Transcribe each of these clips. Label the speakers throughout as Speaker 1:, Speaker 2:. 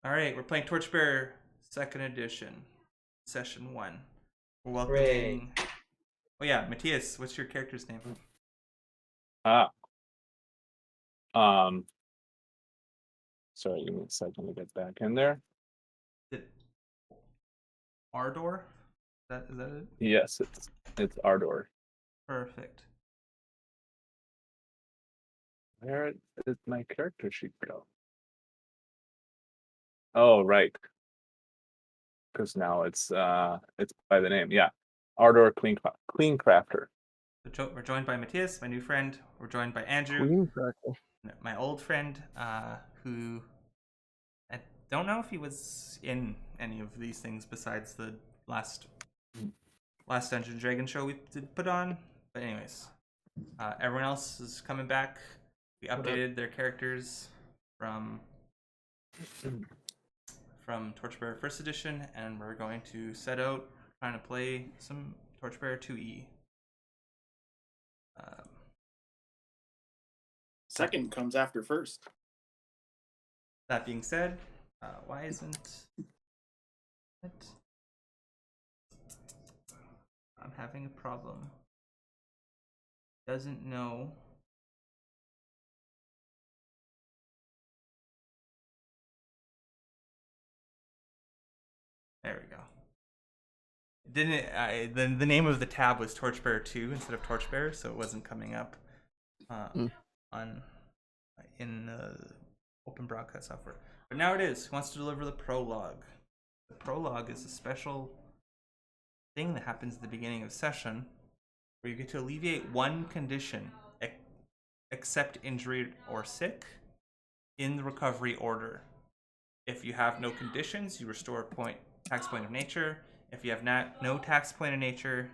Speaker 1: All right, we're playing Torchbearer Second Edition, Session 1. We're
Speaker 2: Hooray.
Speaker 1: welcoming. Oh yeah, Matthias, what's your character's name?
Speaker 3: Ah, um, sorry, give me a second to get back in there.
Speaker 1: Is it Ardor? Is that it?
Speaker 3: Yes, it's Ardor.
Speaker 1: Perfect.
Speaker 3: Where did my character sheet go? Oh, right. Because now it's by the name. Yeah, Ardor Clean Crafter.
Speaker 1: We're joined by Matthias, my new friend. We're joined by Andrew,
Speaker 2: Queen Crackle.
Speaker 1: my old friend, who I don't know if he was in any of these things besides the last Dungeons and Dragons show we did put on. But anyways, everyone else is coming back. We updated their characters from Torchbearer First Edition, and we're going to set out trying to play some Torchbearer 2E.
Speaker 4: Second comes after first.
Speaker 1: That being said, why isn't it? I'm having a problem. Doesn't know. There we go. Didn't the name of the tab was Torchbearer 2 instead of Torchbearer, so it wasn't coming up in open broadcast software. But now it is. Who wants to deliver the prologue? The prologue is a special thing that happens at the beginning of session where you get to alleviate one condition, except injured or sick, in the recovery order. If you have no conditions, you restore a tax point of nature. If you have no tax point of nature,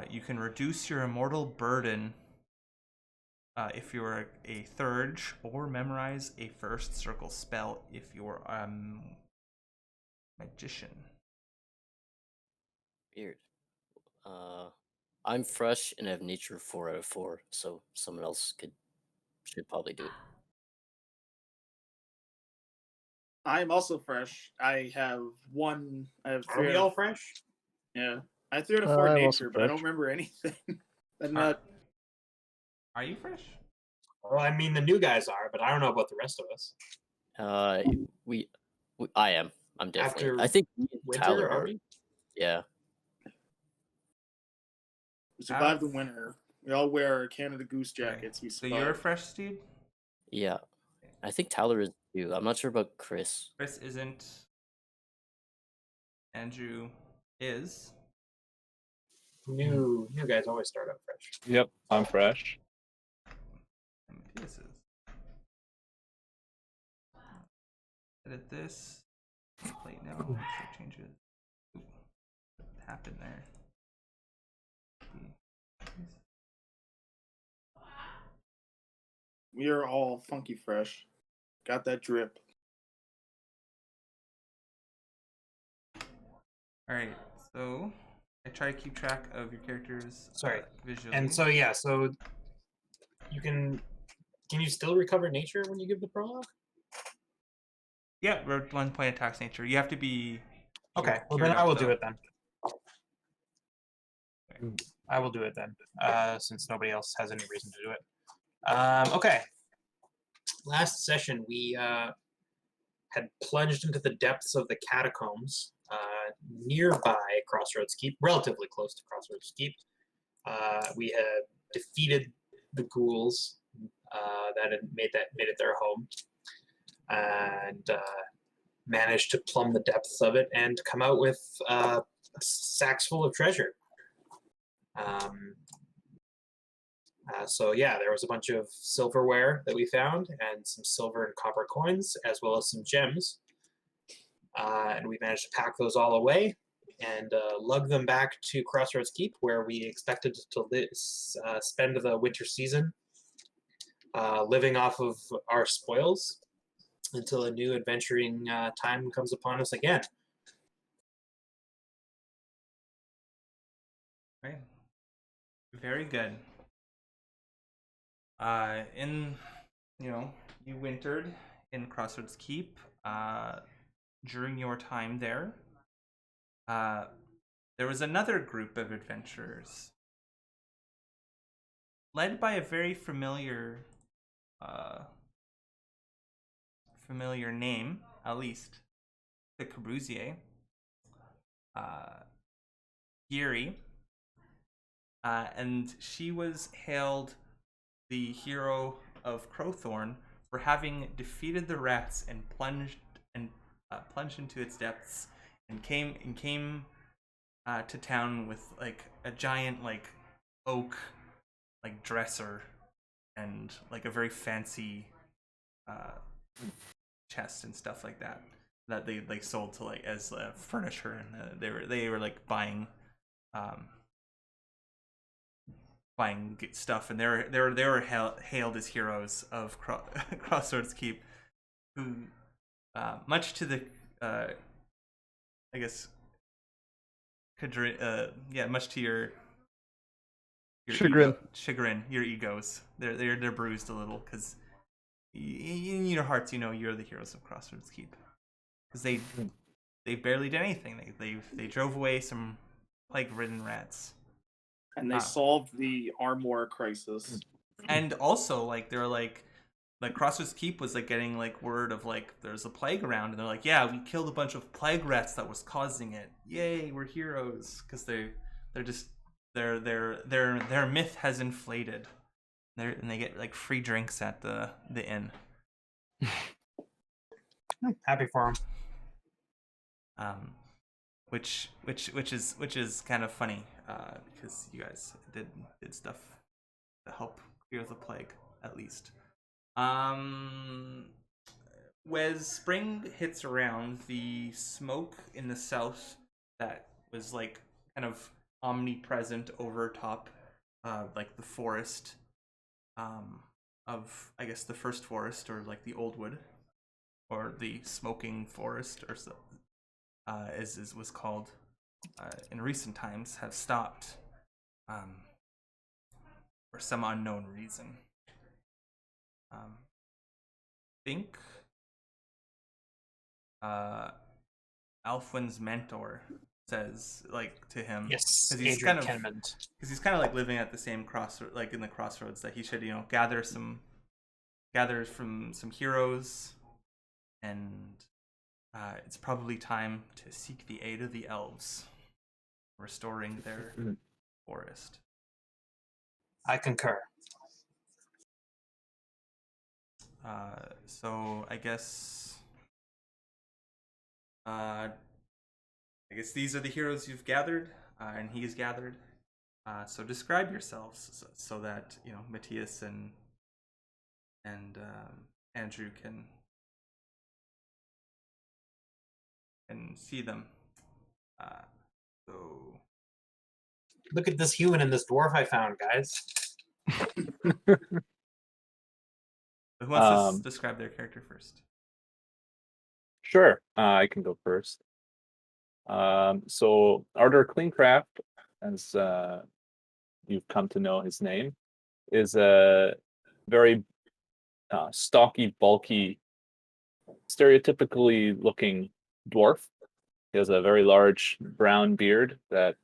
Speaker 1: you can reduce your immortal burden if you're a Thurge, or memorize a first circle spell if you're magician.
Speaker 5: Weird. I'm fresh and have nature 4 out of 4, so someone else should probably do it.
Speaker 4: I'm also fresh. I have
Speaker 2: Are
Speaker 4: three.
Speaker 2: we all fresh?
Speaker 4: Yeah, I have 3 out of 4
Speaker 2: I'm also
Speaker 4: nature, but I don't
Speaker 2: fresh.
Speaker 4: remember anything. I'm
Speaker 1: Are-
Speaker 4: not.
Speaker 1: Are you fresh?
Speaker 2: Well, I mean, the new guys are, but I don't know about the rest of us.
Speaker 5: I am. I'm definitely.
Speaker 2: After
Speaker 5: I think
Speaker 2: winter,
Speaker 5: Tyler
Speaker 2: are we?
Speaker 5: Yeah.
Speaker 4: We survived the winter. We all wear our Canada Goose jackets.
Speaker 1: Okay.
Speaker 4: We
Speaker 1: So
Speaker 4: survived.
Speaker 1: you're fresh, Steve?
Speaker 5: Yeah. I think Tyler is too. I'm not sure about Chris.
Speaker 1: Chris isn't. Andrew is.
Speaker 2: New guys always start out fresh.
Speaker 3: Yep, I'm fresh.
Speaker 1: And Matthias is. Edit this. Play now. So change it. Ooh, what happened there?
Speaker 4: We are all funky fresh. Got that drip.
Speaker 1: All right. So I try to keep track of your characters.
Speaker 2: Sorry.
Speaker 1: Visually.
Speaker 2: And so yeah, so you can you still recover nature when you give the prologue?
Speaker 1: Yeah, we're 1 point attacks nature. You have to be.
Speaker 2: Okay, well then I will do it then. I will do it then, since nobody else has any reason to do it. Okay. Last session, we had plunged into the depths of the catacombs nearby Crossroads Keep, relatively close to Crossroads Keep. We had defeated the ghouls that had made it their home, and managed to plumb the depths of it and come out with sacks full of treasure. So yeah, there was a bunch of silverware that we found, and some silver and copper coins, as well as some gems. And we managed to pack those all away and lug them back to Crossroads Keep, where we expected to spend the winter season living off of our spoils until a new adventuring time comes upon us again.
Speaker 1: Right. Very good. You wintered in Crossroads Keep during your time there. There was another group of adventurers led by a very familiar name, at least the Carusier, Geary, and she was hailed the hero of Crowthorn for having defeated the rats and plunged into its depths, and came to town with like a giant like oak like dresser and like a very fancy chest and stuff like that they like sold to like as furniture, and they were like buying stuff, and they were hailed as heroes of Crossroads Keep, who much to the I guess much to your chagrin, your egos, they're bruised a little, because in your hearts you know you're the heroes of Crossroads Keep, because they barely did anything. They drove away some plague-ridden rats,
Speaker 4: And they solved the Armor crisis.
Speaker 1: and also like they're like Crossroads Keep was like getting like word of like there's a plague around, and they're like, yeah, we killed a bunch of plague rats that was causing it. Yay, we're heroes, because they're just their myth has inflated. And they get like free drinks at the inn.
Speaker 2: Happy for him.
Speaker 1: Which is kind of funny, because you guys did stuff to help clear the plague, at least. When spring hits around, the smoke in the south that was like kind of omnipresent over top like the forest of, I guess, the first forest, or like the old wood, or the smoking forest, or so as was called in recent times, have stopped for some unknown reason. Think Alfwin's mentor says like to him,
Speaker 2: Yes,
Speaker 1: because he's
Speaker 2: Adrian
Speaker 1: kind of
Speaker 2: Kenmond.
Speaker 1: because he's kind of like living at the same crossroad, like in the crossroads, that he should gather from some heroes, and it's probably time to seek the aid of the elves, restoring their forest.
Speaker 2: I concur.
Speaker 1: So I guess these are the heroes you've gathered, and he's gathered. So describe yourselves so that Matthias and Andrew can see them. So
Speaker 2: Look at this human and this dwarf I found, guys.
Speaker 1: who wants to describe their character first?
Speaker 3: Sure, I can go first. So Ardor Cleancraft, as you've come to know his name, is a very stocky, bulky, stereotypically looking dwarf. He has a very large brown beard that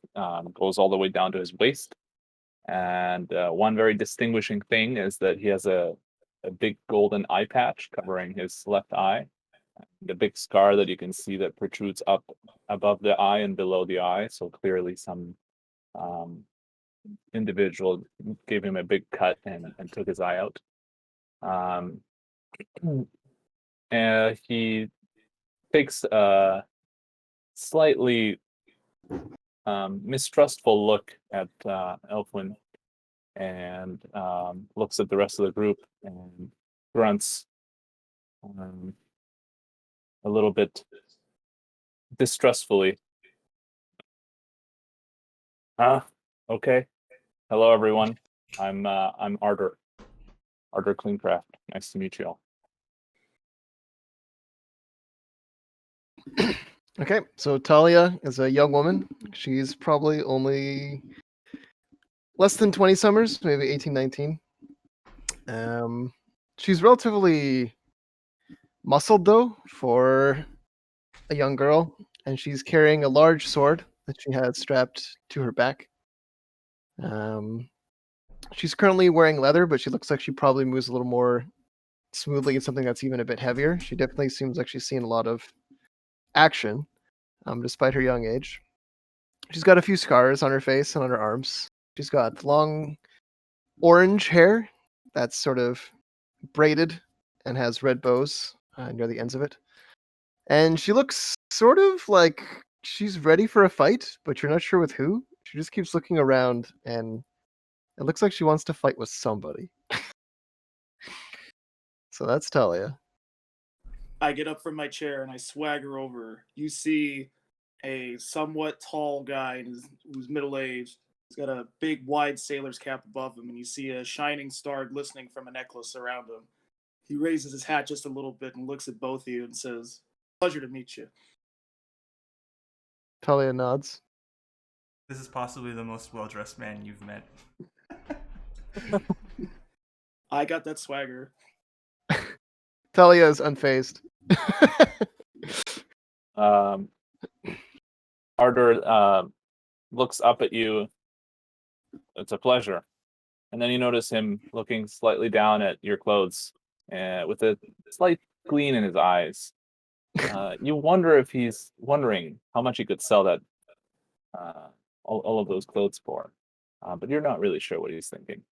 Speaker 3: goes all the way down to his waist. And one very distinguishing thing is that he has a big golden eye patch covering his left eye. The big scar that you can see that protrudes up above the eye and below the eye. So clearly some individual gave him a big cut and took his eye out. And he takes a slightly mistrustful look at Elfwin, and looks at the rest of the group and grunts a little bit distrustfully. Okay. Hello, everyone. I'm Ardor Cleancraft. Nice to meet you all.
Speaker 6: Okay, so Talia is a young woman. She's probably only less than 20 summers, maybe 18, 19. She's relatively muscled though for a young girl, and she's carrying a large sword that she has strapped to her back. She's currently wearing leather, but she looks like she probably moves a little more smoothly in something that's even a bit heavier. She definitely seems like she's seen a lot of action, despite her young age. She's got a few scars on her face and on her arms. She's got long orange hair that's sort of braided and has red bows near the ends of it. And she looks sort of like she's ready for a fight, but you're not sure with who. She just keeps looking around, and it looks like she wants to fight with somebody. So that's Talia.
Speaker 4: I get up from my chair and I swagger over. You see a somewhat tall guy who's middle-aged. He's got a big, wide sailor's cap above him, and you see a shining star glistening from a necklace around him. He raises his hat just a little bit and looks at both of you and says, "Pleasure to meet you."
Speaker 6: Talia nods.
Speaker 1: This is possibly the most well-dressed man you've met.
Speaker 4: I got that swagger.
Speaker 6: Talia is unfazed.
Speaker 3: Ardor looks up at you. It's a pleasure. And then you notice him looking slightly down at your clothes with a slight gleam in his eyes. You wonder if he's wondering how much he could sell that all of those clothes for. But you're not really sure what he's thinking.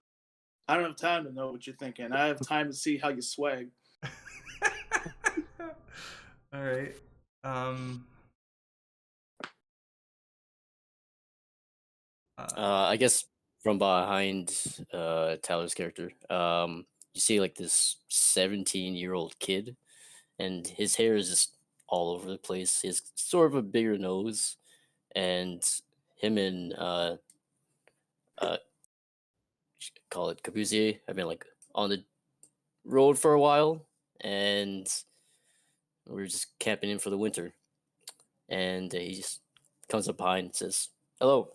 Speaker 4: I don't have time to know what you're thinking. I have time to see how you swag.
Speaker 1: All right.
Speaker 5: I guess from behind Tyler's character, you see like this 17-year-old kid, and his hair is just all over the place. He has sort of a bigger nose, and him and call it Cabusier have been like on the road for a while, and we're just camping in for the winter. And he just comes up behind and says, "Hello."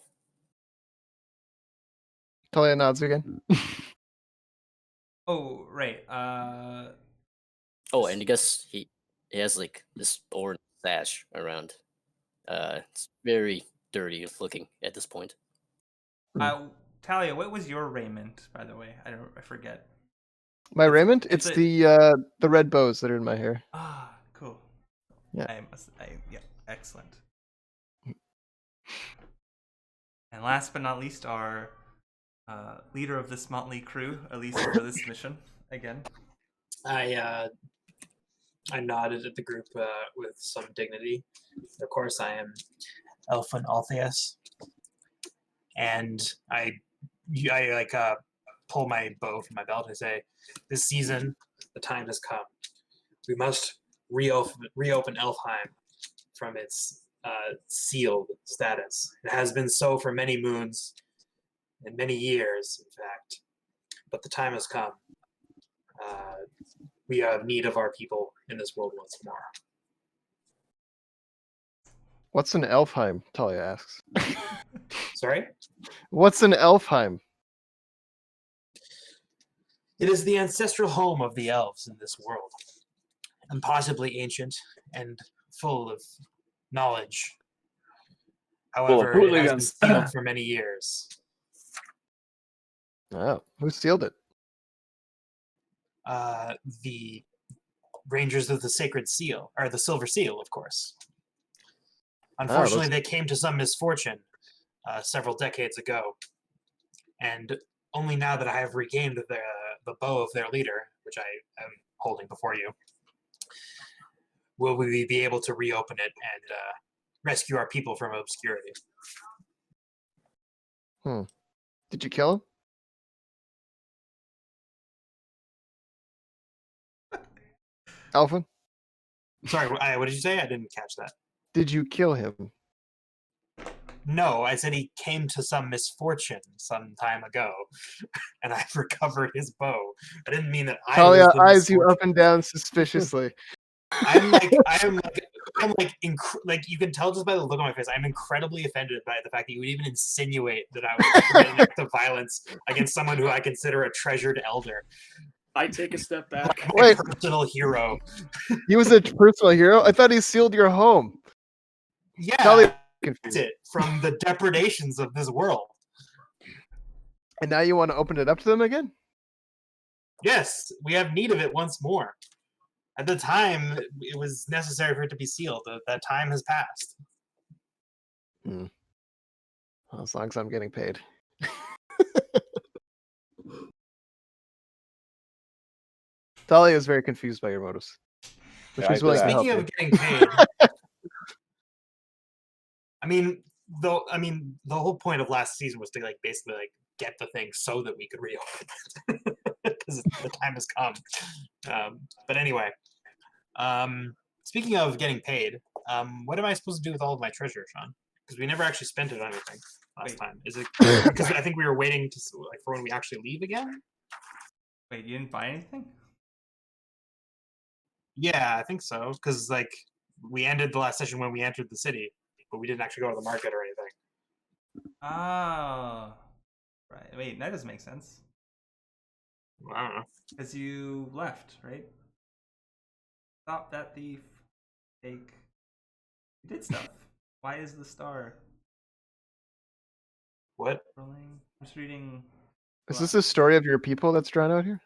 Speaker 6: Talia nods again.
Speaker 1: Oh, right.
Speaker 5: Oh, and I guess he has like this orange sash around. It's very dirty looking at this point.
Speaker 1: Talia, what was your raiment, by the way? I forget.
Speaker 6: My raiment?
Speaker 1: it's
Speaker 6: It's
Speaker 1: a-
Speaker 6: the red bows that are in my hair.
Speaker 1: Ah, cool.
Speaker 6: Yeah.
Speaker 1: Yeah, excellent. And last but not least, our leader of this motley crew, at least for this mission, again.
Speaker 2: I nodded at the group with some dignity. Of course, I am Elfin Altheus, and I like pull my bow from my belt and say, "This season, the time has come. We must reopen Elfheim from its sealed status. It has been so for many moons and many years, in fact. But the time has come. We have need of our people in this world once more."
Speaker 6: What's an Elfheim? Talia asks.
Speaker 2: Sorry?
Speaker 6: What's an Elfheim?
Speaker 2: It is the ancestral home of the elves in this world, and possibly ancient and full of knowledge. However, it has been
Speaker 3: hooligans.
Speaker 2: sealed for many years.
Speaker 6: Oh, who sealed it?
Speaker 2: The Rangers of the Sacred Seal, or the Silver Seal, of course. Unfortunately, they came to some misfortune several decades ago, and only now that I have regained the bow of their leader, which I am holding before you, will we be able to reopen it and rescue our people from obscurity.
Speaker 6: Did you kill him? Alpha?
Speaker 2: Sorry, what did you say? I didn't catch that.
Speaker 6: Did you kill him?
Speaker 2: No, I said he came to some misfortune some time ago, and I've recovered his bow. I didn't mean that I
Speaker 6: Talia
Speaker 2: was the
Speaker 6: eyes you
Speaker 2: misfortune.
Speaker 6: up and down suspiciously.
Speaker 2: I'm like, you can tell just by the look on my face. I'm incredibly offended by the fact that you would even insinuate that I would commit an act of violence against someone who I consider a treasured elder.
Speaker 4: I take a step back.
Speaker 2: My
Speaker 6: Wait.
Speaker 2: personal hero.
Speaker 6: He was a personal hero? I thought he sealed your home.
Speaker 2: Yeah,
Speaker 6: Totally
Speaker 2: that's
Speaker 6: confused.
Speaker 2: it from the depredations of this world.
Speaker 6: And now you want to open it up to them again?
Speaker 2: Yes, we have need of it once more. At the time, it was necessary for it to be sealed. That time has passed.
Speaker 6: Well, as long as I'm getting paid. Talia is very confused by your motives. But
Speaker 3: Yeah,
Speaker 6: she's
Speaker 3: I
Speaker 6: willing
Speaker 3: did
Speaker 6: to help
Speaker 2: Speaking
Speaker 6: you.
Speaker 2: of getting paid, I mean, the whole point of last season was to like basically like get the thing so that we could reopen because the time has come. But anyway, speaking of getting paid, what am I supposed to do with all of my treasure, Sean? Because we never actually spent it on anything last
Speaker 1: Wait.
Speaker 2: time. Is it because I think we were waiting to like for when we actually leave again?
Speaker 1: Wait, you didn't buy anything?
Speaker 2: Yeah, I think so. Because like we ended the last session when we entered the city, but we didn't actually go to the market or anything.
Speaker 1: Oh. Right. Wait, that doesn't make sense.
Speaker 2: I don't know.
Speaker 1: Because you left, right? Stop that thief. Take. You did stuff. Why is the star
Speaker 2: What?
Speaker 1: rolling? I'm just reading.
Speaker 6: Is this a story of your people that's drawn out here?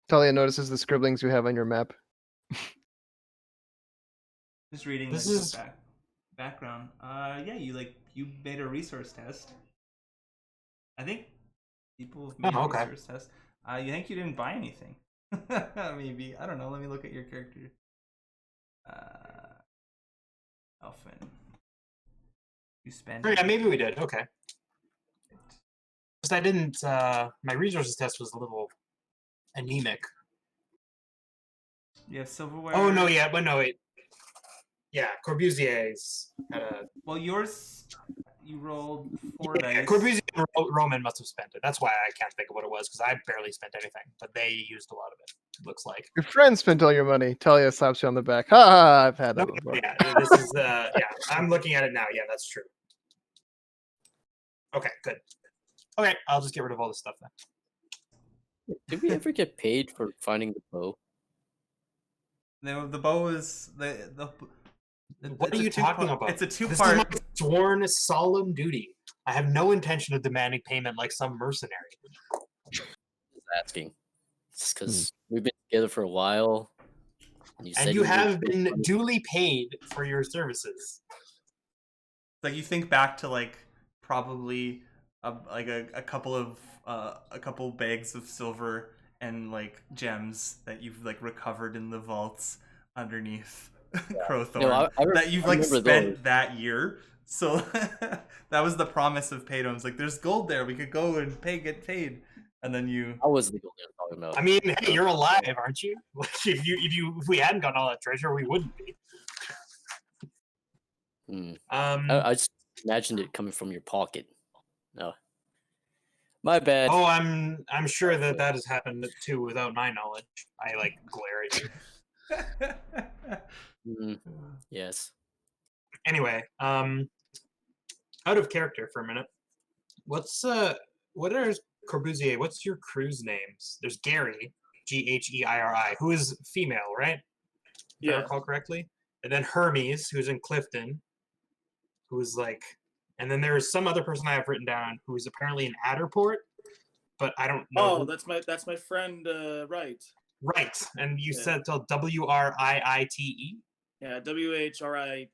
Speaker 6: Talia notices the scribblings you have on your map.
Speaker 1: Just reading
Speaker 2: This
Speaker 1: like,
Speaker 2: is-
Speaker 1: the background. Yeah, you made a resource test. I think people have made
Speaker 2: Oh,
Speaker 1: a
Speaker 2: okay.
Speaker 1: resource test. You think you didn't buy anything? Maybe, I don't know. Let me look at your character. Elfin. You spent.
Speaker 2: Oh, yeah, maybe we did. Okay. Because I didn't. My resources test was a little anemic.
Speaker 1: You have silverware.
Speaker 2: Oh no, yeah, but no, it. Yeah, Corbusier's had a.
Speaker 1: Well, yours. You rolled 4
Speaker 2: Yeah,
Speaker 1: dice.
Speaker 2: Corbusier and Roman must have spent it. That's why I can't think of what it was because I barely spent anything, but they used a lot of it. It looks like.
Speaker 6: Your friend spent all your money. Talia slaps you on the back. Ha ha! I've had that
Speaker 2: No,
Speaker 6: before.
Speaker 2: yeah, this is. Yeah, I'm looking at it now. Yeah, that's true. Okay, good. Okay, I'll just get rid of all this stuff then.
Speaker 5: Did we ever get paid for finding the bow?
Speaker 1: The bow is
Speaker 2: What
Speaker 1: it's
Speaker 2: are
Speaker 1: a
Speaker 2: you talking
Speaker 1: two-part-
Speaker 2: about?
Speaker 1: It's a
Speaker 2: This is my
Speaker 1: two-part.
Speaker 2: sworn solemn duty. I have no intention of demanding payment like some mercenary.
Speaker 5: Just asking. It's because we've been together for a while. And you,
Speaker 2: And
Speaker 5: said
Speaker 2: you
Speaker 5: would
Speaker 2: have
Speaker 5: pay
Speaker 2: been
Speaker 5: money.
Speaker 2: duly paid for your services.
Speaker 1: Like you think back to like probably a couple of a couple bags of silver and like gems that you've like recovered in the vaults underneath Crowthorn
Speaker 5: No,
Speaker 1: that you've
Speaker 5: I
Speaker 1: like
Speaker 5: remember
Speaker 1: spent
Speaker 5: those.
Speaker 1: that year. So that was the promise of Paydom's. Like, there's gold there. We could go and get paid. And then you.
Speaker 5: I was the gold they were talking about.
Speaker 2: I mean, hey, you're alive, aren't you? Like, if we hadn't gotten all that treasure, we wouldn't be.
Speaker 5: I just imagined it coming from your pocket. No, my bad.
Speaker 2: Oh, I'm sure that has happened too without my knowledge. I like glare at you.
Speaker 5: Yes.
Speaker 2: Anyway, out of character for a minute. What are Corbusier? What's your crew's names? There's Gary, Gheiri, who is female, right? If I recall correctly. And then Hermes, who's in Clifton, who is like, and then there's some other person I have written down who is apparently in Adderport, but I don't know.
Speaker 4: Oh, that's my friend, right?
Speaker 2: Right, and you said till WRIITE.
Speaker 4: Yeah, WHRIITE.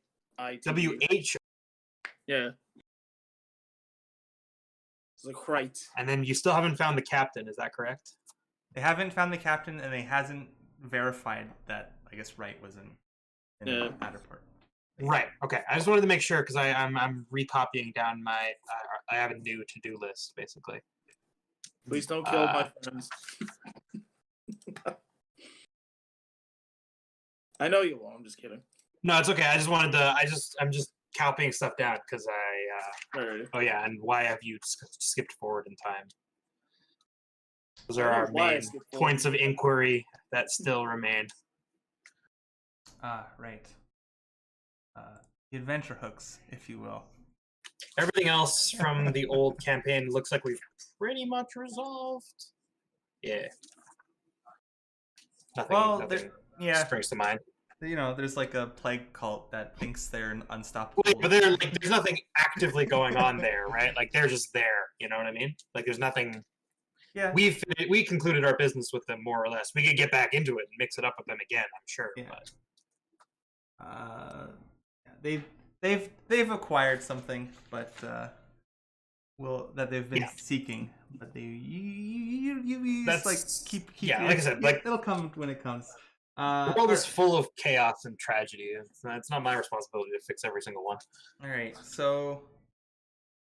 Speaker 2: WH.
Speaker 4: Yeah. It's like right.
Speaker 2: And then you still haven't found the captain. Is that correct?
Speaker 1: They haven't found the captain, and they hasn't verified that. I guess Wright was in Adderport.
Speaker 2: Right. Okay. I just wanted to make sure because I'm recopying down my. I have a new to-do list basically.
Speaker 4: Please don't kill my friends. I know you won't. I'm just kidding.
Speaker 2: No, it's okay. I just wanted to. I'm just copying stuff down because I.
Speaker 4: Alright.
Speaker 2: Oh yeah, and why have you skipped forward in time? Those are our main points of inquiry that still remain.
Speaker 1: Right. The adventure hooks, if you will.
Speaker 2: Everything else from the old campaign looks like we've pretty much resolved. Yeah.
Speaker 1: Well,
Speaker 2: Nothing
Speaker 1: yeah,
Speaker 2: springs to mind.
Speaker 1: there's like a plague cult that thinks they're unstoppable.
Speaker 2: Well, but there's nothing actively going on there, right? Like they're just there. You know what I mean? Like there's nothing.
Speaker 1: Yeah.
Speaker 2: We concluded our business with them more or less. We could get back into it and mix it up with them again. I'm sure.
Speaker 1: Yeah.
Speaker 2: But
Speaker 1: They've acquired something, but that they've been
Speaker 2: Yeah.
Speaker 1: seeking, but you just like
Speaker 2: That's-
Speaker 1: keep
Speaker 2: yeah, like I said, like-
Speaker 1: it'll come when it comes.
Speaker 2: the world is full of chaos and tragedy. It's not my responsibility to fix every single one.
Speaker 1: All right, so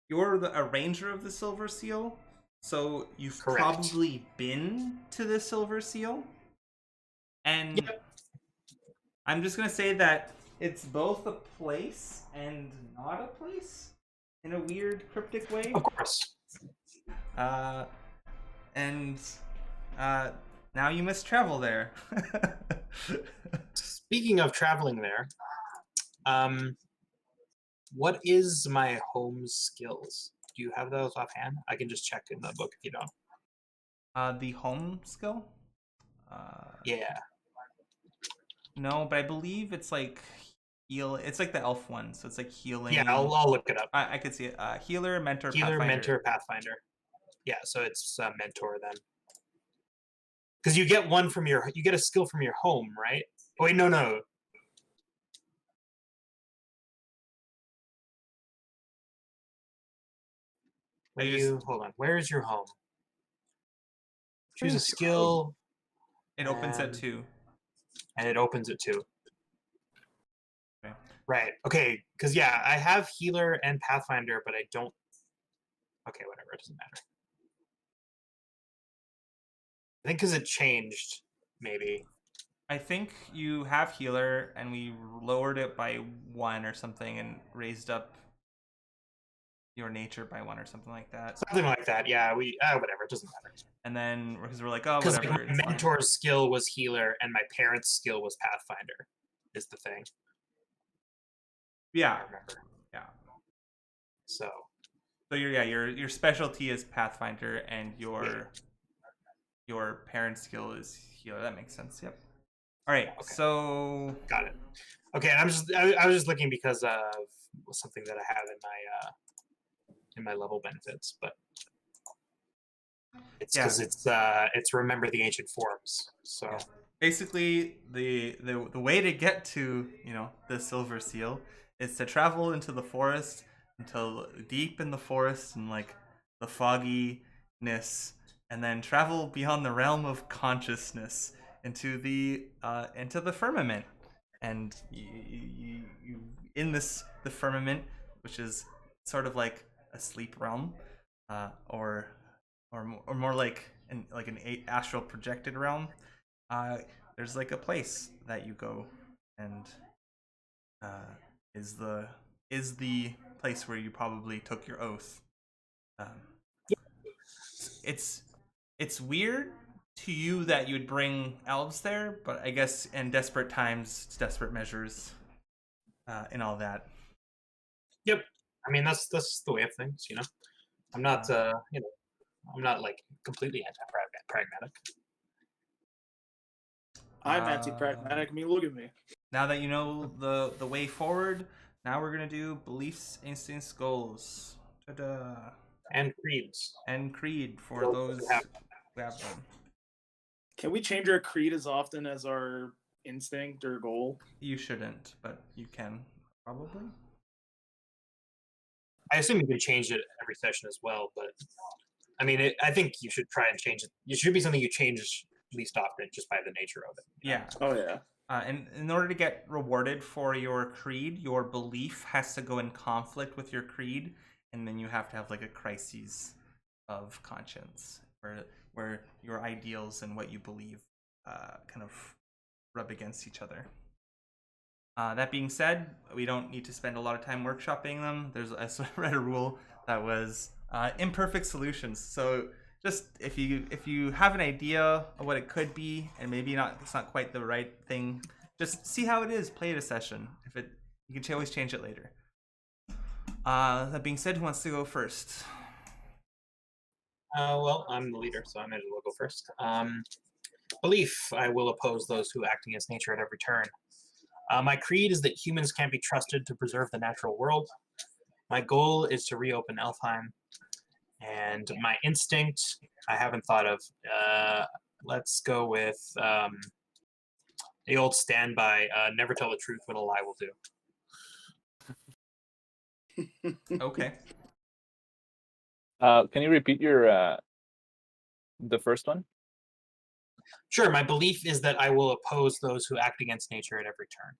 Speaker 1: you're a ranger of the Silver Seal, so you've
Speaker 2: Correct.
Speaker 1: probably been to the Silver Seal, and
Speaker 2: Yep.
Speaker 1: I'm just gonna say that it's both a place and not a place in a weird, cryptic way.
Speaker 2: Of course.
Speaker 1: Now you must travel there.
Speaker 2: Speaking of traveling there, what is my home skills? Do you have those offhand? I can just check in the book if you don't.
Speaker 1: The home skill?
Speaker 2: Yeah.
Speaker 1: No, but I believe it's like heal. It's like the elf one, so it's like healing.
Speaker 2: Yeah, I'll look it up.
Speaker 1: I could see it. Healer, mentor,
Speaker 2: Healer,
Speaker 1: pathfinder.
Speaker 2: mentor, pathfinder. Yeah, so it's mentor then. Because you get a skill from your home, right? Oh, wait, no. Hold on. Where is your home? Choose a skill.
Speaker 1: It opens at
Speaker 2: and-
Speaker 1: 2.
Speaker 2: And it opens at 2.
Speaker 1: Okay.
Speaker 2: Right. Okay. Because yeah, I have healer and pathfinder, but I don't. Okay, whatever. It doesn't matter. I think because it changed, maybe.
Speaker 1: I think you have healer, and we lowered it by 1 or something, and raised up your nature by 1 or something like that.
Speaker 2: Something like that. Yeah. Whatever. It doesn't matter.
Speaker 1: And then because we're like, oh,
Speaker 2: Because
Speaker 1: whatever.
Speaker 2: my mentor's skill was healer, and my parents' skill was pathfinder. Is the thing.
Speaker 1: Yeah.
Speaker 2: I remember.
Speaker 1: Yeah.
Speaker 2: So.
Speaker 1: So your specialty is pathfinder, and your parent skill is healer. That makes sense. Yep. All right.
Speaker 2: Okay.
Speaker 1: So
Speaker 2: Got it. Okay, I was just looking because of something that I have in my level benefits, but it's because it's remember the ancient forms. So
Speaker 1: yeah. Basically, the way to get to the Silver Seal is to travel into the forest until deep in the forest and like the fogginess, and then travel beyond the realm of consciousness into the firmament, and you in the firmament, which is sort of like a sleep realm, or more like an astral projected realm. There's like a place that you go, and is the place where you probably took your oath. It's weird to you that you would bring elves there, but I guess in desperate times, it's desperate measures, and all that.
Speaker 2: Yep. I mean that's the way of things, I'm not I'm not like completely anti-pragmatic.
Speaker 4: I'm anti-pragmatic. I mean, look at me.
Speaker 1: Now that you know the way forward, now we're gonna do beliefs, instincts, goals. Ta-da!
Speaker 2: And creeds.
Speaker 1: And creed for
Speaker 2: Well,
Speaker 1: those
Speaker 2: we have-
Speaker 1: who have them.
Speaker 4: Can we change our creed as often as our instinct or goal?
Speaker 1: You shouldn't, but you can probably.
Speaker 2: I assume you can change it every session as well, but I mean, I think you should try and change it. It should be something you change least often, just by the nature of it.
Speaker 1: Yeah.
Speaker 4: Oh yeah.
Speaker 1: And in order to get rewarded for your creed, your belief has to go in conflict with your creed, and then you have to have like a crisis of conscience, where your ideals and what you believe kind of rub against each other. That being said, we don't need to spend a lot of time workshopping them. I read a rule that was imperfect solutions. So just if you have an idea of what it could be, and maybe it's not quite the right thing, just see how it is. Play it a session. You can always change it later. That being said, who wants to go first?
Speaker 2: Well, I'm the leader, so I might as well go first. Belief: I will oppose those who act against nature at every turn. My creed is that humans can't be trusted to preserve the natural world. My goal is to reopen Elfheim. And my instinct, I haven't thought of. Let's go with the old standby: never tell the truth when a lie will do.
Speaker 1: Okay.
Speaker 3: Can you repeat your the first one?
Speaker 2: Sure, my belief is that I will oppose those who act against nature at every turn.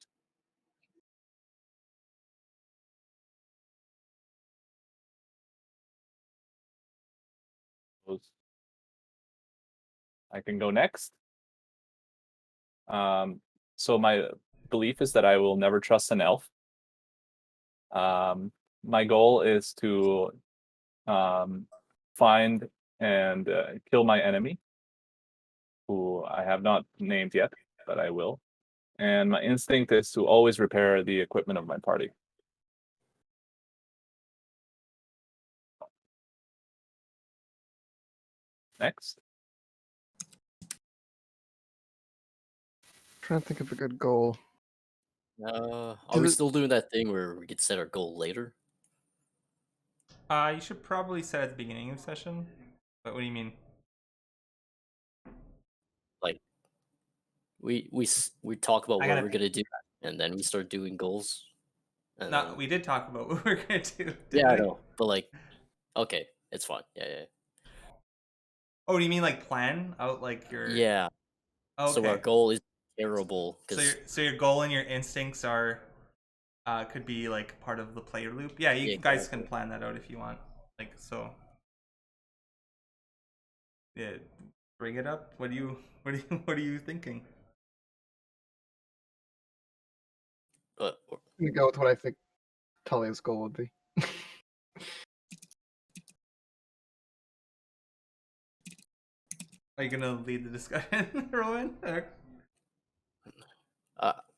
Speaker 3: I can go next. So my belief is that I will never trust an elf. My goal is to find and kill my enemy, who I have not named yet, but I will. And my instinct is to always repair the equipment of my party. Next.
Speaker 6: Trying to think of a good goal.
Speaker 5: Are
Speaker 6: Does
Speaker 5: we
Speaker 6: it-
Speaker 5: still doing that thing where we could set our goal later?
Speaker 1: You should probably set at the beginning of session. But what do you mean?
Speaker 5: Like, we talk about
Speaker 2: I
Speaker 5: what
Speaker 2: gotta
Speaker 5: we're gonna do, and then we start doing goals. And
Speaker 1: No,
Speaker 5: then-
Speaker 1: we did talk about what we were gonna do.
Speaker 5: yeah, I
Speaker 1: we?
Speaker 5: know, but like, okay, it's fine. Yeah.
Speaker 1: Oh, do you mean like plan out like your?
Speaker 5: Yeah.
Speaker 1: Okay.
Speaker 5: So our goal is terrible because
Speaker 1: So your goal and your instincts are, could be like part of the player loop. Yeah, you
Speaker 5: Yeah,
Speaker 1: guys can
Speaker 5: exactly.
Speaker 1: plan that out if you want. Like so. Yeah, bring it up. What are you thinking?
Speaker 6: I'm gonna go with what I think Talia's goal would be.
Speaker 1: Are you gonna lead the discussion, Rowan? Or...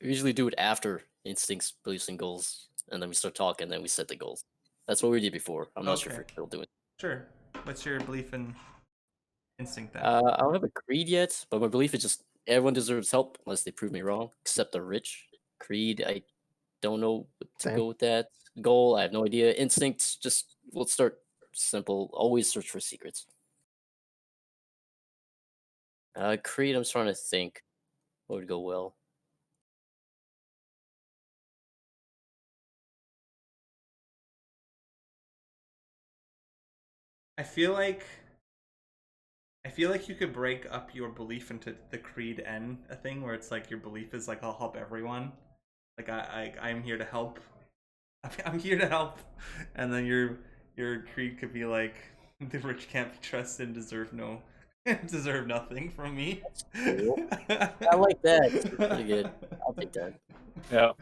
Speaker 5: We usually do it after instincts, beliefs, and goals, and then we start talking, and then we set the goals. That's what we did before. I'm not sure if
Speaker 1: Okay.
Speaker 5: we're still doing.
Speaker 1: Sure. What's your belief in instinct then?
Speaker 5: I don't have a creed yet, but my belief is just everyone deserves help unless they prove me wrong, except the rich. Creed, I don't know what to
Speaker 6: Same.
Speaker 5: go with that. Goal, I have no idea. Instincts, just we'll start simple. Always search for secrets. Creed, I'm trying to think what would go well.
Speaker 1: I feel like you could break up your belief into the creed and a thing where it's like your belief is like I'll help everyone. Like I'm here to help. I'm here to help. And then your creed could be like the rich can't be trusted and deserve nothing from me.
Speaker 5: Cool. I like that. It's pretty good. I'll take that.
Speaker 3: Yeah.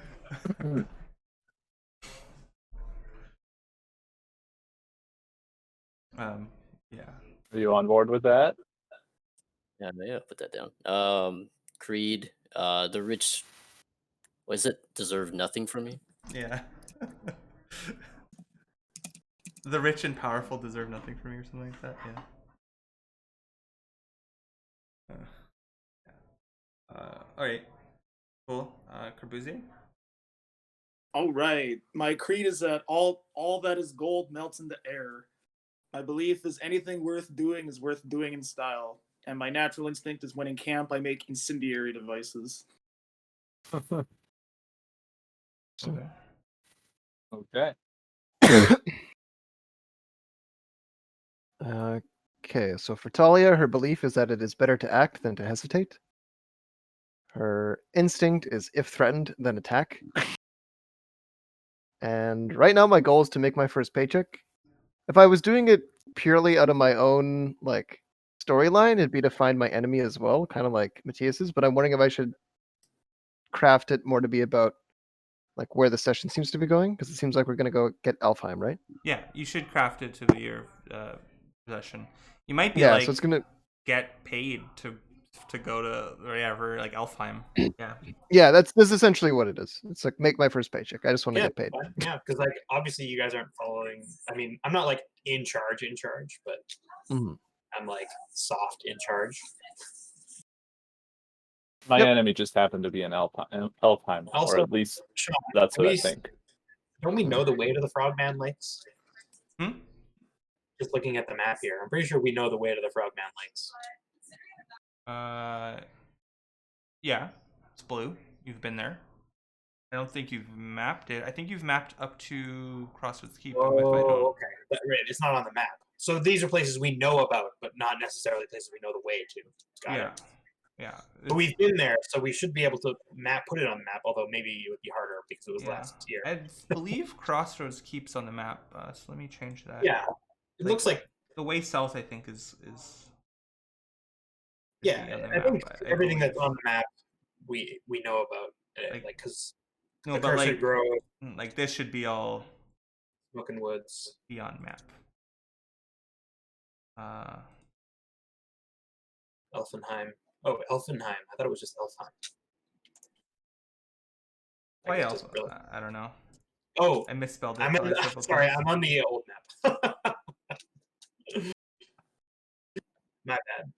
Speaker 1: Yeah.
Speaker 3: Are you on board with that?
Speaker 5: Yeah, put that down. Creed, the rich, what is it? Deserve nothing from me.
Speaker 1: Yeah. The rich and powerful deserve nothing from me or something like that, yeah. Alright. Cool. Corbusier?
Speaker 4: All right. My creed is that all that is gold melts into air. My belief is anything worth doing is worth doing in style. And my natural instinct is when in camp I make incendiary devices.
Speaker 1: Okay.
Speaker 3: Okay.
Speaker 6: Okay, so for Talia, her belief is that it is better to act than to hesitate. Her instinct is if threatened, then attack. And right now my goal is to make my first paycheck. If I was doing it purely out of my own like storyline, it'd be to find my enemy as well, kind of like Matthias's, but I'm wondering if I should craft it more to be about like where the session seems to be going, because it seems like we're gonna go get Alfheim, right?
Speaker 1: Yeah, you should craft it to be your possession. You might be
Speaker 6: Yeah,
Speaker 1: like
Speaker 6: so it's gonna
Speaker 1: get paid to to go to wherever, like Elfheim. Yeah.
Speaker 6: Yeah, that's essentially what it is. It's like make my first paycheck. I just want to
Speaker 2: Yeah,
Speaker 6: get paid.
Speaker 2: fine. Yeah, because like obviously you guys aren't following. I mean, I'm not like in charge, but
Speaker 6: Mhm.
Speaker 2: I'm like soft in charge.
Speaker 3: My
Speaker 6: Yep.
Speaker 3: enemy just happened to be in Elfheim, or
Speaker 2: Also,
Speaker 3: at least
Speaker 2: Sean,
Speaker 3: that's what I
Speaker 2: we-
Speaker 3: think.
Speaker 2: don't we know the way to the Frogman Lakes?
Speaker 1: Hmm?
Speaker 2: Just looking at the map here, I'm pretty sure we know the way to the Frogman Lakes.
Speaker 1: Yeah, it's blue. You've been there. I don't think you've mapped it. I think you've mapped up to Crossroads Keep. If I don't.
Speaker 2: Oh, okay. Right, it's not on the map. So these are places we know about, but not necessarily places we know the way to. Got
Speaker 1: Yeah.
Speaker 2: it.
Speaker 1: Yeah.
Speaker 2: But we've been there, so we should be able to put it on the map. Although maybe it would be harder because it was
Speaker 1: Yeah.
Speaker 2: last year.
Speaker 1: I believe Crossroads Keeps on the map. So let me change that.
Speaker 2: Yeah, it looks like
Speaker 1: the way south. I think is
Speaker 2: yeah.
Speaker 1: on the
Speaker 2: I think
Speaker 1: map,
Speaker 2: everything
Speaker 1: believe.
Speaker 2: that's on the map we know about.
Speaker 1: Like-
Speaker 2: Like because
Speaker 1: No,
Speaker 2: the
Speaker 1: but
Speaker 2: Cursed
Speaker 1: like
Speaker 2: Grove,
Speaker 1: like this should be all
Speaker 2: Smoking Woods.
Speaker 1: be on map.
Speaker 2: Elfenheim. Oh, Elfenheim. I thought it was just Elfheim. I
Speaker 1: Why
Speaker 2: guess
Speaker 1: else?
Speaker 2: it's really-
Speaker 1: I don't know.
Speaker 2: Oh,
Speaker 1: I misspelled it.
Speaker 2: I'm
Speaker 1: probably
Speaker 2: on,
Speaker 1: several
Speaker 2: sorry,
Speaker 1: times.
Speaker 2: I'm on the old map. My bad.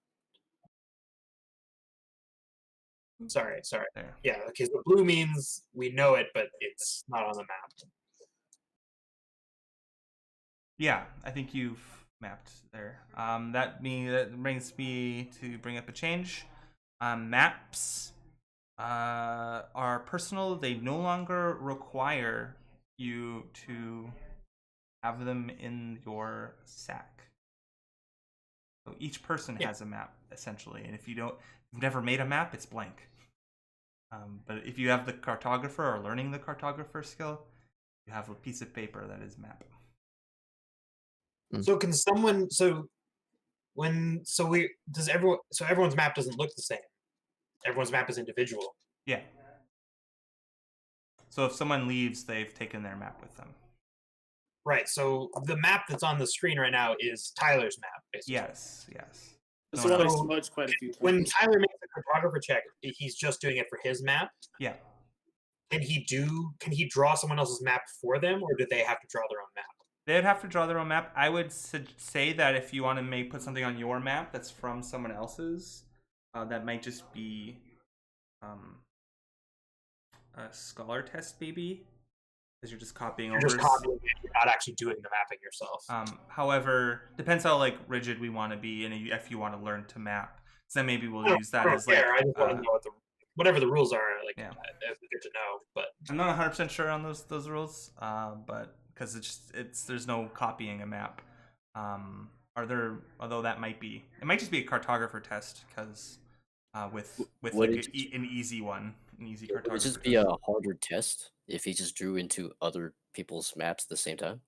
Speaker 2: Sorry.
Speaker 1: There.
Speaker 2: Yeah, okay, so blue means we know it, but it's not on the map.
Speaker 1: Yeah, I think you've mapped there. That brings me to bring up a change. Maps are personal. They no longer require you to have them in your sack. So each person has a map essentially, and if you've never made a map, it's blank. But if you have the cartographer or learning the cartographer skill, you have a piece of paper that is map.
Speaker 2: So can someone everyone's map doesn't look the same. Everyone's map is individual.
Speaker 1: Yeah. So if someone leaves, they've taken their map with them.
Speaker 2: Right. So the map that's on the screen right now is Tyler's map, basically.
Speaker 1: Yes.
Speaker 4: This
Speaker 1: No,
Speaker 4: one I
Speaker 1: no.
Speaker 4: smudged quite a few times.
Speaker 2: When Tyler makes a cartographer check, he's just doing it for his map.
Speaker 1: Yeah.
Speaker 2: Can he draw someone else's map for them, or do they have to draw their own map?
Speaker 1: They'd have to draw their own map. I would say that if you want to put something on your map that's from someone else's, that might just be a scholar test, maybe, because you're just copying
Speaker 2: You're
Speaker 1: over.
Speaker 2: just copying it, you're not actually doing the mapping yourself.
Speaker 1: However, depends how like rigid we want to be, and if you want to learn to map, so then maybe we'll use that as like.
Speaker 2: I just want to know whatever the rules are. Like,
Speaker 1: Yeah.
Speaker 2: it's good to know. But
Speaker 1: I'm not 100% sure on those rules, but because there's no copying a map. Although that might just be a cartographer test, because with
Speaker 5: Would
Speaker 1: like
Speaker 5: it
Speaker 1: an easy one, an easy cartographer.
Speaker 5: Would it just be a harder test if he just drew into other people's maps at the same time?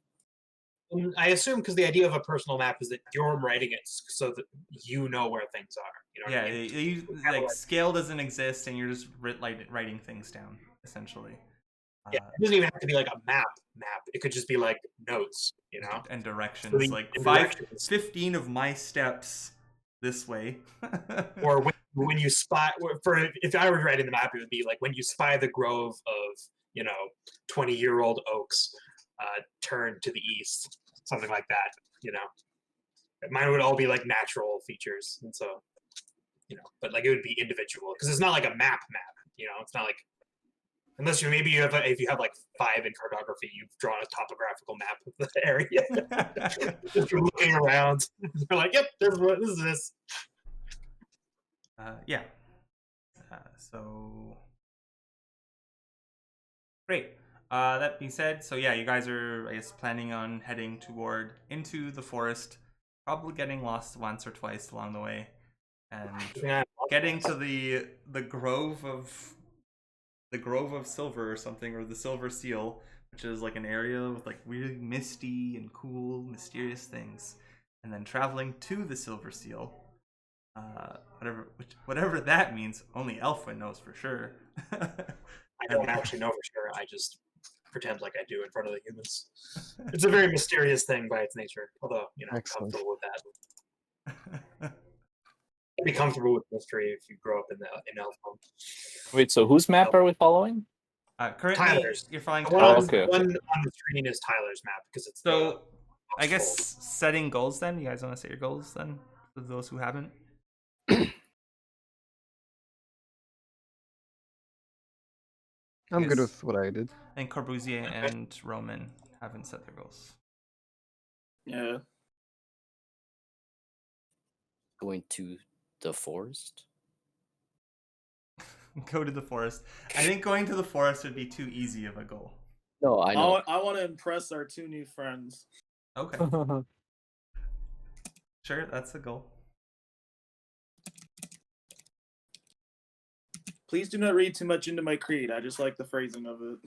Speaker 2: I assume because the idea of a personal map is that you're writing it so that you know where things are. You know what I mean?
Speaker 1: Like scale doesn't exist, and you're just writing things down essentially.
Speaker 2: Yeah, it doesn't even have to be like a map. It could just be like notes, you know,
Speaker 1: and directions.
Speaker 2: So
Speaker 1: like
Speaker 2: and
Speaker 1: 15 of my steps this way.
Speaker 2: Or when you spy, if I were writing the map, it would be like when you spy the grove of 20-year-old oaks, turn to the east, something like that. Mine would all be like natural features, and so but like it would be individual because it's not like a map. It's not like. Unless if you have like 5 in cartography, you've drawn a topographical map of the area. Just from looking around, you're like, "Yep, this is this."
Speaker 1: Yeah. So great. That being said, so yeah, you guys are, I guess, planning on heading into the forest, probably getting lost once or twice along the way, and getting to the grove of. The Grove of Silver or something, or the Silver Seal, which is like an area with like really misty and cool, mysterious things, and then traveling to the Silver Seal, whatever that means. Only Elfwin knows for sure.
Speaker 2: I don't actually know for sure. I just pretend like I do in front of the humans. It's a very mysterious thing by its nature, although I'm
Speaker 6: Excellent.
Speaker 2: comfortable with that. be comfortable with mystery if you grow up in Elfhome.
Speaker 3: Wait, so whose map are we following?
Speaker 1: Currently,
Speaker 2: Tyler's.
Speaker 1: you're following
Speaker 2: The one,
Speaker 1: Tyler's.
Speaker 3: okay.
Speaker 2: one on the screen is Tyler's map because it's
Speaker 1: So, I
Speaker 2: box
Speaker 1: guess
Speaker 2: fold.
Speaker 1: setting goals then. You guys want to set your goals then? For those who haven't.
Speaker 6: I'm good
Speaker 1: Yes.
Speaker 6: with what I did.
Speaker 1: I think Corbusier and Roman haven't set their goals.
Speaker 4: Yeah.
Speaker 5: Going to the forest.
Speaker 1: Go to the forest. I think going to the forest would be too easy of a goal.
Speaker 5: No, I know.
Speaker 4: I want to impress our 2 new friends.
Speaker 1: Okay, sure, that's the goal.
Speaker 4: Please do not read too much into my creed. I just like the phrasing of it.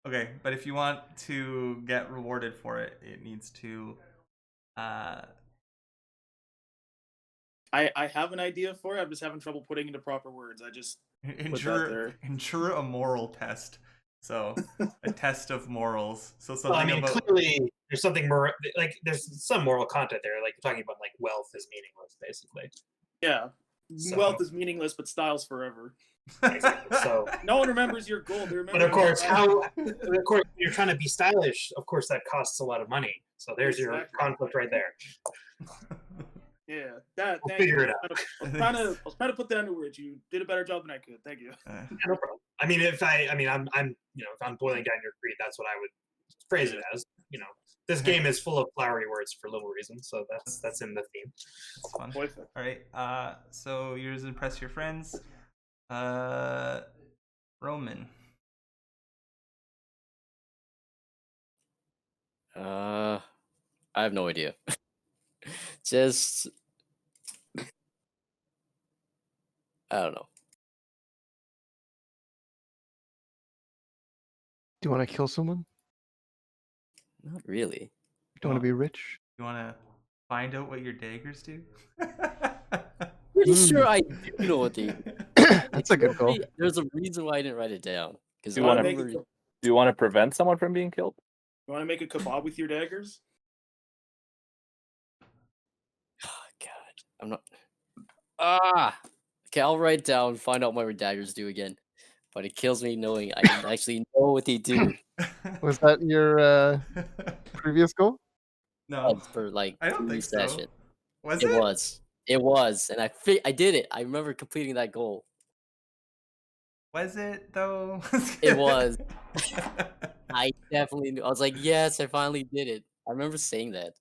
Speaker 1: Okay, but if you want to get rewarded for it, it needs to.
Speaker 4: I have an idea for it. I'm just having trouble putting into proper words. I just
Speaker 1: Ensure a moral test. So a test of morals. So something
Speaker 2: Well, I mean,
Speaker 1: about
Speaker 2: clearly there's something more like there's some moral content there. Like you're talking about like wealth is meaningless, basically.
Speaker 4: yeah.
Speaker 2: So-
Speaker 4: Wealth is meaningless, but style's forever.
Speaker 2: Exactly. So,
Speaker 4: No one remembers your gold. They remember
Speaker 2: but of course,
Speaker 4: your
Speaker 2: of course, you're trying to be stylish. Of course, that costs a lot of money. So there's your
Speaker 4: Exactly.
Speaker 2: conflict right there.
Speaker 4: Yeah, that.
Speaker 2: We'll
Speaker 4: Thank
Speaker 2: figure
Speaker 4: you.
Speaker 2: it out.
Speaker 4: I was trying to put that into words. You did a better job than I could. Thank you.
Speaker 2: Yeah, no problem. I mean, if I'm if I'm boiling down your creed, that's what I would phrase it as. This game is full of flowery words for little reasons, so that's in the theme.
Speaker 1: That's fun.
Speaker 4: Perfect.
Speaker 1: All right. So yours impress your friends. Roman.
Speaker 5: I have no idea. Just I don't know.
Speaker 6: Do you want to kill someone?
Speaker 5: Not really.
Speaker 6: Do you want to be rich?
Speaker 1: You want to find out what your daggers do?
Speaker 5: Pretty
Speaker 6: Mm.
Speaker 5: sure I do know what they.
Speaker 6: That's a good goal.
Speaker 5: There's a reason why I didn't write it down. Because
Speaker 3: Do
Speaker 5: I
Speaker 3: you wanna
Speaker 5: remember.
Speaker 3: Do you want to prevent someone from being killed?
Speaker 4: You want to make a kebab with your daggers?
Speaker 5: God, I'm not. Okay, I'll write down. Find out what my daggers do again. But it kills me knowing I didn't actually know what they do.
Speaker 6: Was that your previous goal?
Speaker 1: No,
Speaker 5: For like
Speaker 1: I don't
Speaker 5: 2
Speaker 1: think so.
Speaker 5: sessions.
Speaker 1: Was
Speaker 5: It
Speaker 1: it?
Speaker 5: was. It was, and I did it. I remember completing that goal.
Speaker 1: Was it though?
Speaker 5: It was. I definitely knew. I was like, yes, I finally did it. I remember saying that.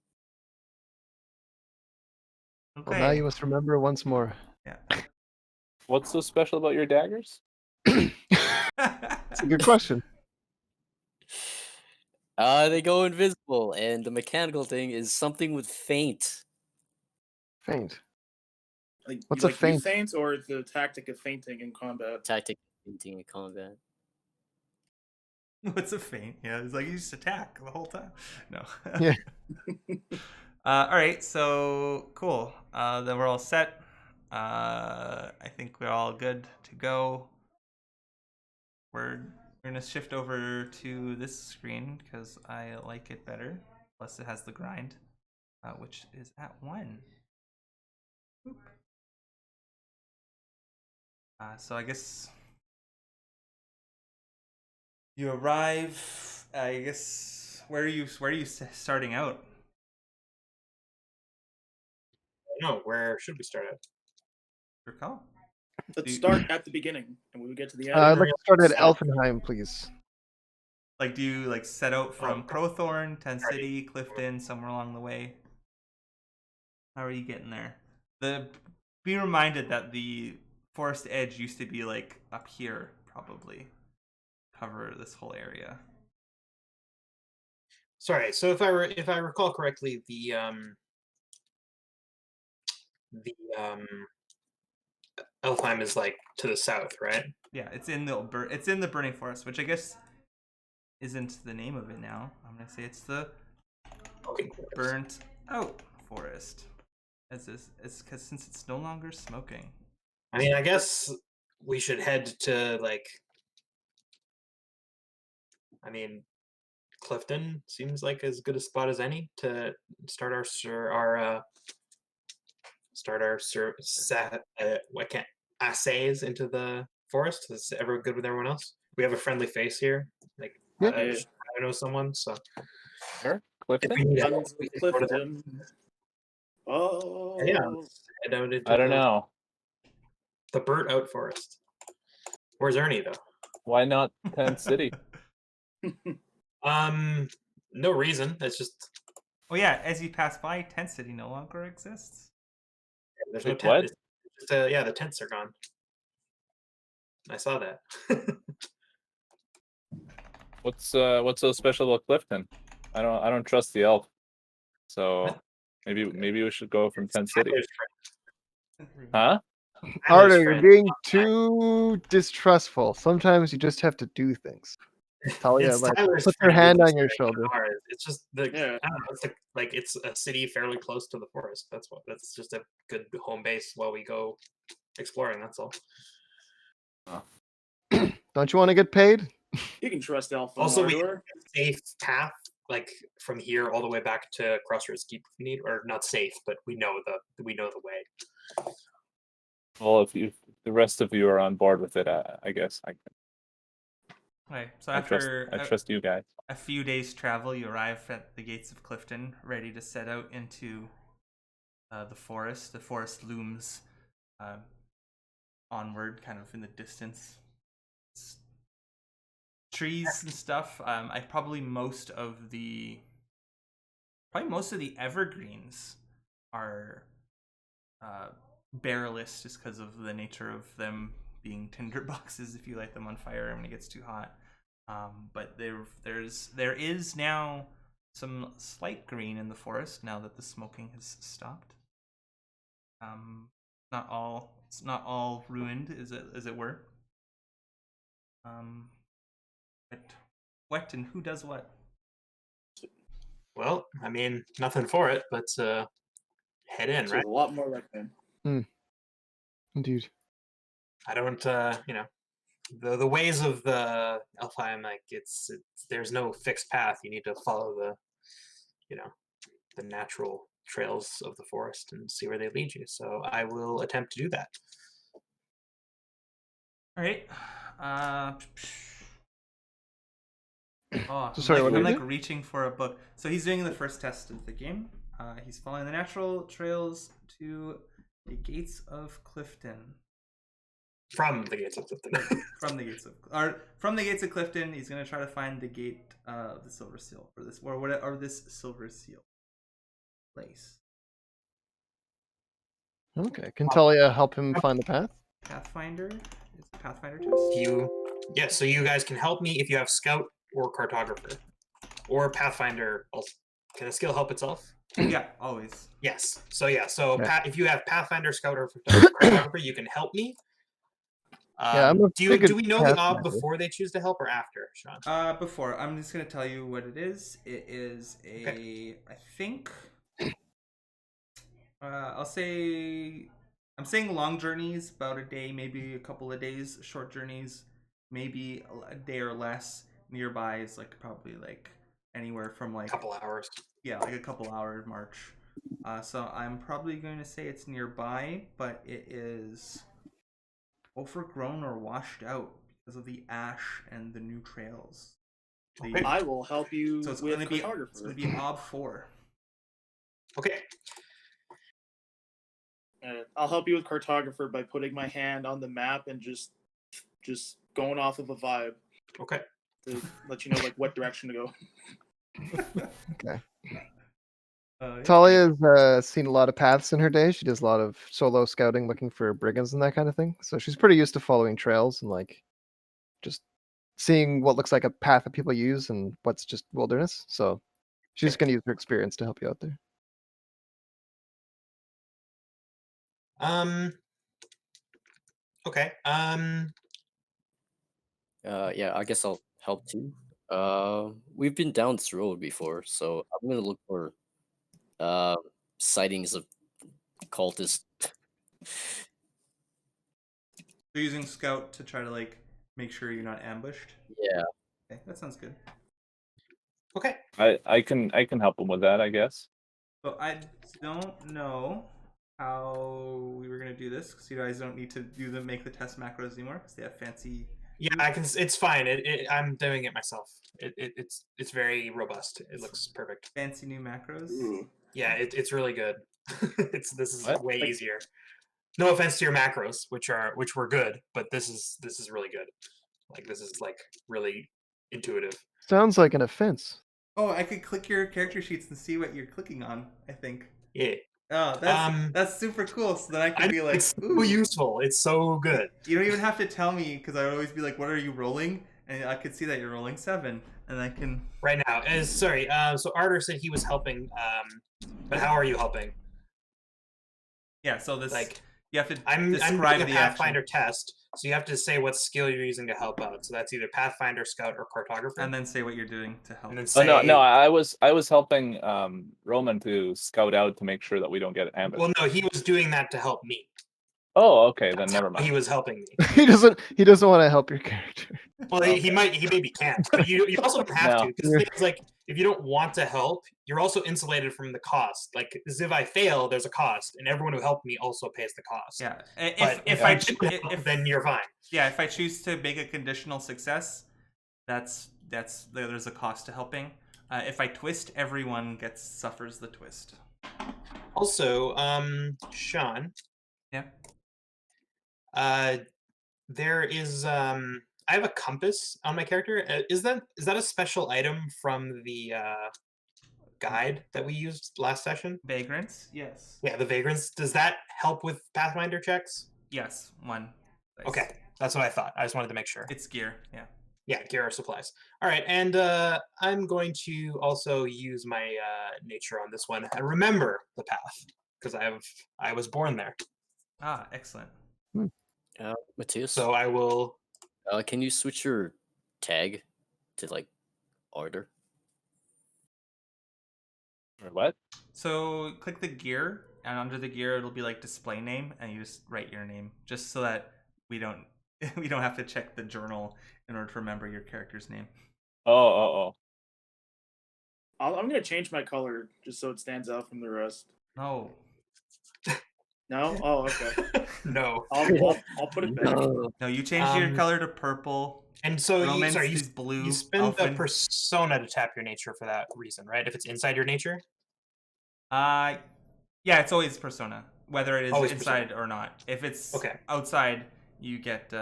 Speaker 1: Okay.
Speaker 6: Well, now you must remember once more.
Speaker 1: Yeah.
Speaker 3: What's so special about your daggers?
Speaker 6: It's a good question.
Speaker 5: They go invisible, and the mechanical thing is something with feint.
Speaker 6: Feint.
Speaker 4: Like,
Speaker 6: What's
Speaker 4: you
Speaker 6: a
Speaker 4: like
Speaker 6: feint?
Speaker 4: feint or the tactic of feinting in combat?
Speaker 5: Tactic feinting in combat.
Speaker 1: What's a feint? Yeah, it's like you just attack the whole time. No.
Speaker 6: Yeah.
Speaker 1: All right. So cool. Then we're all set. I think we're all good to go. We're gonna shift over to this screen because I like it better. Plus, it has the grind, which is at 1. Boop. So I guess you arrive. I guess where are you starting out?
Speaker 2: No, where should we start at?
Speaker 1: Your call.
Speaker 4: Let's start at the beginning, and when we get to the end,
Speaker 6: I'd like to start at
Speaker 2: Stop.
Speaker 6: Elfenheim, please.
Speaker 1: Like, do you like set out from
Speaker 2: Oh,
Speaker 1: Crowthorne, Tent
Speaker 2: alright.
Speaker 1: City, Clifton, somewhere along the way? How are you getting there? Be reminded that the forest edge used to be like up here, probably cover this whole area.
Speaker 2: Sorry. So if I recall correctly, the Elfheim is like to the south, right?
Speaker 1: Yeah, it's in the burning forest, which I guess isn't the name of it now. I'm gonna say it's the
Speaker 2: Okay.
Speaker 1: burnt out forest. It's because since it's no longer smoking.
Speaker 2: I mean, I guess we should head to like. I mean, Clifton seems like as good a spot as any to start our start our assays into the forest. Is everyone good with everyone else? We have a friendly face here. Like
Speaker 6: Yeah.
Speaker 2: I know someone, so
Speaker 3: Sure,
Speaker 2: if
Speaker 3: Clifton.
Speaker 2: we need help,
Speaker 4: Guns
Speaker 2: we
Speaker 4: with
Speaker 2: can go to them.
Speaker 4: Clifton. Oh,
Speaker 2: Yeah, let's head out into
Speaker 3: I don't know.
Speaker 2: the burnt out forest. Where's Ernie though?
Speaker 3: Why not Tent City?
Speaker 2: No reason. It's just
Speaker 1: Oh yeah, as you pass by, Tent City no longer exists.
Speaker 2: there's no
Speaker 3: Wait,
Speaker 2: tent.
Speaker 3: what?
Speaker 2: It's just, yeah, the tents are gone. I saw that.
Speaker 3: What's so special about Clifton? I don't trust the elf. So maybe we should go from Tent City.
Speaker 2: Tyler's
Speaker 3: Huh?
Speaker 6: Ardo, you're
Speaker 2: friend.
Speaker 6: being too distrustful. Sometimes you just have to do things. Talia,
Speaker 2: It's
Speaker 6: like,
Speaker 2: Tyler's
Speaker 6: put your
Speaker 2: friend
Speaker 6: hand
Speaker 2: who's
Speaker 6: on your
Speaker 2: staying
Speaker 6: shoulder.
Speaker 2: in ours. It's just the
Speaker 4: Yeah.
Speaker 2: I don't know, it's like it's a city fairly close to the forest. That's just a good home base while we go exploring. That's all.
Speaker 6: Don't you want to get paid?
Speaker 4: you can trust Alpha
Speaker 2: Also, we
Speaker 4: Ardor.
Speaker 2: have a safe path like from here all the way back to Crossroads Keep if we need, or not safe, but we know the way.
Speaker 3: Well, if the rest of you are on board with it, I guess
Speaker 1: Okay, so
Speaker 3: I
Speaker 1: after
Speaker 3: trust you guys.
Speaker 1: a few days' travel, you arrive at the gates of Clifton, ready to set out into the forest. The forest looms onward, kind of in the distance. It's trees and stuff. Probably most of the evergreens are bearless, just because of the nature of them being tinder boxes if you light them on fire when it gets too hot. But there is now some slight green in the forest now that the smoking has stopped. It's not all ruined, as it were. But what and who does what?
Speaker 2: Well, I mean, nothing for it, but head in,
Speaker 4: There's
Speaker 2: right?
Speaker 4: a lot more recommend.
Speaker 6: Indeed.
Speaker 2: I don't, the ways of the Elfheim, like it's there's no fixed path. You need to follow the natural trails of the forest and see where they lead you. So I will attempt to do that.
Speaker 1: All right. Oh,
Speaker 6: So sorry, what
Speaker 1: I'm
Speaker 6: are you
Speaker 1: like
Speaker 6: doing?
Speaker 1: reaching for a book. So he's doing the first test of the game. He's following the natural trails to the gates of Clifton.
Speaker 2: From the gates of Clifton.
Speaker 1: From the gates of Clifton, he's gonna try to find the gate of the Silver Seal, or this Silver Seal place.
Speaker 6: Okay. Can Talia help him find the path?
Speaker 1: Pathfinder. It's a Pathfinder test.
Speaker 2: Yes, so you guys can help me if you have Scout or Cartographer. Or Pathfinder. Can a skill help itself?
Speaker 1: Yeah, always.
Speaker 2: Yes. So yeah. So
Speaker 6: Yeah.
Speaker 2: if you have Pathfinder, Scout, or Cartographer, you can help me.
Speaker 6: Yeah, I'm a
Speaker 2: do
Speaker 6: pretty good
Speaker 2: we know the ob
Speaker 6: Pathfinder.
Speaker 2: before they choose to help or after, Sean?
Speaker 1: Before, I'm just gonna tell you what it is. It is I think. I'll say. I'm saying long journeys, about a day, maybe a couple of days. Short journeys, maybe a day or less. Nearby is like probably like anywhere from like
Speaker 2: A couple hours.
Speaker 1: Yeah, like a couple hour march. So I'm probably going to say it's nearby, but it is overgrown or washed out because of the ash and the new trails.
Speaker 2: Okay.
Speaker 4: I will help you
Speaker 1: So it's
Speaker 4: with
Speaker 1: going to
Speaker 4: Cartographer.
Speaker 1: be Ob 4.
Speaker 2: Okay.
Speaker 4: I'll help you with Cartographer by putting my hand on the map and just going off of a vibe
Speaker 2: Okay.
Speaker 4: to let you know like what direction to go.
Speaker 6: Okay.
Speaker 1: Yeah.
Speaker 6: Talia's seen a lot of paths in her day. She does a lot of solo scouting, looking for brigands and that kind of thing. So she's pretty used to following trails and like just seeing what looks like a path that people use and what's just wilderness. So she's just going to use her experience to help you out there.
Speaker 2: Okay.
Speaker 5: Yeah, I guess I'll help too. We've been down this road before, so I'm gonna look for sightings of cultists.
Speaker 1: They're using Scout to try to like make sure you're not ambushed.
Speaker 5: Yeah.
Speaker 1: Okay, that sounds good.
Speaker 2: Okay.
Speaker 3: I can help him with that, I guess.
Speaker 1: So I don't know how we were gonna do this, because you guys don't need to make the test macros anymore, because they have fancy.
Speaker 2: Yeah, I can. It's fine. I'm doing it myself. It's very robust. It looks perfect.
Speaker 1: Fancy new macros.
Speaker 4: Ooh.
Speaker 2: Yeah, it's really good. This is
Speaker 3: What?
Speaker 2: way easier. No offense to your macros, which were good, but this is really good. Like this is like really intuitive.
Speaker 6: Sounds like an offense.
Speaker 1: Oh, I could click your character sheets and see what you're clicking on, I think.
Speaker 2: Yeah,
Speaker 1: Oh, that's super cool. So then I can be like,
Speaker 2: it's so
Speaker 1: ooh.
Speaker 2: useful. It's so good.
Speaker 1: You don't even have to tell me, because I would always be like, what are you rolling? And I could see that you're rolling 7, and I can.
Speaker 2: Right now, sorry. So Arter said he was helping. But how are you helping?
Speaker 1: Yeah, so this
Speaker 2: Like,
Speaker 1: you have to
Speaker 2: I'm
Speaker 1: describe
Speaker 2: doing a
Speaker 1: the
Speaker 2: Pathfinder
Speaker 1: action,
Speaker 2: test, so you have to say what skill you're using to help out. So that's either Pathfinder, Scout, or Cartographer.
Speaker 1: and then say what you're doing to help.
Speaker 2: And then
Speaker 3: Oh
Speaker 2: say,
Speaker 3: no, I was helping Roman to scout out to make sure that we don't get ambushed.
Speaker 2: well, no, he was doing that to help me.
Speaker 3: Oh, okay, then
Speaker 2: That's
Speaker 3: never
Speaker 2: how
Speaker 3: mind.
Speaker 2: He was helping me.
Speaker 6: He doesn't want to help your character.
Speaker 2: Well, he maybe can't, but you also don't have
Speaker 3: No.
Speaker 2: to, because things like if you don't want to help, you're also insulated from the cost. Like, as if I fail, there's a cost, and everyone who helped me also pays the cost.
Speaker 1: Yeah,
Speaker 2: But
Speaker 1: if
Speaker 2: I
Speaker 1: I
Speaker 2: didn't help,
Speaker 1: if
Speaker 2: then you're fine.
Speaker 1: yeah, if I choose to make a conditional success, that's there's a cost to helping. If I twist, everyone suffers the twist.
Speaker 2: Also, Sean.
Speaker 1: Yeah.
Speaker 2: There is I have a compass on my character. Is that a special item from the guide that we used last session?
Speaker 1: Vagrants, yes.
Speaker 2: Yeah, the vagrants. Does that help with Pathfinder checks?
Speaker 1: Yes, 1. Nice.
Speaker 2: Okay, that's what I thought. I just wanted to make sure.
Speaker 1: It's gear, yeah.
Speaker 2: Yeah, gear or supplies. All right, and I'm going to also use my nature on this one. And remember the path, because I was born there.
Speaker 1: Ah, excellent.
Speaker 5: Matthias,
Speaker 2: So I will.
Speaker 5: can you switch your tag to like order?
Speaker 3: Or what?
Speaker 1: So click the gear, and under the gear it'll be like display name, and you just write your name, just so that we don't have to check the journal in order to remember your character's name.
Speaker 3: Oh.
Speaker 4: I'm gonna change my color just so it stands out from the rest.
Speaker 1: No.
Speaker 4: No? Oh, okay.
Speaker 2: No.
Speaker 4: I'll put it back.
Speaker 1: No, you change your color to purple.
Speaker 2: And so
Speaker 1: Romance
Speaker 2: you
Speaker 1: is blue.
Speaker 2: you spend the
Speaker 1: Elfin.
Speaker 2: persona to tap your nature for that reason, right? If it's inside your nature.
Speaker 1: Yeah, it's always persona, whether it is
Speaker 2: Always
Speaker 1: inside or not. If it's
Speaker 2: Okay.
Speaker 1: outside, you get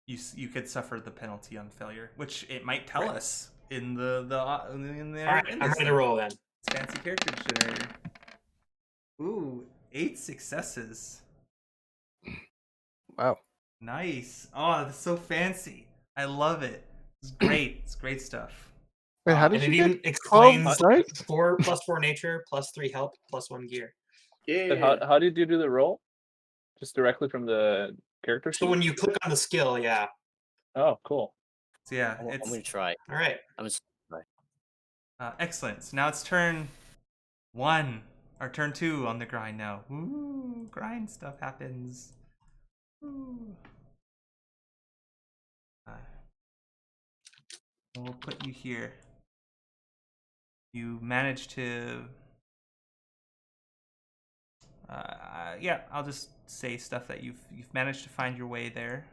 Speaker 1: you could suffer the penalty on failure, which it might tell us in the
Speaker 2: All right, I'm ready to roll then.
Speaker 1: It's fancy character generator. Ooh, 8 successes.
Speaker 6: Wow.
Speaker 1: Nice. Oh, that's so fancy. I love it. It's great. It's great stuff.
Speaker 6: Wait, how did
Speaker 2: And it
Speaker 6: you
Speaker 2: even
Speaker 6: get
Speaker 2: explains
Speaker 6: 12 dice?
Speaker 2: 4 + 4 nature, +3 help, +1 gear.
Speaker 4: Yeah.
Speaker 3: But how did you do the roll? Just directly from the character sheet?
Speaker 2: So when you click on the skill, yeah.
Speaker 3: Oh, cool.
Speaker 1: So yeah,
Speaker 5: I'm
Speaker 1: it's
Speaker 5: gonna try.
Speaker 2: All right.
Speaker 5: I'm just try.
Speaker 1: excellent. So now it's turn 1 or turn 2 on the grind now. Ooh, grind stuff happens. Ooh. We'll put you here. You managed to. Yeah, I'll just say stuff that you've managed to find your way there.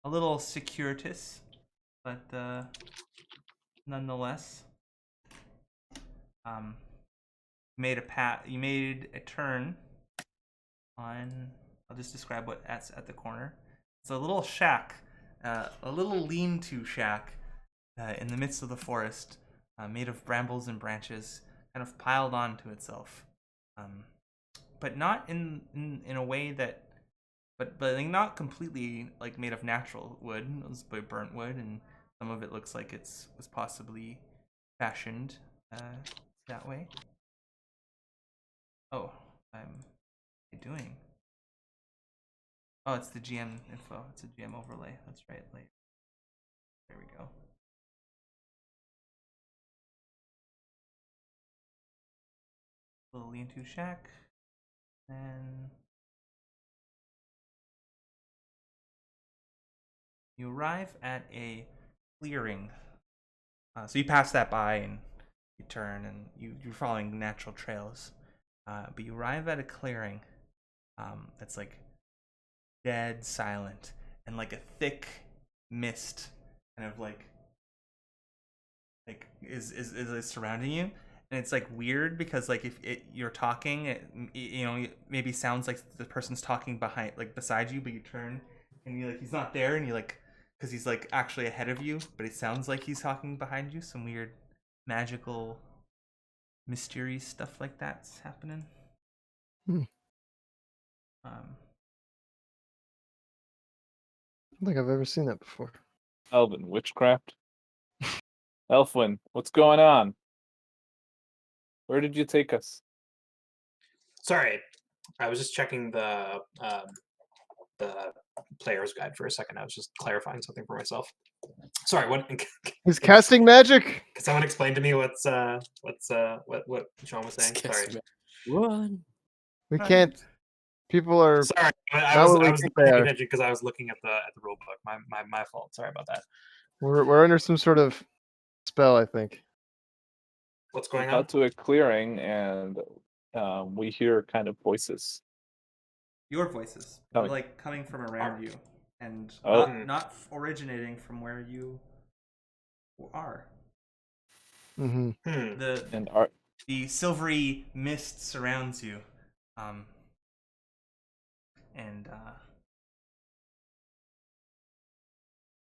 Speaker 1: A little circuitous, but nonetheless. You made a turn on. I'll just describe what's at the corner. It's a little shack, a little lean-to shack, in the midst of the forest, made of brambles and branches, kind of piled onto itself, but not in a way that, but like not completely like made of natural wood. It was by burnt wood, and some of it looks like was possibly fashioned that way. Oh, what am I doing? Oh, it's the GM info. It's a GM overlay. That's right. There we go. Little lean-to shack. And you arrive at a clearing. So you pass that by and you turn, and you're following natural trails. But you arrive at a clearing that's like dead silent, and like a thick mist kind of like is surrounding you, and it's like weird because like if you're talking, it maybe sounds like the person's talking behind, like beside you, but you turn and you like he's not there, and you like because he's like actually ahead of you, but it sounds like he's talking behind you. Some weird magical mystery stuff like that's happening.
Speaker 6: Hmm.
Speaker 1: Um,
Speaker 6: I don't think I've ever seen that before.
Speaker 3: Elven witchcraft. Elfwin, what's going on? Where did you take us?
Speaker 2: Sorry, I was just checking the player's guide for a second. I was just clarifying something for myself. Sorry, what?
Speaker 6: He's casting magic.
Speaker 2: Can someone explain to me what Sean was saying? Sorry.
Speaker 5: Run.
Speaker 6: We
Speaker 1: Right.
Speaker 6: can't. People are
Speaker 2: Sorry, I
Speaker 6: not
Speaker 2: was
Speaker 6: what we
Speaker 2: I was
Speaker 6: think
Speaker 2: not
Speaker 6: they
Speaker 2: paying
Speaker 6: are.
Speaker 2: attention because I was looking at the rule book. My fault. Sorry about that.
Speaker 6: We're under some sort of spell, I think.
Speaker 2: What's
Speaker 3: We
Speaker 2: going
Speaker 3: got
Speaker 2: on?
Speaker 3: to a clearing and we hear kind of voices.
Speaker 1: your voices, they're
Speaker 3: Coming.
Speaker 1: like coming from around you, and
Speaker 3: Oh.
Speaker 1: not originating from where you are.
Speaker 6: Mm-hmm.
Speaker 3: And are
Speaker 1: The silvery mist surrounds you, and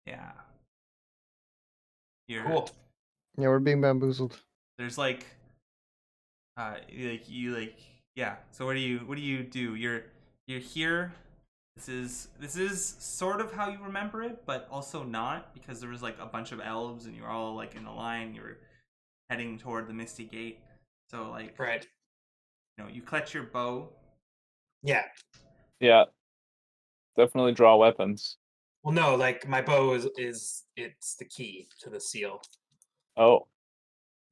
Speaker 1: yeah, you're
Speaker 2: Cool.
Speaker 6: Yeah, we're being bamboozled.
Speaker 1: there's like yeah. So what do you do? You're here. This is sort of how you remember it, but also not, because there was like a bunch of elves and you're all like in a line. You're heading toward the Misty Gate. So like
Speaker 2: Right.
Speaker 1: you clutch your bow.
Speaker 2: Yeah.
Speaker 3: yeah, definitely draw weapons.
Speaker 2: Well, no, like my bow is it's the key to the seal.
Speaker 3: Oh,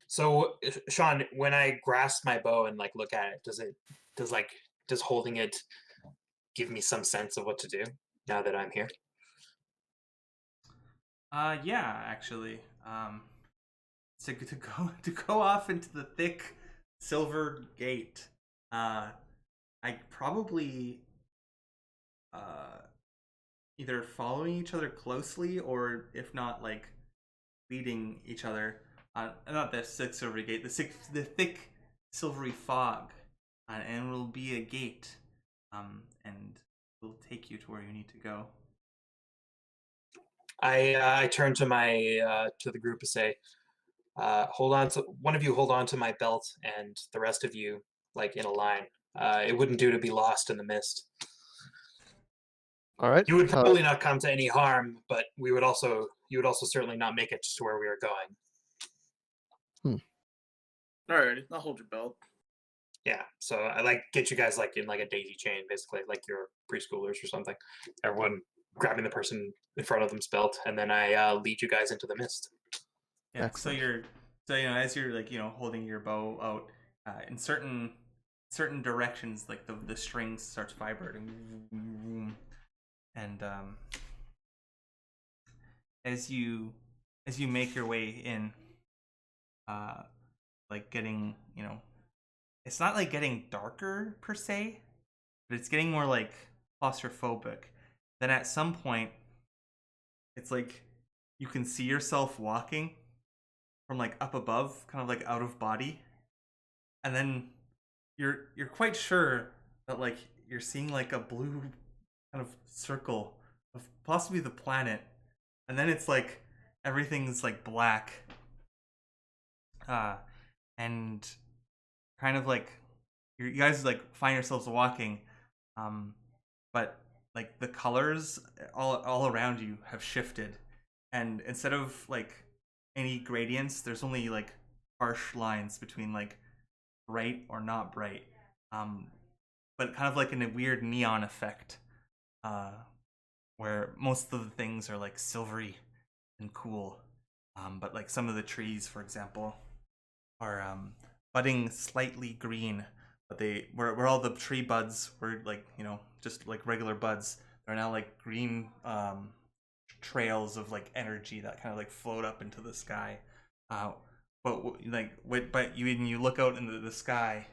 Speaker 2: So, Sean, when I grasp my bow and like look at it, does holding it give me some sense of what to do now that I'm here?
Speaker 1: Yeah, actually. To go off into the thick silver gate. I probably either following each other closely, or if not, like leading each other. Not the thick silvery gate, the thick silvery fog, and it will be a gate, and will take you to where you need to go.
Speaker 2: I turn to my to the group and say, hold on to one of you, hold on to my belt, and the rest of you like in a line. It wouldn't do to be lost in the mist.
Speaker 6: All right.
Speaker 2: You would probably not come to any harm, but you would also certainly not make it to where we are going.
Speaker 4: Alrighty, I'll hold your belt.
Speaker 2: Yeah, so I like get you guys like in like a daisy chain, basically, like you're preschoolers or something. Everyone grabbing the person in front of them's belt, and then I lead you guys into the mist.
Speaker 1: Yeah.
Speaker 6: Excellent.
Speaker 1: So as you're like holding your bow out, in certain directions, like the string starts vibrating, and as you make your way in, like getting it's not like getting darker per se, but it's getting more like claustrophobic. Then at some point, it's like you can see yourself walking from like up above, kind of like out of body, and then you're quite sure that like you're seeing like a blue kind of circle of possibly the planet, and then it's like everything's like black, and kind of like you guys like find yourselves walking, but like the colors all around you have shifted, and instead of like any gradients, there's only like harsh lines between like bright or not bright, but kind of like in a weird neon effect, where most of the things are like silvery and cool, but like some of the trees, for example, are budding slightly green, but they where all the tree buds were like just like regular buds, they're now like green trails of like energy that kind of like float up into the sky. But when you look out into the sky,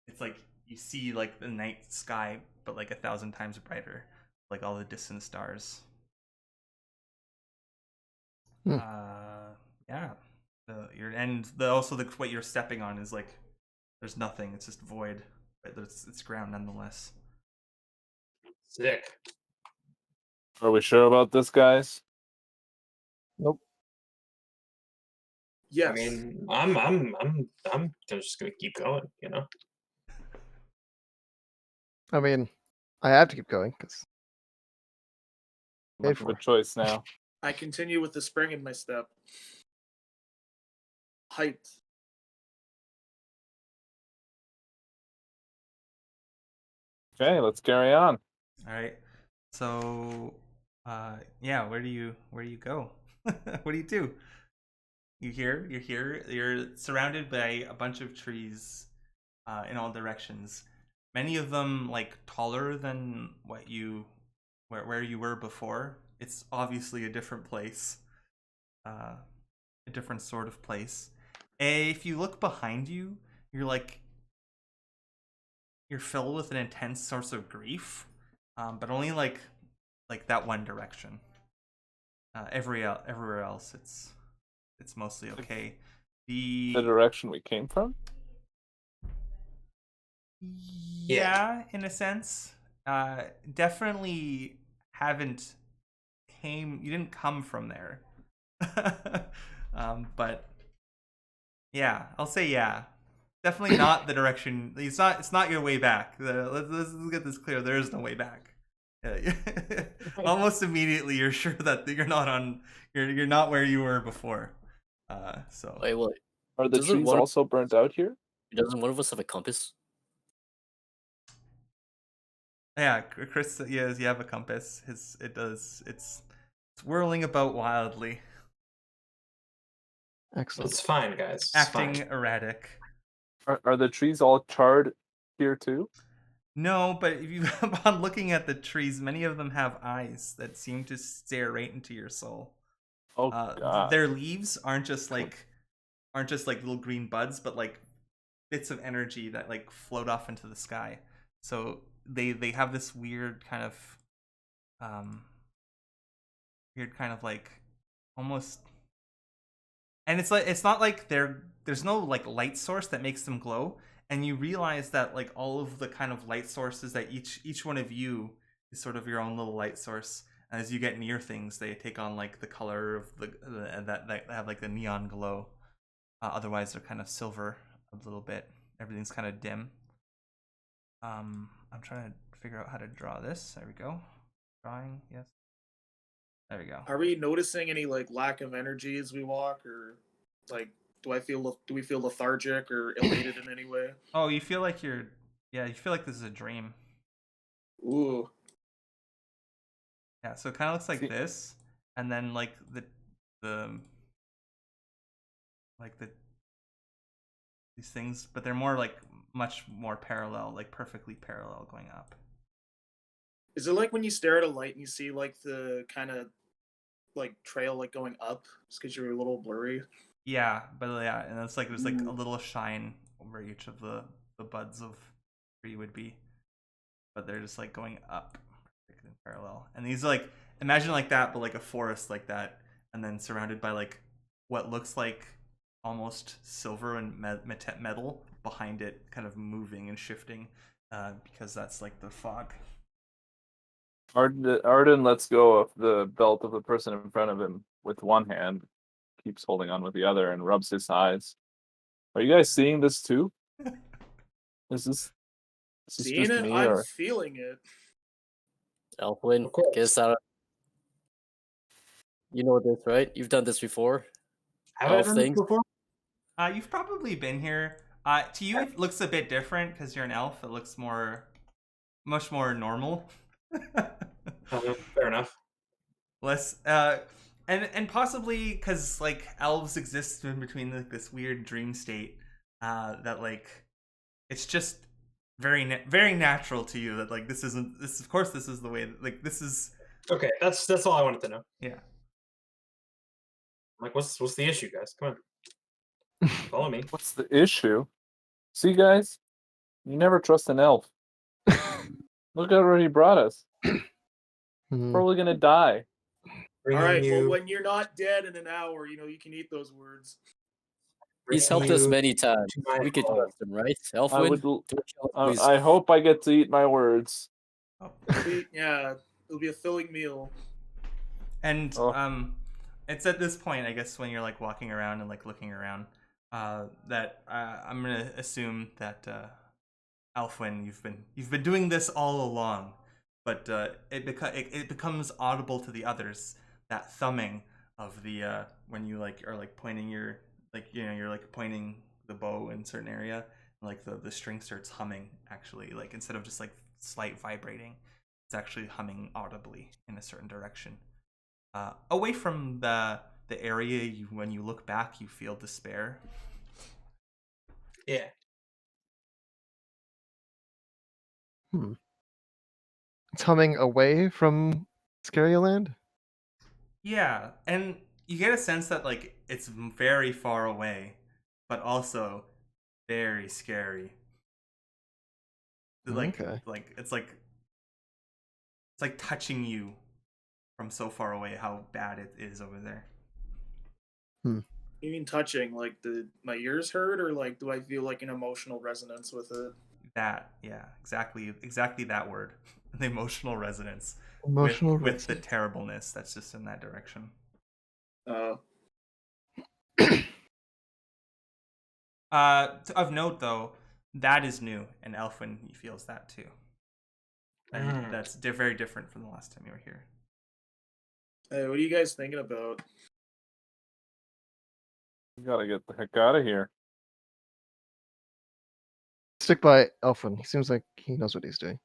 Speaker 1: it's like you see like the night sky, but like 1,000 times brighter, like all the distant stars.
Speaker 6: Hmm.
Speaker 1: Yeah. Also what you're stepping on is like there's nothing. It's just void, but it's ground nonetheless.
Speaker 2: Sick.
Speaker 3: Are we sure about this, guys?
Speaker 6: Nope.
Speaker 4: Yes.
Speaker 2: I mean, I'm just gonna keep going. You know.
Speaker 6: I mean, I have to keep going because
Speaker 3: Much of a choice now.
Speaker 4: I continue with the spring in my step. Height.
Speaker 3: Okay, let's carry on.
Speaker 1: All right. So, yeah, where do you go? What do you do? You're here. You're surrounded by a bunch of trees, in all directions. Many of them like taller than where you were before. It's obviously a different place, a different sort of place. If you look behind you, you're filled with an intense source of grief, but only like that one direction. Everywhere else, it's mostly okay.
Speaker 3: The direction we came from?
Speaker 1: Yeah, in a sense. Definitely haven't you didn't come from there. But yeah, I'll say yeah. Definitely not the direction. It's not your way back. Let's get this clear. There is no way back. Almost immediately you're sure that you're not where you were before. So
Speaker 5: Wait, what?
Speaker 3: Are the
Speaker 5: Doesn't
Speaker 3: trees
Speaker 5: one-
Speaker 3: also burnt out here?
Speaker 5: Doesn't one of us have a compass?
Speaker 1: yeah, Chris, yes, you have a compass. It's whirling about wildly,
Speaker 6: excellent.
Speaker 2: It's fine, guys. It's
Speaker 1: acting
Speaker 2: fine.
Speaker 1: erratic.
Speaker 3: Are the trees all charred here too?
Speaker 1: No, but if you upon looking at the trees, many of them have eyes that seem to stare right into your soul.
Speaker 3: Oh god.
Speaker 1: Their leaves aren't just like little green buds, but like bits of energy that like float off into the sky. So they have this weird kind of like almost, and it's not like there's no like light source that makes them glow, and you realize that like all of the kind of light sources that each one of you is sort of your own little light source. And as you get near things, they take on like the color of that have like the neon glow. Otherwise, they're kind of silver a little bit. Everything's kind of dim. I'm trying to figure out how to draw this. There we go. Drawing, yes. There we go.
Speaker 4: Are we noticing any like lack of energy as we walk, or like do we feel lethargic or elated in any way?
Speaker 1: Oh, you feel like you feel like this is a dream.
Speaker 4: Ooh.
Speaker 1: Yeah, so it kind of looks like this, and then like these things, but they're more like much more parallel, like perfectly parallel going up.
Speaker 4: Is it like when you stare at a light and you see like the kind of like trail like going up just because you're a little blurry?
Speaker 1: Yeah, but yeah, and it's like there's like a little shine over each of the buds of tree would be, but they're just like going up in parallel. And these are like, imagine like that, but like a forest like that, and then surrounded by like what looks like almost silver and metal behind it, kind of moving and shifting, because that's like the fog.
Speaker 3: Arden lets go of the belt of the person in front of him with one hand, keeps holding on with the other, and rubs his eyes. Are you guys seeing this too? Is this
Speaker 4: Seeing
Speaker 3: just
Speaker 4: it,
Speaker 3: me,
Speaker 4: I'm
Speaker 3: or
Speaker 4: feeling it.
Speaker 5: Alwyn,
Speaker 2: Of course.
Speaker 5: guess that. You know this, right? You've done this before.
Speaker 2: Have I
Speaker 5: Elf
Speaker 2: done this
Speaker 5: things.
Speaker 2: before?
Speaker 1: You've probably been here. To you, it looks a bit different because you're an elf. It looks much more normal.
Speaker 2: Fair enough.
Speaker 1: Less, and possibly because like elves exist in between like this weird dream state, that like it's just very natural to you that like this is the way that, like this is
Speaker 2: Okay, that's all I wanted to know.
Speaker 1: yeah.
Speaker 2: I'm like, what's the issue, guys? Come on, follow me.
Speaker 3: what's the issue? See, guys, You never trust an elf. Look at where he brought us.
Speaker 6: Hmm.
Speaker 3: Probably gonna die.
Speaker 4: All
Speaker 2: Bringing
Speaker 4: right, well,
Speaker 2: you,
Speaker 4: when you're not dead in an hour, you can eat those words.
Speaker 5: He's
Speaker 2: bringing
Speaker 5: helped us
Speaker 2: you
Speaker 5: many times.
Speaker 2: to my
Speaker 5: We could
Speaker 2: home.
Speaker 5: trust him, right?
Speaker 3: I
Speaker 5: Elfwin?
Speaker 3: would.
Speaker 5: Torchbearer, please.
Speaker 3: I hope I get to eat my words.
Speaker 1: Oh.
Speaker 4: It'll be a filling meal.
Speaker 1: And
Speaker 3: Oh.
Speaker 1: it's at this point, I guess, when you're like walking around and like looking around, that I'm gonna assume that Alfwin, you've been doing this all along, but it becomes audible to the others, that thumbing of the when you like are like pointing your you're like pointing the bow in a certain area, and like the string starts humming actually, like instead of just like slight vibrating, it's actually humming audibly in a certain direction. Away from the area, when you look back, you feel despair.
Speaker 2: Yeah.
Speaker 6: It's humming away from Scaryland.
Speaker 1: Yeah, and you get a sense that like it's very far away, but also very scary. Like
Speaker 6: Okay.
Speaker 1: it's like touching you from so far away. How bad it is over there.
Speaker 4: You mean touching? Like my ears hurt, or like do I feel like an emotional resonance with it?
Speaker 1: That yeah, exactly that word, the emotional resonance
Speaker 6: Emotional
Speaker 1: with the
Speaker 6: resonance.
Speaker 1: terribleness that's just in that direction. Of note though, that is new, and Elfwin he feels that too. And that's very different from the last time you were here.
Speaker 4: Hey, what are you guys thinking about?
Speaker 3: We gotta get the heck out of here.
Speaker 6: Stick by Elfin. He seems like he knows what he's doing.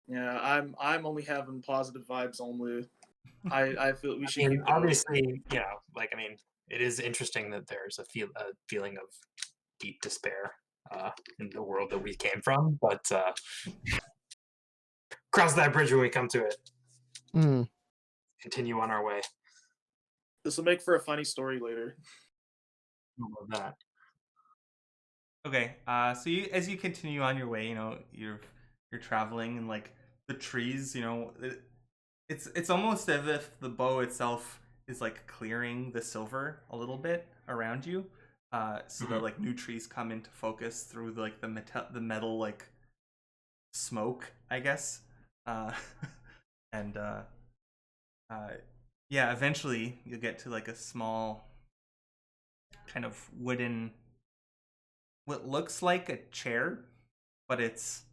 Speaker 4: Yeah, I'm only having positive vibes only. I feel we should
Speaker 2: I mean,
Speaker 4: keep going.
Speaker 2: obviously, it is interesting that there's a feeling of deep despair in the world that we came from, but cross that bridge when we come to it. Continue on our way.
Speaker 4: This will make for a funny story later.
Speaker 2: I love that.
Speaker 1: Okay, so as you continue on your way, you're traveling, and like the trees, it's almost as if the bow itself is like clearing the silver a little bit around you, so that like new trees come into focus through like the metal like smoke, I guess, and yeah, eventually you'll get to like a small kind of wooden, what looks like a chair, but it's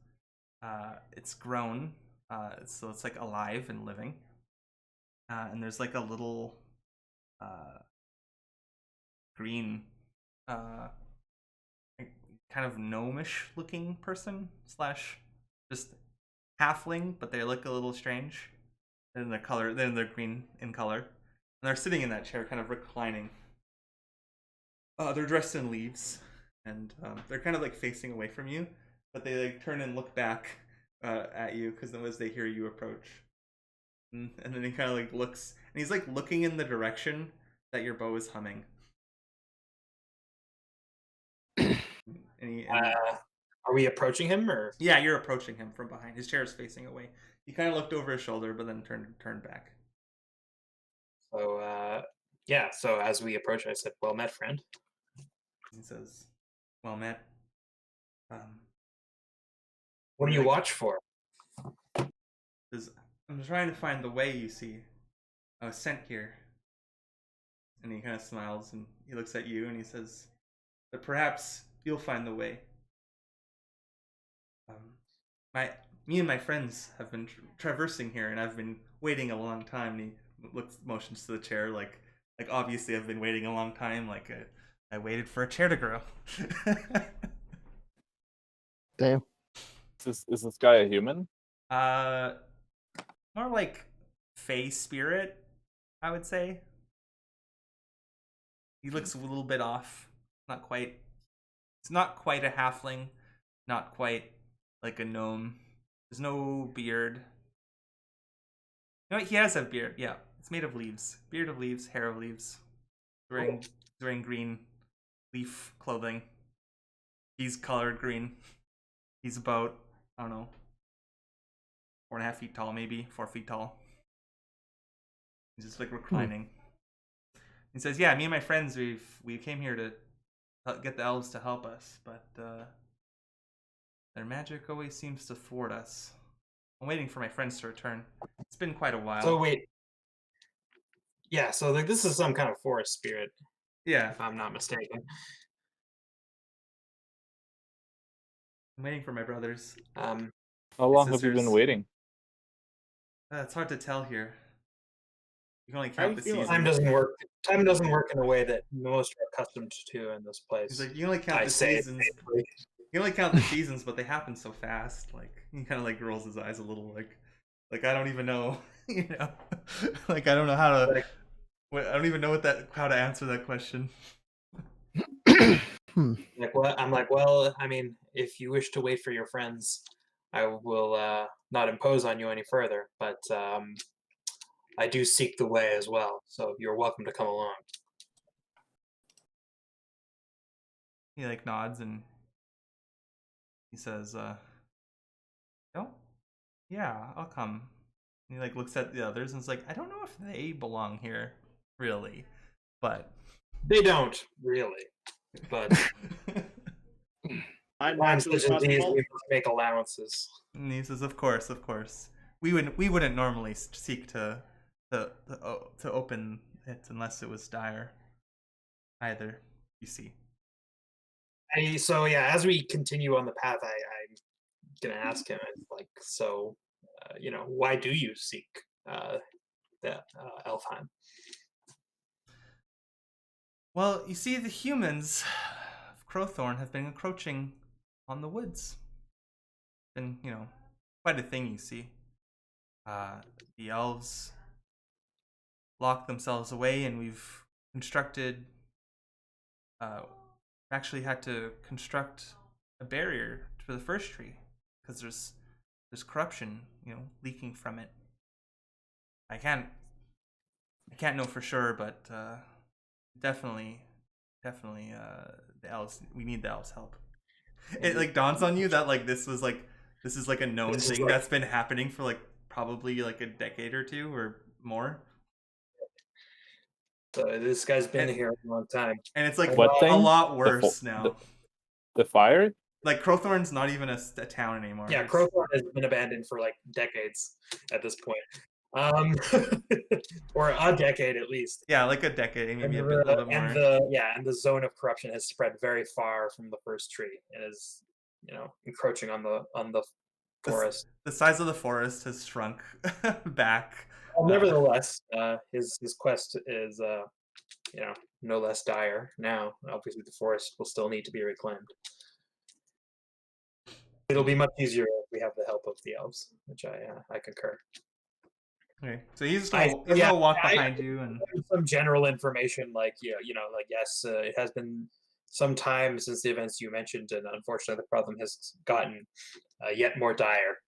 Speaker 1: grown, so it's like alive and living, and there's like a little green, kind of gnomish looking person slash just halfling, but they look a little strange. And they're green in color, and they're sitting in that chair, kind of reclining. They're dressed in leaves, and they're kind of like facing away from you, but they like turn and look back at you because as they hear you approach, and then he kind of like looks, and he's like looking in the direction that your bow is humming.
Speaker 2: Are we approaching him, or?
Speaker 1: Yeah, you're approaching him from behind. His chair is facing away. He kind of looked over his shoulder, but then turned back.
Speaker 2: So so as we approach, I said, "Well met, friend."
Speaker 1: He says, "Well met."
Speaker 2: What do you watch for?
Speaker 1: I'm trying to find the way, you see. I was sent here. And he kind of smiles, and he looks at you, and he says, "But perhaps you'll find the way. Me and my friends have been traversing here, and I've been waiting a long time." And he motions to the chair, like obviously I've been waiting a long time, like I waited for a chair to grow.
Speaker 6: Damn.
Speaker 3: Is this guy a human?
Speaker 1: More like Fey spirit, I would say. He looks a little bit off. Not quite. It's not quite a halfling. Not quite like a gnome. There's no beard. No, he has a beard. Yeah, it's made of leaves. Beard of leaves, hair of leaves. Wearing green leaf clothing. He's colored green. He's about, I don't know, 4.5 feet tall, maybe 4 feet tall. He's just like reclining. He says, "Yeah, me and my friends, we came here to get the elves to help us, but their magic always seems to thwart us. I'm waiting for my friends to return. It's been quite a while."
Speaker 2: So wait. Yeah, so like this is some kind of forest spirit,
Speaker 1: Yeah,
Speaker 2: if I'm not mistaken.
Speaker 1: I'm waiting for my brothers.
Speaker 3: How long have you been
Speaker 1: sisters.
Speaker 3: waiting?
Speaker 1: It's hard to tell here. You can only
Speaker 4: How you
Speaker 1: count the
Speaker 4: feeling?
Speaker 2: Time
Speaker 1: seasons.
Speaker 2: doesn't work. Time doesn't work in a way that most are accustomed to in this place.
Speaker 1: He's like, you can only count
Speaker 2: I
Speaker 1: the
Speaker 2: say it
Speaker 1: seasons.
Speaker 2: safely.
Speaker 1: You can only count the seasons, but they happen so fast. Like he kind of like rolls his eyes a little, like I don't even know, you know, like I don't know how to.
Speaker 2: Like-
Speaker 1: I don't even know how to answer that question.
Speaker 2: Like what? I'm like, well, I mean, if you wish to wait for your friends, I will not impose on you any further. But I do seek the way as well, so you're welcome to come along.
Speaker 1: He like nods and he says, "No, yeah, I'll come." And he like looks at the others and is like, "I don't know if they belong here, really, but."
Speaker 2: They don't really, but
Speaker 4: I'm
Speaker 2: times
Speaker 4: actually
Speaker 2: such as
Speaker 4: about to
Speaker 2: these,
Speaker 4: help.
Speaker 2: we must make allowances.
Speaker 1: And he says, "Of course, of course. We wouldn't normally seek to open it unless it was dire. Either, you see."
Speaker 2: So yeah, as we continue on the path, I'm gonna ask him, like, so, why do you seek the Elfheim?
Speaker 1: Well, you see, the humans of Crowthorn have been encroaching on the woods. Been, quite a thing, you see. The elves locked themselves away, and we've constructed. Actually, had to construct a barrier for the first tree because there's corruption, leaking from it. I can't know for sure, but definitely, the elves. We need the elves' help. It like dawns on you that like this is like a known
Speaker 2: This is
Speaker 1: thing
Speaker 2: like-
Speaker 1: that's been happening for like probably like a decade or two or more,
Speaker 2: So this guy's been
Speaker 1: And-
Speaker 2: here a long time.
Speaker 1: and it's like
Speaker 3: What
Speaker 1: a
Speaker 3: thing?
Speaker 1: lot worse now.
Speaker 3: The fire?
Speaker 1: Like Crowthorn's not even a town anymore.
Speaker 2: Yeah,
Speaker 1: It's-
Speaker 2: Crowthorn has been abandoned for like decades at this point, or a decade at least.
Speaker 1: Yeah, like a decade, maybe a
Speaker 2: And
Speaker 1: little bit more.
Speaker 2: and the zone of corruption has spread very far from the first tree and is, encroaching on the forest.
Speaker 1: The size of the forest has shrunk back.
Speaker 2: Well, nevertheless, his quest is no less dire now. Obviously, the forest will still need to be reclaimed. It'll be much easier if we have the help of the elves, which I concur.
Speaker 1: Okay, so he's gonna walk behind you and
Speaker 2: Some general information, like yes, it has been some time since the events you mentioned, and unfortunately, the problem has gotten yet more dire.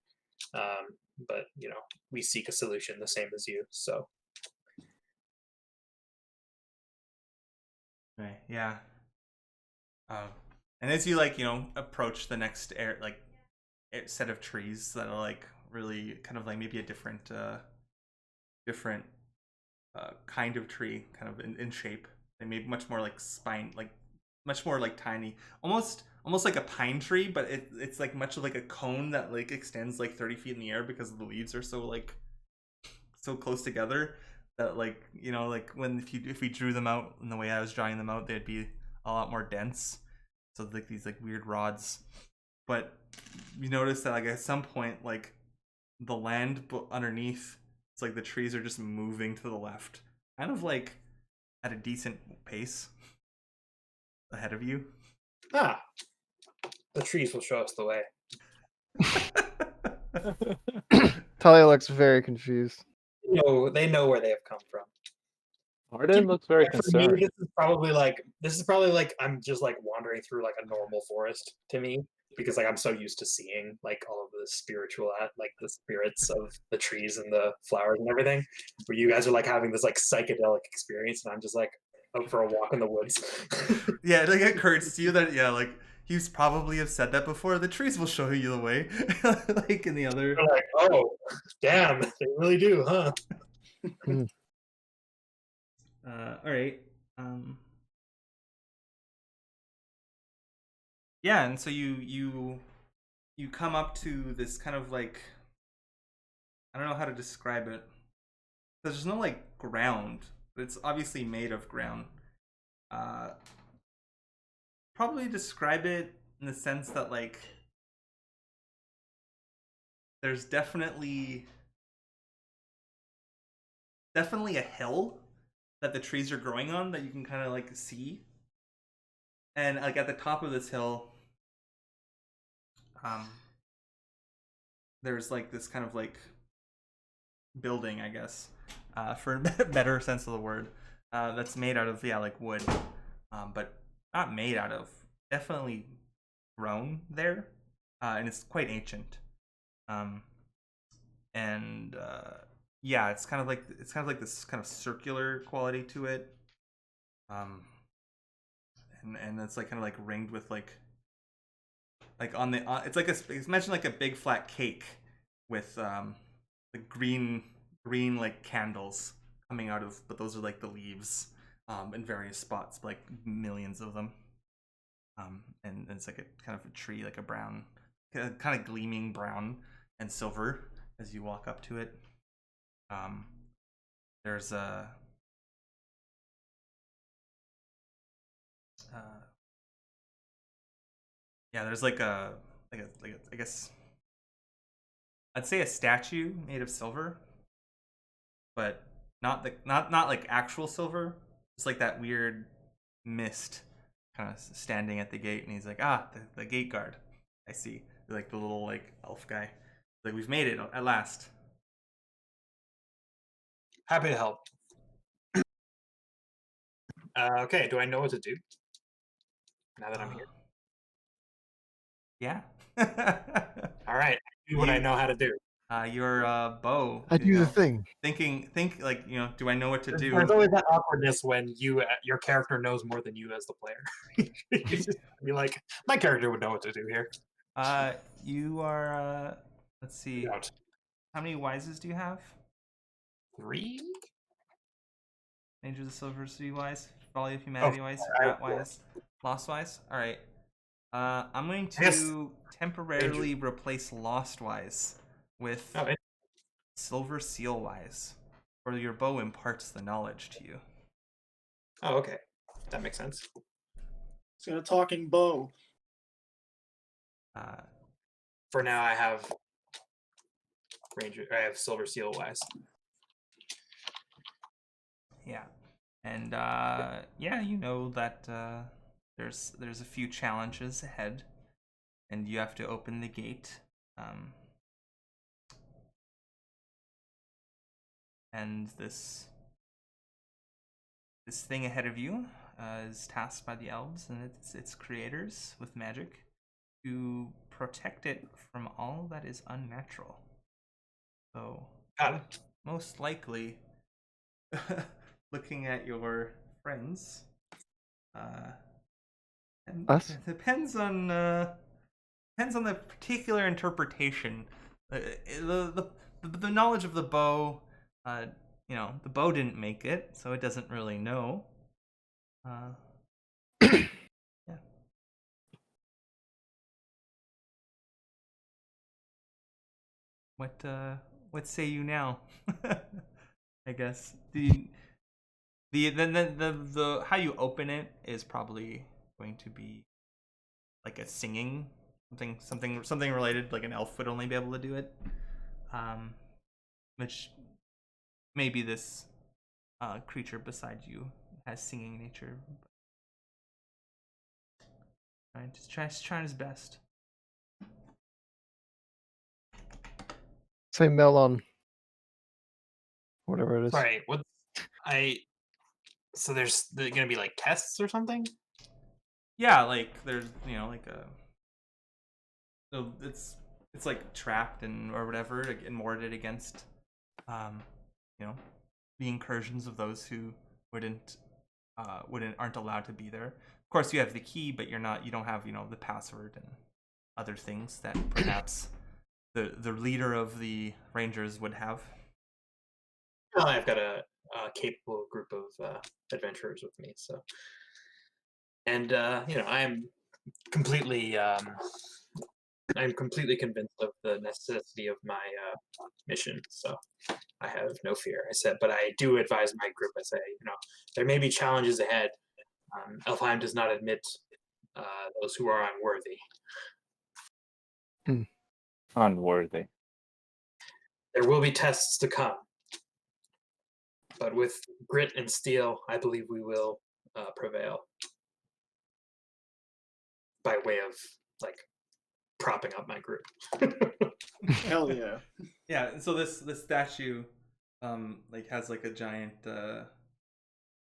Speaker 2: But we seek a solution the same as you. So
Speaker 1: okay, yeah. And as you approach the next set of trees that are like really kind of like maybe a different kind of tree, kind of in shape. They made much more like spine, like much more like tiny, almost like a pine tree, but it's like much like a cone that like extends like 30 feet in the air because the leaves are so close together that like when if we drew them out in the way I was drawing them out, they'd be a lot more dense. So like these like weird rods, but you notice that like at some point like the land underneath, it's like the trees are just moving to the left, kind of like at a decent pace ahead of you.
Speaker 2: the trees will show us the way.
Speaker 6: Talia looks very confused.
Speaker 2: They know where they have come from.
Speaker 3: Arden looks very
Speaker 2: For me,
Speaker 3: concerned.
Speaker 2: this is probably like I'm just like wandering through like a normal forest to me, because like I'm so used to seeing like all of the spiritual like the spirits of the trees and the flowers and everything, where you guys are like having this like psychedelic experience and I'm just like out for a walk in the woods.
Speaker 1: Yeah, it like occurs to you that like He's probably have said that before. The trees will show you the way, like in the other.
Speaker 2: They're like, oh, damn, they really do, huh?
Speaker 1: All right. Yeah, and so you come up to this kind of like, I don't know how to describe it. There's no like ground, but it's obviously made of ground. Probably describe it in the sense that like there's definitely a hill that the trees are growing on that you can kind of like see, and like at the top of this hill there's like this kind of like building, I guess, for a better sense of the word, that's made out of like wood, but not made out of, definitely grown there, and it's quite ancient, and yeah, it's kind of like this kind of circular quality to it, and it's like kind of like ringed with like on the it's like imagine like a big flat cake with like green like candles coming out of, but those are like the leaves in various spots, like millions of them, and it's like a kind of a tree, like a brown, kind of gleaming brown and silver as you walk up to it. There's a yeah, there's like a I guess I'd say a statue made of silver, but not like actual silver. It's like that weird mist kind of standing at the gate, and he's like, the gate guard. I see. Like the little like elf guy. Like, we've made it at last.
Speaker 2: Happy to help. Okay, do I know what to do now that I'm here?
Speaker 1: Yeah.
Speaker 2: All right, do what I know how to do.
Speaker 1: Your bow.
Speaker 6: I do the thing.
Speaker 1: Think like, do I know what to do?
Speaker 2: There's always that awkwardness when your character knows more than you as the player. You just be like, my character would know what to do here.
Speaker 1: You are let's see.
Speaker 2: Out.
Speaker 1: How many wises do you have?
Speaker 2: 3?
Speaker 1: Nature of the Silver Sea wise, Folly of Humanity wise, Rat wise, Lost wise. All right. I'm going to temporarily replace Lost wise with Silver Seal wise, or your bow imparts the knowledge to you.
Speaker 2: Oh, okay, that makes sense.
Speaker 4: It's got a talking bow.
Speaker 2: For now, I have Ranger. I have Silver Seal wise.
Speaker 1: Yeah, and yeah, you know that there's a few challenges ahead, and you have to open the gate. And this thing ahead of you is tasked by the elves and its creators with magic to protect it from all that is unnatural. So most likely, looking at your friends, and
Speaker 6: Us?
Speaker 1: it depends on the particular interpretation. The knowledge of the bow, the bow didn't make it, so it doesn't really know. Yeah. What say you now? I guess the how you open it is probably going to be like a singing, something related, like an elf would only be able to do it, which maybe this creature beside you has singing nature. Right, just trying his best.
Speaker 6: Say melon. Whatever it is.
Speaker 2: Sorry, so there's gonna be like tests or something?
Speaker 1: Yeah, like there's like so it's like trapped or whatever, and warded against the incursions of those who aren't allowed to be there. Of course, you have the key, but you don't have the password and other things that perhaps the leader of the Rangers would have.
Speaker 2: Well, I've got a capable group of adventurers with me, so. And I'm completely convinced of the necessity of my mission, so I have no fear. I said, but I do advise my group. I say, there may be challenges ahead. Elfheim does not admit those who are unworthy.
Speaker 3: Unworthy.
Speaker 2: There will be tests to come, but with grit and steel, I believe we will prevail. By way of propping up my group.
Speaker 4: Hell yeah.
Speaker 1: Yeah. So this statue, has a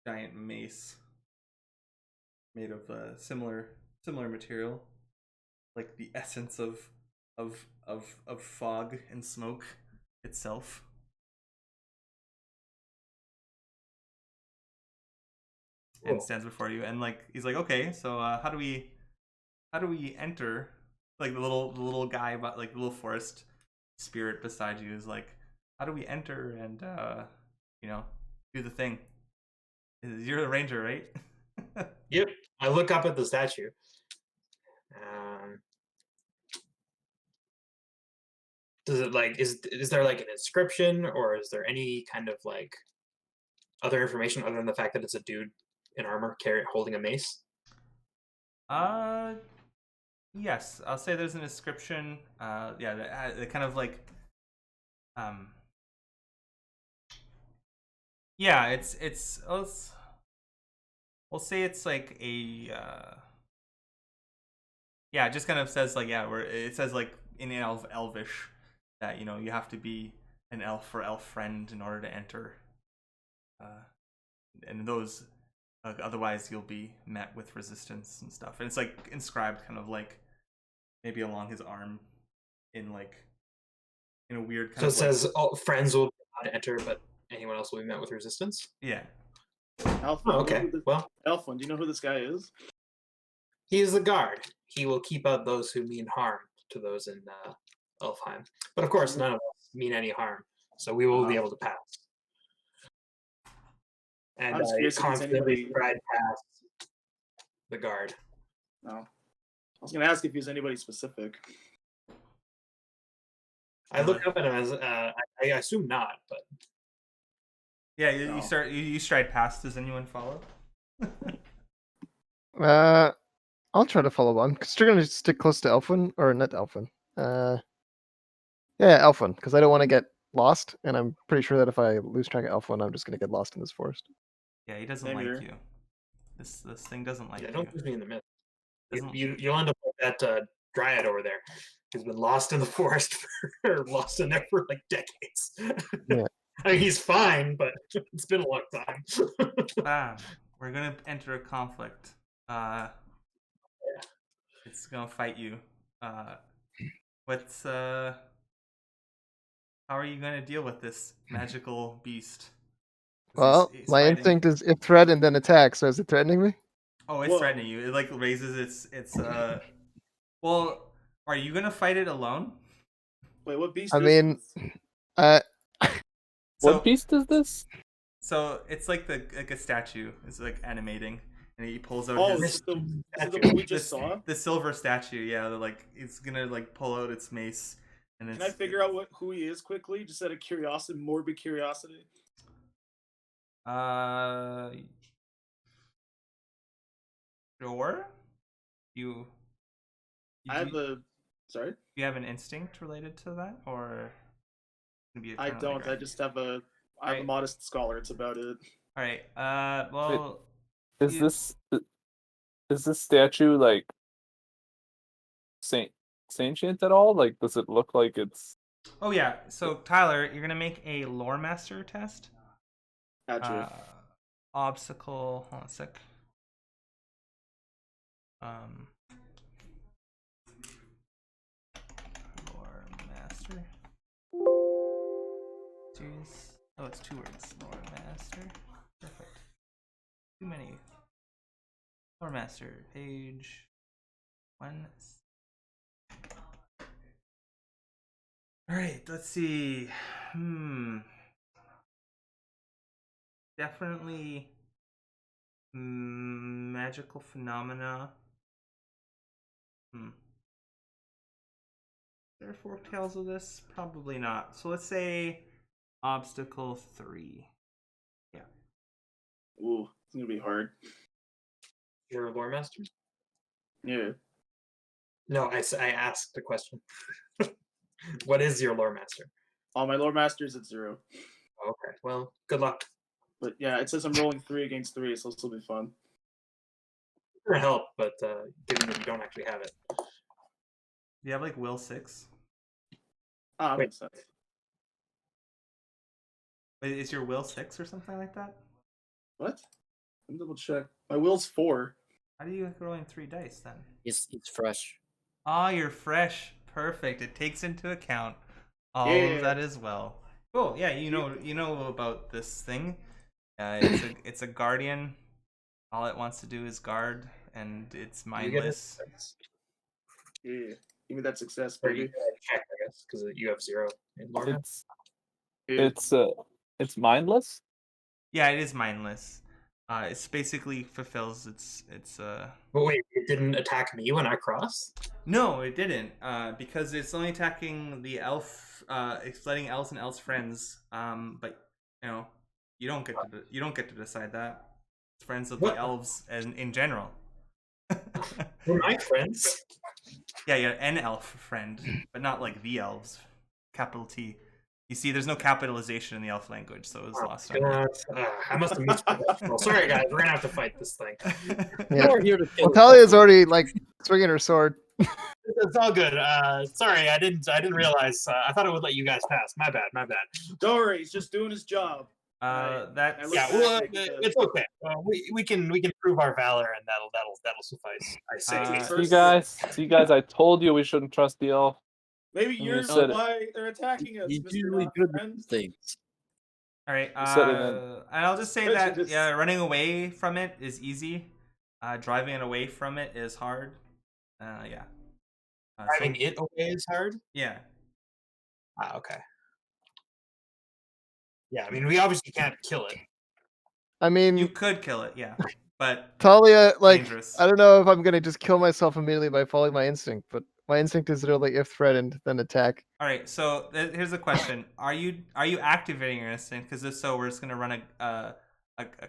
Speaker 1: giant mace made of similar material, like the essence of fog and smoke itself.
Speaker 2: Cool.
Speaker 1: And stands before you, and he's like, okay, so how do we enter? Like the little guy, but the little forest spirit beside you is like, how do we enter and do the thing? You're the ranger, right?
Speaker 2: Yep. I look up at the statue. Does it is there an inscription, or is there any kind of other information other than the fact that it's a dude in armor holding a mace?
Speaker 1: Yes, I'll say there's an inscription. The kind of it's we'll say it's like a it just kind of says it says in Elvish that you have to be an elf or elf friend in order to enter, and those otherwise you'll be met with resistance and stuff. And it's inscribed kind of maybe along his arm in a weird kind
Speaker 2: So
Speaker 1: of
Speaker 2: it says all friends will be allowed to enter, but anyone else will be met with resistance?
Speaker 1: yeah.
Speaker 4: Alpha,
Speaker 2: Oh, okay. Well,
Speaker 4: Elfwin, do you know who this guy is?
Speaker 2: he is the guard. He will keep out those who mean harm to those in Elfheim. But of course, none of us mean any harm, so we will be able to pass. And
Speaker 4: I'm just
Speaker 2: I
Speaker 4: curious if there's
Speaker 2: confidently
Speaker 4: anybody-
Speaker 2: stride past the guard.
Speaker 4: No. I was going to ask if he's anybody specific.
Speaker 2: I look up at him as I assume not, but
Speaker 1: Yeah,
Speaker 4: No.
Speaker 1: you stride past. Does anyone follow?
Speaker 6: I'll try to follow on. Because you're gonna stick close to Elfwin, or not Elfwin. Yeah, Elfwin, because I don't want to get lost, and I'm pretty sure that if I lose track of Elfwin, I'm just gonna get lost in this forest.
Speaker 1: Yeah, he doesn't
Speaker 4: Same
Speaker 1: like
Speaker 4: here.
Speaker 1: you. This thing doesn't like
Speaker 2: yeah,
Speaker 1: you.
Speaker 2: don't lose me in the midst.
Speaker 1: Doesn't-
Speaker 2: You'll end up like that dryad over there, who's been lost in the forest or lost in there for decades.
Speaker 6: Yeah.
Speaker 2: I mean, he's fine, but it's been a long time.
Speaker 1: We're gonna enter a conflict. It's gonna fight you. What's how are you gonna deal with this magical beast?
Speaker 6: Well,
Speaker 1: He's
Speaker 6: my
Speaker 1: fighting.
Speaker 6: instinct is if threat and then attack. So is it threatening me?
Speaker 1: Oh, it's
Speaker 4: Whoa.
Speaker 1: threatening you. It raises its Well, are you gonna fight it alone?
Speaker 4: Wait, what beast
Speaker 6: I
Speaker 4: is
Speaker 6: mean,
Speaker 4: this?
Speaker 1: So,
Speaker 3: What beast is this?
Speaker 1: So it's like a statue. It's animating, and he pulls out
Speaker 4: Oh,
Speaker 1: his
Speaker 4: is it the one we just saw?
Speaker 1: the silver statue. Yeah, it's gonna pull out its mace, and
Speaker 4: Can I figure out who he is quickly, just out of curiosity, morbid curiosity?
Speaker 1: Sure. You
Speaker 4: I have a. Sorry?
Speaker 1: you have an instinct related to that, or maybe
Speaker 4: I don't. I just have a. I'm a
Speaker 1: Right.
Speaker 4: modest scholar. It's about it.
Speaker 1: All right. Well,
Speaker 3: Is
Speaker 1: you-
Speaker 3: this statue sentient at all? Does it look like it's?
Speaker 1: Oh yeah. So Tyler, you're gonna make a lore master test.
Speaker 4: Gotcha.
Speaker 1: Obstacle. Hold on a sec. Lore master. Series. Oh, it's 2 words. Lore master. Perfect. Too many. Lore Master, page 1. Alright, let's see. Definitely magical phenomena. There are fork tails of this? Probably not. So let's say obstacle 3. Yeah.
Speaker 4: Ooh, it's gonna be hard.
Speaker 2: You're a lore master?
Speaker 4: Yeah.
Speaker 2: No, I asked the question. What is your lore master?
Speaker 4: All my lore masters at 0.
Speaker 2: Okay, well, good luck.
Speaker 4: But yeah, it says I'm rolling 3 against 3, so this will be fun.
Speaker 2: For help, but given that you don't actually have it.
Speaker 1: Do you have like will 6?
Speaker 4: Ah,
Speaker 2: Wait.
Speaker 4: makes sense.
Speaker 1: Wait, is your will 6 or something like that?
Speaker 4: What? Let me double check. My will's 4.
Speaker 1: How do you rolling 3 dice then?
Speaker 5: It's fresh.
Speaker 1: Ah, you're fresh. Perfect. It takes into account all
Speaker 4: Yeah.
Speaker 1: of that as well. Cool. Yeah, you know about this thing. It's a guardian. All it wants to do is guard, and it's
Speaker 2: You get a
Speaker 1: mindless.
Speaker 2: success.
Speaker 4: Yeah. Give me that success,
Speaker 2: Or you
Speaker 4: baby.
Speaker 2: get a check, I guess, because you have 0 in lore.
Speaker 4: Yeah.
Speaker 3: It's mindless.
Speaker 1: Yeah, it is mindless. It's basically fulfills its
Speaker 2: But wait, it didn't attack me when I crossed?
Speaker 1: No, it didn't. Because it's only attacking the elf. It's letting elves and elves friends. But you don't get to decide that. It's friends of
Speaker 2: What?
Speaker 1: the elves and in general.
Speaker 2: We're my friends.
Speaker 1: Yeah, an elf friend, but not like the elves. Capital T. You see, there's no capitalization in the elf language, so it was lost on
Speaker 2: God. I must have missed it. Sorry, guys. We're gonna have to fight this thing.
Speaker 1: me.
Speaker 6: Yeah.
Speaker 5: We're here to kill
Speaker 6: Well, Talia's already like swinging her sword.
Speaker 2: It's all good. Sorry, I didn't realize. I thought it would let you guys pass. My bad.
Speaker 4: Don't worry, he's just doing his job.
Speaker 1: That's
Speaker 4: look
Speaker 2: Yeah,
Speaker 4: back,
Speaker 2: well,
Speaker 4: like,
Speaker 2: it's okay. We can prove our valor, and that'll suffice. I say.
Speaker 3: See guys, I told you we shouldn't trust the elf.
Speaker 4: Maybe
Speaker 3: You
Speaker 4: you're
Speaker 3: said it.
Speaker 4: why they're attacking us,
Speaker 5: He's
Speaker 4: Mr.
Speaker 5: usually
Speaker 4: Not
Speaker 5: good
Speaker 4: Friend.
Speaker 5: with things.
Speaker 1: all right.
Speaker 3: You said it, man.
Speaker 1: And I'll just say that
Speaker 4: Prejudice.
Speaker 1: running away from it is easy. Driving it away from it is hard. Yeah.
Speaker 2: Driving it away is hard.
Speaker 1: Yeah.
Speaker 2: Okay. Yeah, I mean, we obviously can't kill it.
Speaker 6: I mean,
Speaker 1: You could kill it, yeah, but
Speaker 6: Talia, like,
Speaker 1: dangerous.
Speaker 6: I don't know if I'm gonna just kill myself immediately by following my instinct, but my instinct is literally if threatened, then attack.
Speaker 1: All right. So here's a question: Are you activating your instinct? Because if so, we're just gonna run a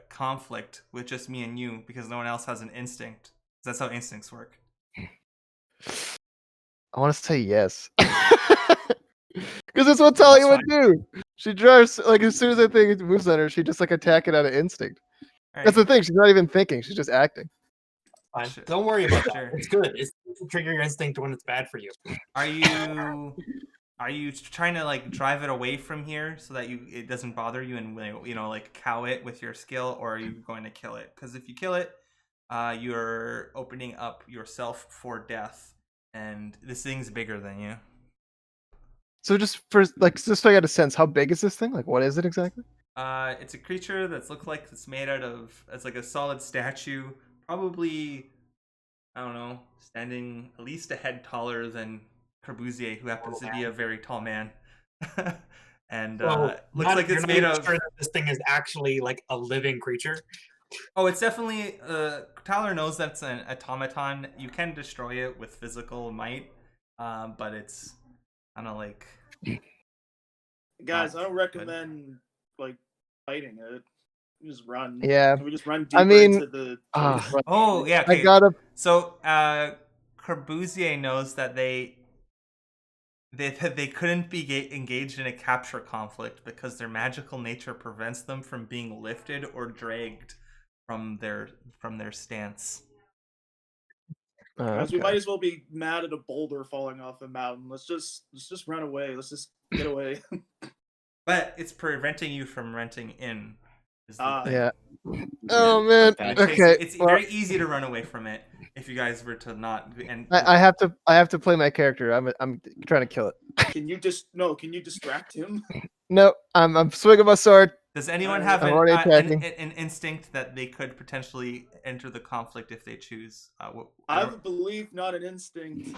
Speaker 1: conflict with just me and you because no one else has an instinct. That's how instincts work.
Speaker 6: I want to say yes. Because that's what Talia would do. She drives, like, as soon as I think it moves on her, she just, like, attack it out of instinct.
Speaker 1: All
Speaker 6: That's
Speaker 1: right.
Speaker 6: the thing. She's not even thinking. She's just acting.
Speaker 2: Fine.
Speaker 1: Sure.
Speaker 2: Don't worry about that.
Speaker 1: Sure.
Speaker 2: It's good. It's to trigger your instinct when it's bad for you.
Speaker 1: Are you trying to like drive it away from here so that it doesn't bother you and like cow it with your skill, or are you going to kill it? Because if you kill it, you're opening up yourself for death, and this thing's bigger than you.
Speaker 6: So just so I got a sense, how big is this thing? Like, what is it exactly?
Speaker 1: It's a creature that's looked like it's made out of. It's like a solid statue, probably, I don't know, standing at least a head taller than Corbusier, who happens to be a very tall man. And looks like it's made of.
Speaker 2: Sure that this thing is actually like a living creature.
Speaker 1: Oh, it's definitely. Tyler knows that's an automaton. You can destroy it with physical might, but it's kind of like.
Speaker 4: Guys, I don't recommend like fighting it. You just run.
Speaker 6: Yeah.
Speaker 4: Can we just run deeper
Speaker 6: I mean,
Speaker 4: into the
Speaker 1: Oh yeah.
Speaker 6: I
Speaker 1: Okay.
Speaker 6: gotta.
Speaker 1: So Corbusier knows that they couldn't be engaged in a capture conflict because their magical nature prevents them from being lifted or dragged from their stance.
Speaker 4: Guys, we might as well be mad at a boulder falling off a mountain. Let's just run away. Let's just get away.
Speaker 1: But it's preventing you from renting in. Is the thing.
Speaker 6: Yeah. Oh man. Okay.
Speaker 1: It's
Speaker 6: well,
Speaker 1: very easy to run away from it if you guys were to not. And
Speaker 6: I have to play my character. I'm trying to kill it.
Speaker 4: Can you distract him?
Speaker 6: No, I'm swinging my sword.
Speaker 1: Does anyone
Speaker 4: Alright.
Speaker 1: have
Speaker 6: I'm already attacking.
Speaker 1: an instinct that they could potentially enter the conflict if they choose?
Speaker 4: I have a belief, not an instinct.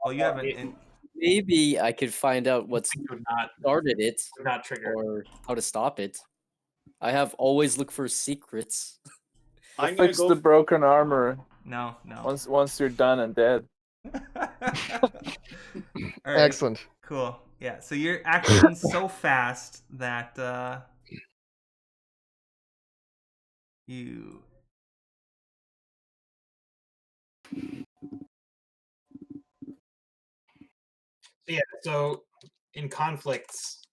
Speaker 1: well, you have
Speaker 2: it-
Speaker 1: an.
Speaker 5: Maybe I could find out what's
Speaker 2: Would not
Speaker 5: started it
Speaker 2: would not trigger.
Speaker 5: or how to stop it. I have always look for secrets.
Speaker 3: I'll
Speaker 4: I'm gonna
Speaker 3: fix
Speaker 4: go.
Speaker 3: the broken armor
Speaker 1: No.
Speaker 3: once you're done and dead.
Speaker 1: All right.
Speaker 6: Excellent.
Speaker 1: Cool. Yeah. So you're acting so fast that you.
Speaker 2: Yeah. So in conflicts,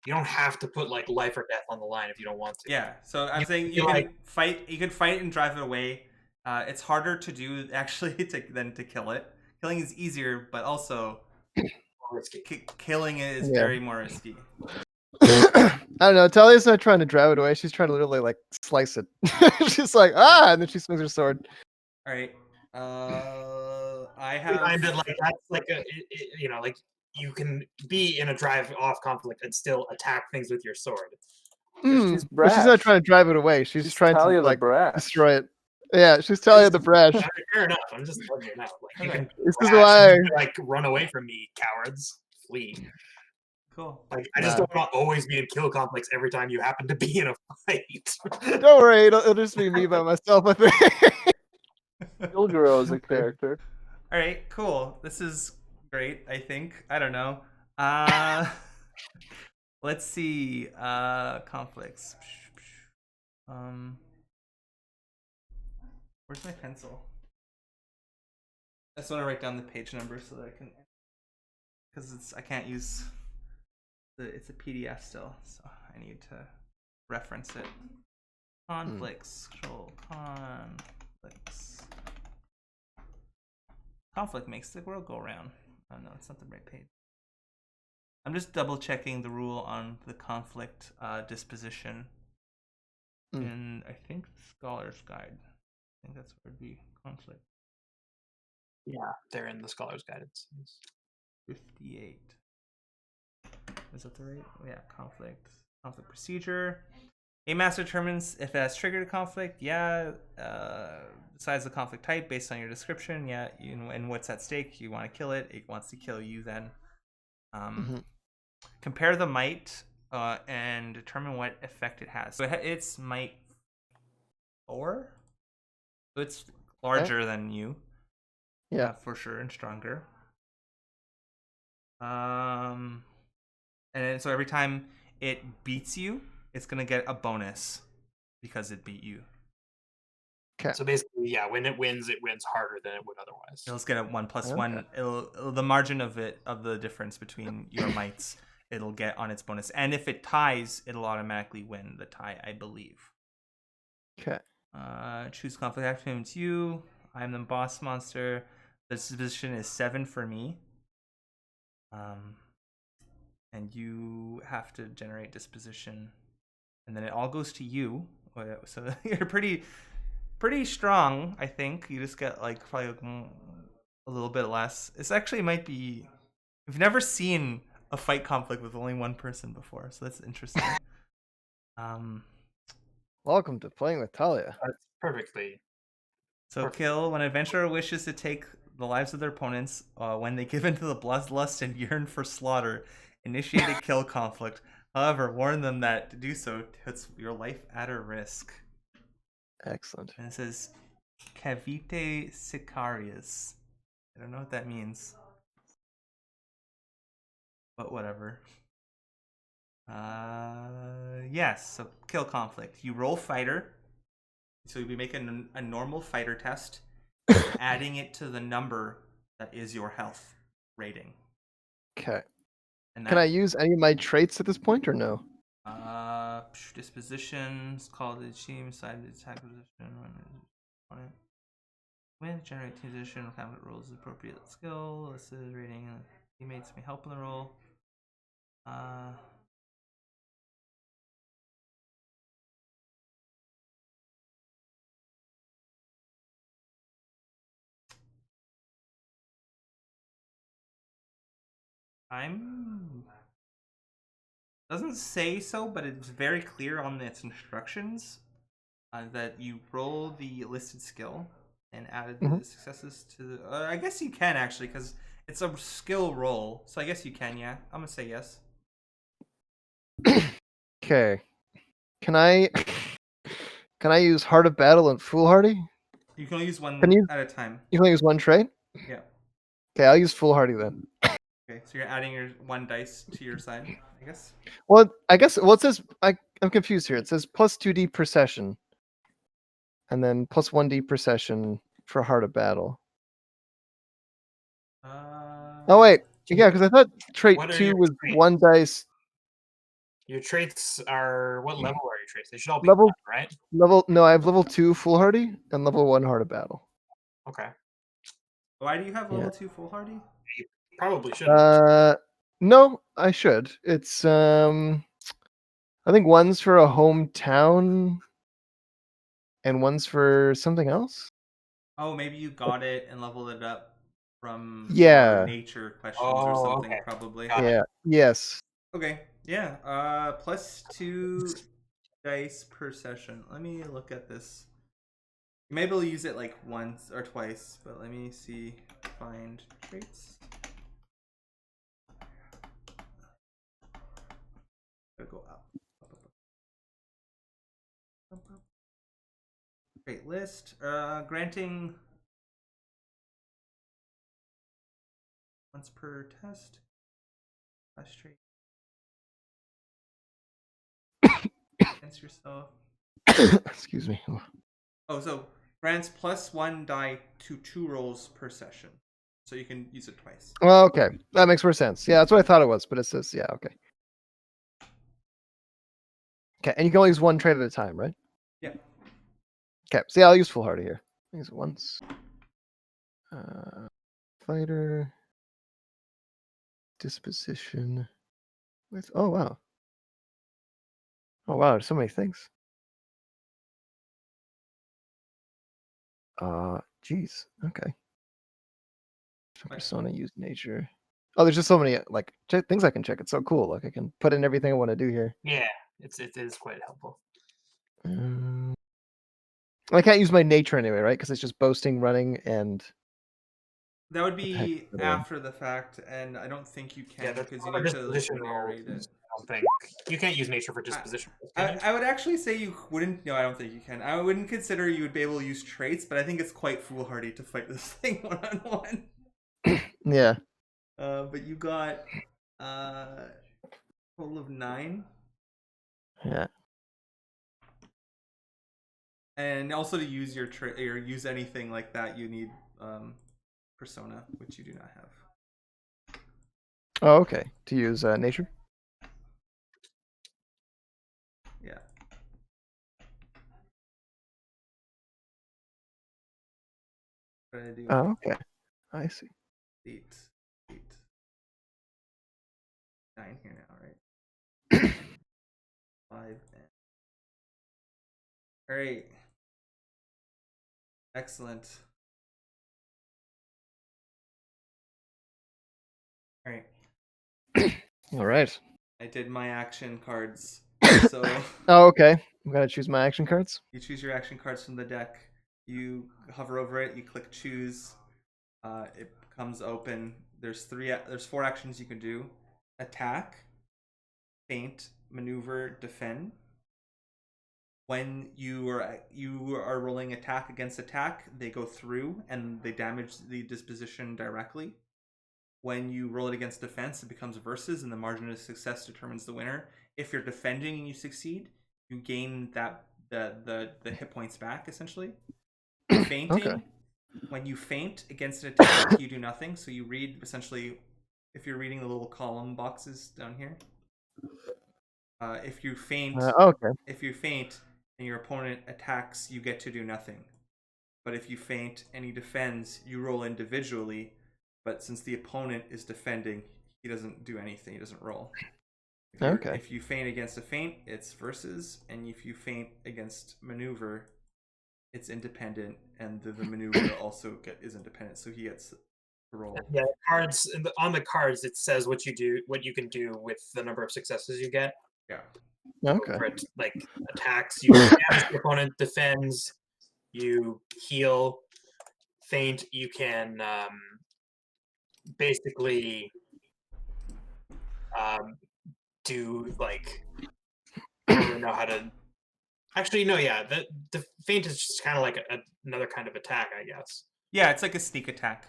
Speaker 2: you don't have to put like life or death on the line if you don't want to.
Speaker 1: Yeah. So I'm saying you
Speaker 2: feel
Speaker 1: can
Speaker 2: like-
Speaker 1: fight. You can fight and drive it away. It's harder to do actually than to kill it. Killing is easier, but also
Speaker 2: Risky.
Speaker 1: killing it is
Speaker 6: Yeah.
Speaker 1: very more risky.
Speaker 6: I don't know. Talia's not trying to drive it away. She's trying to literally like slice it. She's like, and then she swings her sword.
Speaker 1: All right. I
Speaker 2: Kind
Speaker 1: have.
Speaker 2: of like that's like like you can be in a drive off conflict and still attack things with your sword.
Speaker 3: She's
Speaker 6: But she's not
Speaker 3: brash.
Speaker 6: trying to drive it away. She's trying to
Speaker 3: Talia the
Speaker 6: like
Speaker 3: brash.
Speaker 6: destroy it. Yeah, she's Talia the brash.
Speaker 2: Fair enough. I'm just letting you know. Like you
Speaker 1: Okay.
Speaker 2: can
Speaker 6: This is
Speaker 2: crash
Speaker 6: why.
Speaker 2: and, like run away from me, cowards. Flee.
Speaker 1: Cool.
Speaker 2: Like I just
Speaker 6: Nah.
Speaker 2: don't want to always be in kill conflicts every time you happen to be in a fight.
Speaker 6: Don't worry, it'll just be me by myself. I think.
Speaker 3: You'll grow as a character.
Speaker 1: All right. Cool. This is great. I think. I don't know. Let's see. Conflicts. Where's my pencil? I just want to write down the page number so that I can, because I can't use it's a PDF still, so I need to reference it. Conflicts. Control conflicts. Conflict makes the world go round. Oh no, it's not the right page. I'm just double checking the rule on the conflict disposition. In I think Scholar's Guide. I think that's where it'd be conflict.
Speaker 2: Yeah, they're in the Scholar's Guidance.
Speaker 1: 58. Is that the right? Yeah, conflict procedure. A master determines if it has triggered a conflict. Yeah. Decides the conflict type based on your description. Yeah. And what's at stake. You want to kill it. It wants to kill you then. Compare the might and determine what effect it has. So it's might 4. So it's larger than you.
Speaker 6: Yeah.
Speaker 1: For sure, and stronger. And then, so every time it beats you, it's gonna get a bonus because it beat you.
Speaker 6: Okay.
Speaker 2: So basically, yeah, when it wins harder than it would otherwise.
Speaker 1: It'll just get a 1+1.
Speaker 6: Okay.
Speaker 1: It'll the margin of the difference between your mights. It'll get on its bonus, and if it ties, it'll automatically win the tie, I believe.
Speaker 6: Okay.
Speaker 1: Choose conflict action. It's you. I'm the boss monster. The disposition is 7 for me. And you have to generate disposition, and then it all goes to you. So you're pretty strong, I think. You just get like probably a little bit less. It's actually might be. We've never seen a fight conflict with only one person before, so that's interesting.
Speaker 6: Welcome to playing with Talia.
Speaker 2: That's perfectly.
Speaker 1: So kill when an adventurer wishes to take the lives of their opponents when they give into the bloodlust and yearn for slaughter. Initiate a kill conflict. However, warn them that to do so puts your life at a risk.
Speaker 6: Excellent.
Speaker 1: And it says Cavite Sicarius. I don't know what that means. But whatever. Yes, so kill conflict. You roll fighter. So you'll be making a normal fighter test, adding it to the number that is your health rating.
Speaker 6: Okay.
Speaker 1: And
Speaker 6: Can I use any of my traits at this point or no?
Speaker 1: Dispositions, call the team, side attack position, when generate position, combat rolls appropriate skill, listed rating, teammates may help in the roll. Doesn't say so, but it's very clear on its instructions that you roll the listed skill and added the
Speaker 6: Mhm.
Speaker 1: successes to the. I guess you can actually, because it's a skill roll. So I guess you can. Yeah, I'm gonna say yes.
Speaker 6: Okay. Can I use Heart of Battle and Foolhardy?
Speaker 1: You can only use one
Speaker 6: Can you-
Speaker 1: at a time.
Speaker 6: You can only use one trait?
Speaker 1: Yeah.
Speaker 6: Okay, I'll use Foolhardy then.
Speaker 1: Okay, so you're adding your one dice to your side, I guess.
Speaker 6: Well, I guess it says I'm confused here. It says plus 2d per session, and then plus 1d per session for Heart of Battle. Oh wait, yeah, because I thought trait
Speaker 2: What are
Speaker 6: 2
Speaker 2: your
Speaker 6: was
Speaker 2: traits?
Speaker 6: 1 dice.
Speaker 2: Your traits are what level are your traits? They should all be
Speaker 6: Level-
Speaker 2: one, right?
Speaker 6: No, I have level 2 Foolhardy and level 1 Heart of Battle.
Speaker 2: Okay.
Speaker 1: Why do you have
Speaker 6: Yeah.
Speaker 1: level 2 foolhardy?
Speaker 2: Probably should.
Speaker 6: No, I should. It's I think one's for a hometown and one's for something else.
Speaker 1: Oh, maybe you got it and leveled it up from
Speaker 6: Yeah.
Speaker 1: your nature questions or
Speaker 2: Oh,
Speaker 1: something,
Speaker 2: okay.
Speaker 1: probably.
Speaker 2: Got it.
Speaker 6: Yeah. Yes.
Speaker 1: Okay, yeah. Plus 2 dice per session. Let me look at this. Maybe we'll use it like once or twice, but let me see. Find traits. Gotta go up. Up. Trait list. Granting once per test. Last trait. Against yourself.
Speaker 6: Excuse me.
Speaker 1: Oh, so grants plus 1 die to 2 rolls per session. So you can use it twice.
Speaker 6: Well, okay. That makes more sense. Yeah, that's what I thought it was, but it says, yeah, okay. Okay, and you can only use one trait at a time, right?
Speaker 1: Yeah.
Speaker 6: Okay, so yeah, I'll use Foolhardy here. Use it once. Fighter. Disposition. With oh wow. Oh wow, there's so many things. Geez. Okay. Persona, use nature. Oh, there's just so many like things I can check. It's so cool. Like I can put in everything I want to do here.
Speaker 2: Yeah, it is quite helpful.
Speaker 6: I can't use my nature anyway, right? Because it's just boasting, running, and
Speaker 1: That would
Speaker 6: what the heck
Speaker 1: be
Speaker 6: is the other one?
Speaker 1: after the fact, and I don't think you can
Speaker 2: Yeah, that's
Speaker 1: because you
Speaker 2: for
Speaker 1: need to
Speaker 2: disposition rolls.
Speaker 1: narrate it.
Speaker 2: I don't think you can't use nature for disposition rolls, can you?
Speaker 1: I would actually say you wouldn't. No, I don't think you can. I wouldn't consider you would be able to use traits, but I think it's quite foolhardy to fight this thing one on one.
Speaker 6: Yeah.
Speaker 1: But you got total of 9,
Speaker 6: Yeah.
Speaker 1: and also to use your trait or use anything like that, you need persona, which you do not have.
Speaker 6: Oh, okay. To use nature.
Speaker 1: Yeah. What did I do?
Speaker 6: Oh, okay. I see.
Speaker 1: 8, 9 here now, right? 5. All right. Excellent. All right.
Speaker 6: All right.
Speaker 1: I did my action cards. So
Speaker 6: Oh, okay. I'm gonna choose my action cards.
Speaker 1: you choose your action cards from the deck. You hover over it. You click choose. It comes open. There's 4 actions you can do: attack, feint, maneuver, defend. When you are rolling attack against attack, they go through and they damage the disposition directly. When you roll it against defense, it becomes versus, and the margin of success determines the winner. If you're defending and you succeed, you gain that the hit points back essentially. Fainting.
Speaker 6: Okay.
Speaker 1: When you feint against an attack, you do nothing. So you read essentially, if you're reading the little column boxes down here. If you feint,
Speaker 6: Okay.
Speaker 1: and your opponent attacks, you get to do nothing. But if you feint and he defends, you roll individually. But since the opponent is defending, he doesn't do anything. He doesn't roll.
Speaker 6: Okay.
Speaker 1: If you feint against a feint, it's versus, and if you feint against maneuver, it's independent, and the maneuver also is independent. So he gets to roll.
Speaker 2: Yeah, cards on the cards it says what you can do with the number of successes you get.
Speaker 1: Yeah.
Speaker 6: Okay.
Speaker 2: For it, like attacks, you damage the opponent, defends, you heal, feint. You can basically do like I don't really know how to. Actually, no, yeah, the feint is just kind of like another kind of attack, I guess.
Speaker 1: Yeah, it's like a sneak attack.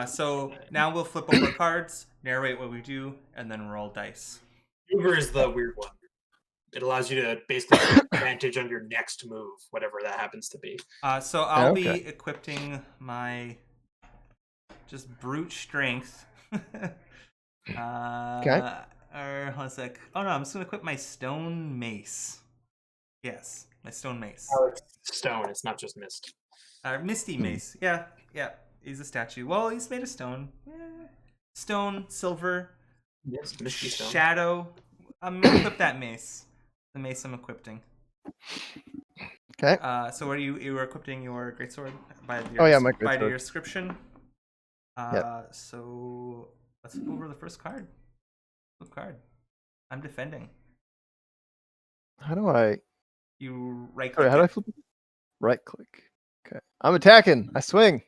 Speaker 1: So now we'll flip over cards, narrate what we do, and then roll dice.
Speaker 2: Maneuver is the weird one. It allows you to basically get advantage on your next move, whatever that happens to be.
Speaker 1: So I'll
Speaker 6: Okay.
Speaker 1: be equipping my just brute strength.
Speaker 6: Okay.
Speaker 1: Or hold on a sec. Oh no, I'm just gonna equip my stone mace. Yes, my stone mace.
Speaker 2: Oh, it's stone. It's not just mist.
Speaker 1: Misty mace. Yeah. He's a statue. Well, he's made of stone. Stone, silver,
Speaker 2: Yes, misty stone.
Speaker 1: shadow. I'm gonna equip that mace. The mace I'm equipping.
Speaker 6: Okay.
Speaker 1: So are you were equipping your greatsword by your,
Speaker 6: Oh, yeah, my
Speaker 1: by
Speaker 6: greatsword.
Speaker 1: your description. So let's go over the first card. Flip card. I'm defending.
Speaker 6: How do I?
Speaker 1: You right
Speaker 6: Sorry,
Speaker 1: click.
Speaker 6: how do I flip it? Right click. Okay. I'm attacking. I swing.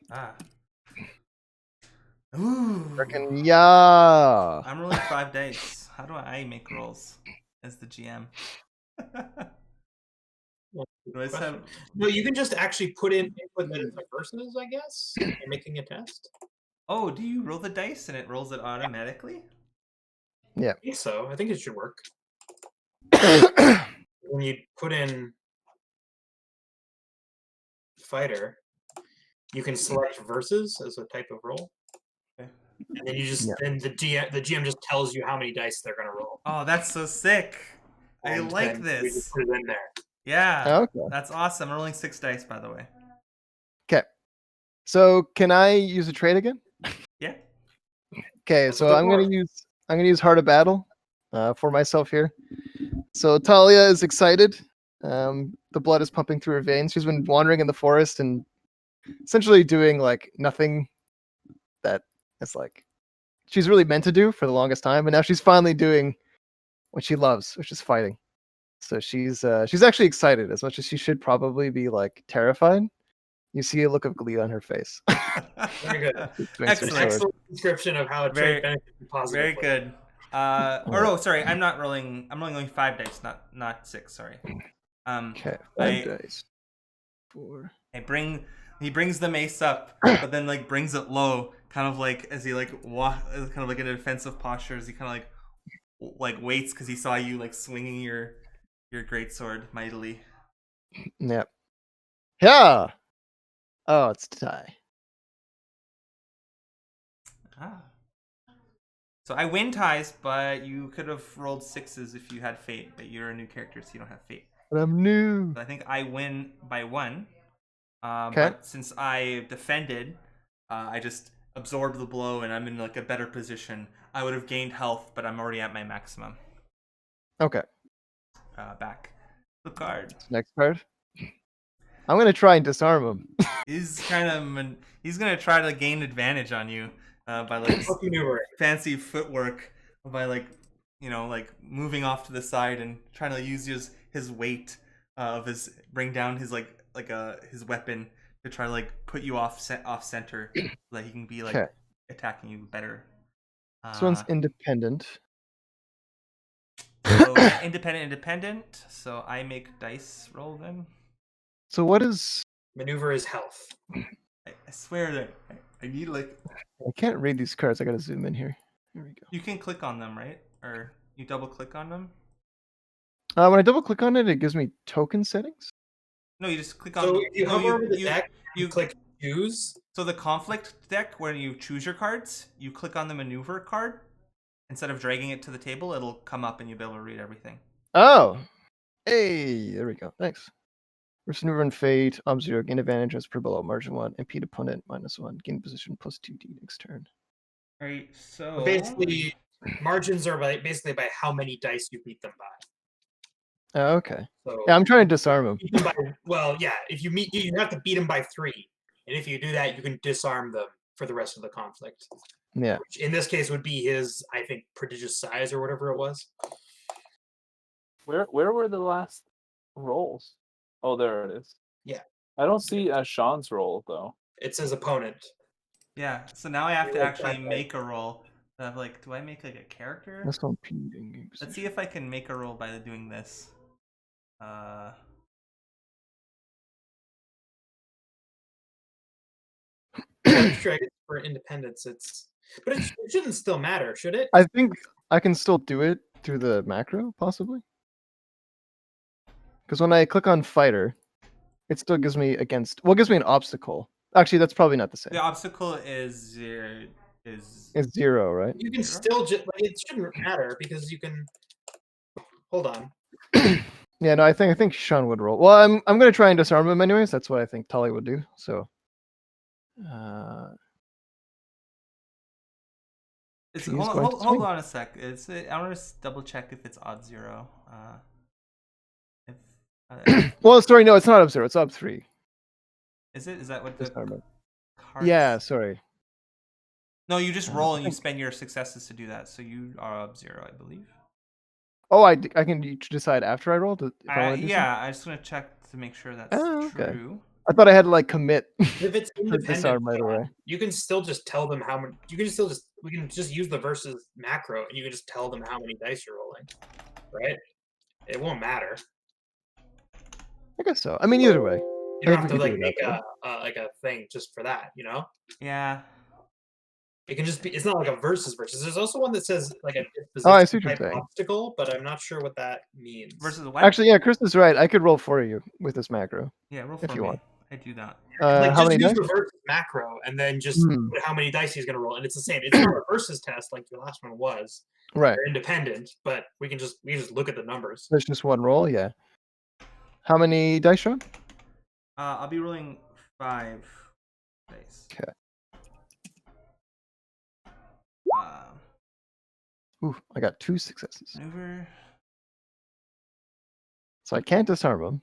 Speaker 1: Ooh.
Speaker 6: Frickin' yeah.
Speaker 1: I'm rolling 5 dice. How do I make rolls as the GM? Do I just have...
Speaker 2: No, you can just actually put that it's a versus, I guess. You're making a test.
Speaker 1: Oh, do you roll the dice and it rolls it automatically?
Speaker 2: I think so. I think it should work. When you put in fighter, you can select versus as a type of roll.
Speaker 1: Okay.
Speaker 2: And then you just then the GM just tells you how many dice they're gonna roll.
Speaker 1: Oh, that's so sick. I
Speaker 2: And
Speaker 1: like
Speaker 2: then
Speaker 1: this.
Speaker 2: We just put it in there.
Speaker 1: Yeah.
Speaker 6: Okay.
Speaker 1: That's awesome. I'm rolling 6 dice, by the way.
Speaker 6: Okay. So can I use a trait again?
Speaker 1: Yeah.
Speaker 6: Okay,
Speaker 2: That's
Speaker 6: so
Speaker 2: the
Speaker 6: I'm gonna
Speaker 2: dwarf.
Speaker 6: use Heart of Battle for myself here. So Talia is excited. The blood is pumping through her veins. She's been wandering in the forest and essentially doing like nothing that is like she's really meant to do for the longest time, and now she's finally doing what she loves, which is fighting. So she's actually excited as much as she should probably be like terrified. You see a look of glee on her face.
Speaker 2: Very good.
Speaker 6: Swings her
Speaker 1: Excellent.
Speaker 6: sword.
Speaker 2: Excellent description of how a
Speaker 1: Very-
Speaker 2: trait benefits you positively.
Speaker 1: Very good. Or no, sorry, I'm not rolling. I'm rolling only 5 dice, not 6. Sorry.
Speaker 6: Okay,
Speaker 1: I-
Speaker 6: 5 dice. 4.
Speaker 1: He brings the mace up, but then like brings it low, kind of like as he like kind of like in a defensive posture, as he kind of like waits because he saw you like swinging your greatsword mightily.
Speaker 6: Yep. Yeah. Oh, it's a tie.
Speaker 1: So I win ties, but you could have rolled 6s if you had fate, but you're a new character, so you don't have fate.
Speaker 6: But I'm new.
Speaker 1: So I think I win by 1.
Speaker 6: Okay.
Speaker 1: But since I defended, I just absorbed the blow and I'm in like a better position. I would have gained health, but I'm already at my maximum.
Speaker 6: Okay.
Speaker 1: Back. The card.
Speaker 6: Next card. I'm gonna try and disarm him.
Speaker 1: He's he's gonna try to gain advantage on you by like fancy footwork, by like like moving off to the side and trying to use his weight of bring down his his weapon to try to like put you off center so that he can be like
Speaker 6: Okay.
Speaker 1: attacking you better.
Speaker 6: This one's independent.
Speaker 1: So independent. So I make dice roll then.
Speaker 6: So what is?
Speaker 2: Maneuver is health.
Speaker 1: I swear that I need like.
Speaker 6: I can't read these cards. I gotta zoom in here. Here we go.
Speaker 1: You can click on them, right? Or you double click on them?
Speaker 6: When I double click on it, it gives me token settings.
Speaker 1: No, you just click on.
Speaker 2: So if you
Speaker 1: no,
Speaker 2: hover over the deck,
Speaker 1: you
Speaker 2: click choose.
Speaker 1: So the conflict deck, where you choose your cards, you click on the maneuver card. Instead of dragging it to the table, it'll come up and you'll be able to read everything.
Speaker 6: Oh, hey, there we go. Thanks. First maneuver and fate. 0. Gain advantage as per below. Margin 1. Impede opponent -1. Gain position +2d next turn.
Speaker 1: All right. So
Speaker 2: Basically, margins are basically by how many dice you beat them by.
Speaker 6: Oh, okay.
Speaker 2: So
Speaker 6: Yeah, I'm trying to disarm him.
Speaker 2: beat them by, well, yeah. If you have to beat them by 3, and if you do that, you can disarm them for the rest of the conflict.
Speaker 6: Yeah.
Speaker 2: Which in this case would be his, I think, prodigious size or whatever it was.
Speaker 3: Where were the last rolls? Oh, there it is.
Speaker 2: Yeah.
Speaker 3: I don't see Sean's roll though.
Speaker 2: It says opponent.
Speaker 1: Yeah. So now I have to
Speaker 2: like
Speaker 1: actually
Speaker 2: that, right?
Speaker 1: make a roll. Like, do I make like a character?
Speaker 6: This one in-game
Speaker 1: Let's see if I can make a roll by doing this.
Speaker 2: I'm sure for independence, but it shouldn't still matter, should it?
Speaker 6: I think I can still do it through the macro, possibly. Because when I click on fighter, it still gives me against. Well, it gives me an obstacle. Actually, that's probably not the same.
Speaker 1: The obstacle is
Speaker 6: It's 0, right?
Speaker 2: You can still just like it shouldn't matter because you can. Hold on.
Speaker 6: Yeah, no, I think Sean would roll. Well, I'm gonna try and disarm him anyways. That's what I think Tully would do. So.
Speaker 1: It's,
Speaker 6: She's
Speaker 1: hold,
Speaker 6: going to
Speaker 1: hold, hold
Speaker 6: swing.
Speaker 1: on a sec. I want to double check if it's odd 0.
Speaker 6: Well, sorry, no, it's not up 0. It's up 3.
Speaker 1: Is it? Is that what the
Speaker 6: Disarm him.
Speaker 1: cards?
Speaker 6: Yeah, sorry.
Speaker 1: No, you just roll and you spend your successes to do that. So you are up 0, I believe.
Speaker 6: Oh, I can decide after I roll if I want to do
Speaker 1: Yeah, I just want to check to make sure that's
Speaker 6: okay.
Speaker 1: true.
Speaker 6: I thought I had to like commit.
Speaker 2: If it's
Speaker 6: to
Speaker 2: independent,
Speaker 6: disarm right away.
Speaker 2: you can still just tell them how many. You can still just we can just use the versus macro, and you can just tell them how many dice you're rolling, right? It won't matter.
Speaker 6: I guess so. I mean, either way.
Speaker 2: You don't
Speaker 6: I
Speaker 2: have
Speaker 6: think
Speaker 2: to
Speaker 6: we could
Speaker 2: like
Speaker 6: do it
Speaker 2: make
Speaker 6: that
Speaker 2: like a thing just for that, you know?
Speaker 1: Yeah.
Speaker 2: It can just be. It's not like a versus. There's also one that says like a
Speaker 6: Oh, I see
Speaker 2: disposition
Speaker 6: what you're
Speaker 2: type
Speaker 6: saying.
Speaker 2: obstacle, but I'm not sure what that means.
Speaker 1: Versus what?
Speaker 6: Actually, yeah, Chris is right. I could roll for you with this macro.
Speaker 1: Yeah, roll
Speaker 6: if
Speaker 1: for
Speaker 6: you
Speaker 1: me.
Speaker 6: want.
Speaker 1: I do that.
Speaker 2: Like
Speaker 6: How
Speaker 2: just
Speaker 6: many
Speaker 2: use
Speaker 6: dice?
Speaker 2: the versus macro and then just
Speaker 6: Hmm.
Speaker 2: put how many dice he's gonna roll, and it's the same. It's not a versus test like your last one was.
Speaker 6: Right.
Speaker 2: They're independent, but we just look at the numbers.
Speaker 6: There's just one roll, yeah. How many dice, Sean?
Speaker 1: I'll be rolling 5 dice.
Speaker 6: Okay. Ooh, I got 2 successes.
Speaker 1: Maneuver.
Speaker 6: So I can't disarm him.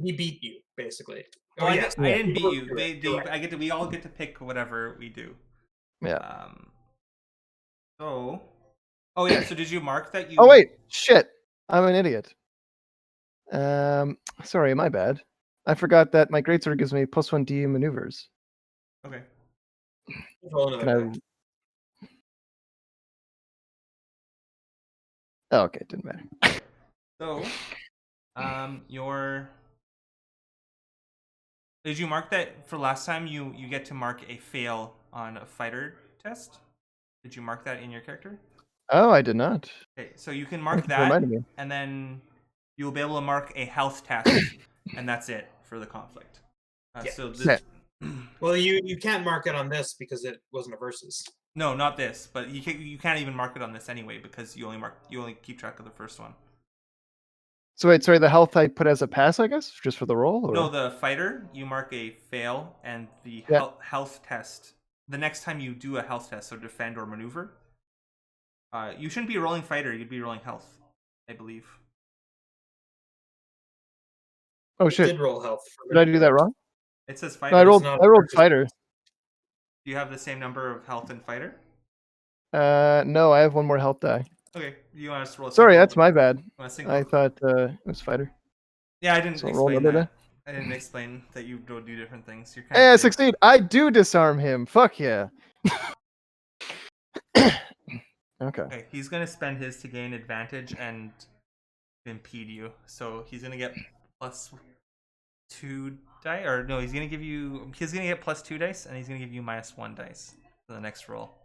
Speaker 2: He beat you, basically.
Speaker 1: Oh,
Speaker 2: Oh,
Speaker 1: I,
Speaker 2: yes.
Speaker 1: I didn't beat you.
Speaker 2: You're right, you're right.
Speaker 1: We all get to pick whatever we do.
Speaker 6: Yeah.
Speaker 1: So. Oh yeah. So did you mark that you?
Speaker 6: Oh wait, shit! I'm an idiot. Sorry, my bad. I forgot that my greatsword gives me +1d maneuvers.
Speaker 1: Okay.
Speaker 2: Roll another
Speaker 6: Can I?
Speaker 2: die.
Speaker 6: Oh, okay, didn't matter.
Speaker 1: So, did you mark that for last time? You get to mark a fail on a fighter test. Did you mark that in your character?
Speaker 6: Oh, I did not.
Speaker 1: Okay, so you can mark
Speaker 6: Thank you for reminding me.
Speaker 1: and then you'll be able to mark a health test, and that's it for the conflict.
Speaker 2: Yeah.
Speaker 1: So
Speaker 6: Yeah.
Speaker 2: Well, you can't mark it on this because it wasn't a versus.
Speaker 1: No, not this, but you can't even mark it on this anyway because you only keep track of the first one.
Speaker 6: So wait, sorry, the health I put as a pass, I guess, just for the roll? Or?
Speaker 1: No, the fighter, you mark a fail, and the
Speaker 6: Yeah.
Speaker 1: health test. The next time you do a health test, so defend or maneuver, you shouldn't be rolling fighter. You'd be rolling health, I believe.
Speaker 6: Oh
Speaker 2: It
Speaker 6: shit!
Speaker 2: did roll health.
Speaker 6: Did I do that wrong?
Speaker 1: It says
Speaker 6: No,
Speaker 1: fighter.
Speaker 6: I rolled
Speaker 2: not a versus.
Speaker 6: fighter.
Speaker 1: Do you have the same number of health and fighter?
Speaker 6: No, I have one more health die.
Speaker 1: Okay, you want us to roll?
Speaker 6: Sorry,
Speaker 1: single?
Speaker 6: that's my bad.
Speaker 1: Want a single?
Speaker 6: I thought it was fighter.
Speaker 1: Yeah, I didn't
Speaker 6: So roll
Speaker 1: explain
Speaker 6: another
Speaker 1: that. I didn't explain that you don't do different things. You're kind
Speaker 6: Hey, I
Speaker 1: of
Speaker 6: succeed. I do disarm him. Fuck yeah. Okay.
Speaker 1: Okay, he's gonna spend his to gain advantage and impede you. So he's gonna get +2 die, or no, he's gonna get +2 dice, and he's gonna give you -1 dice for the next roll.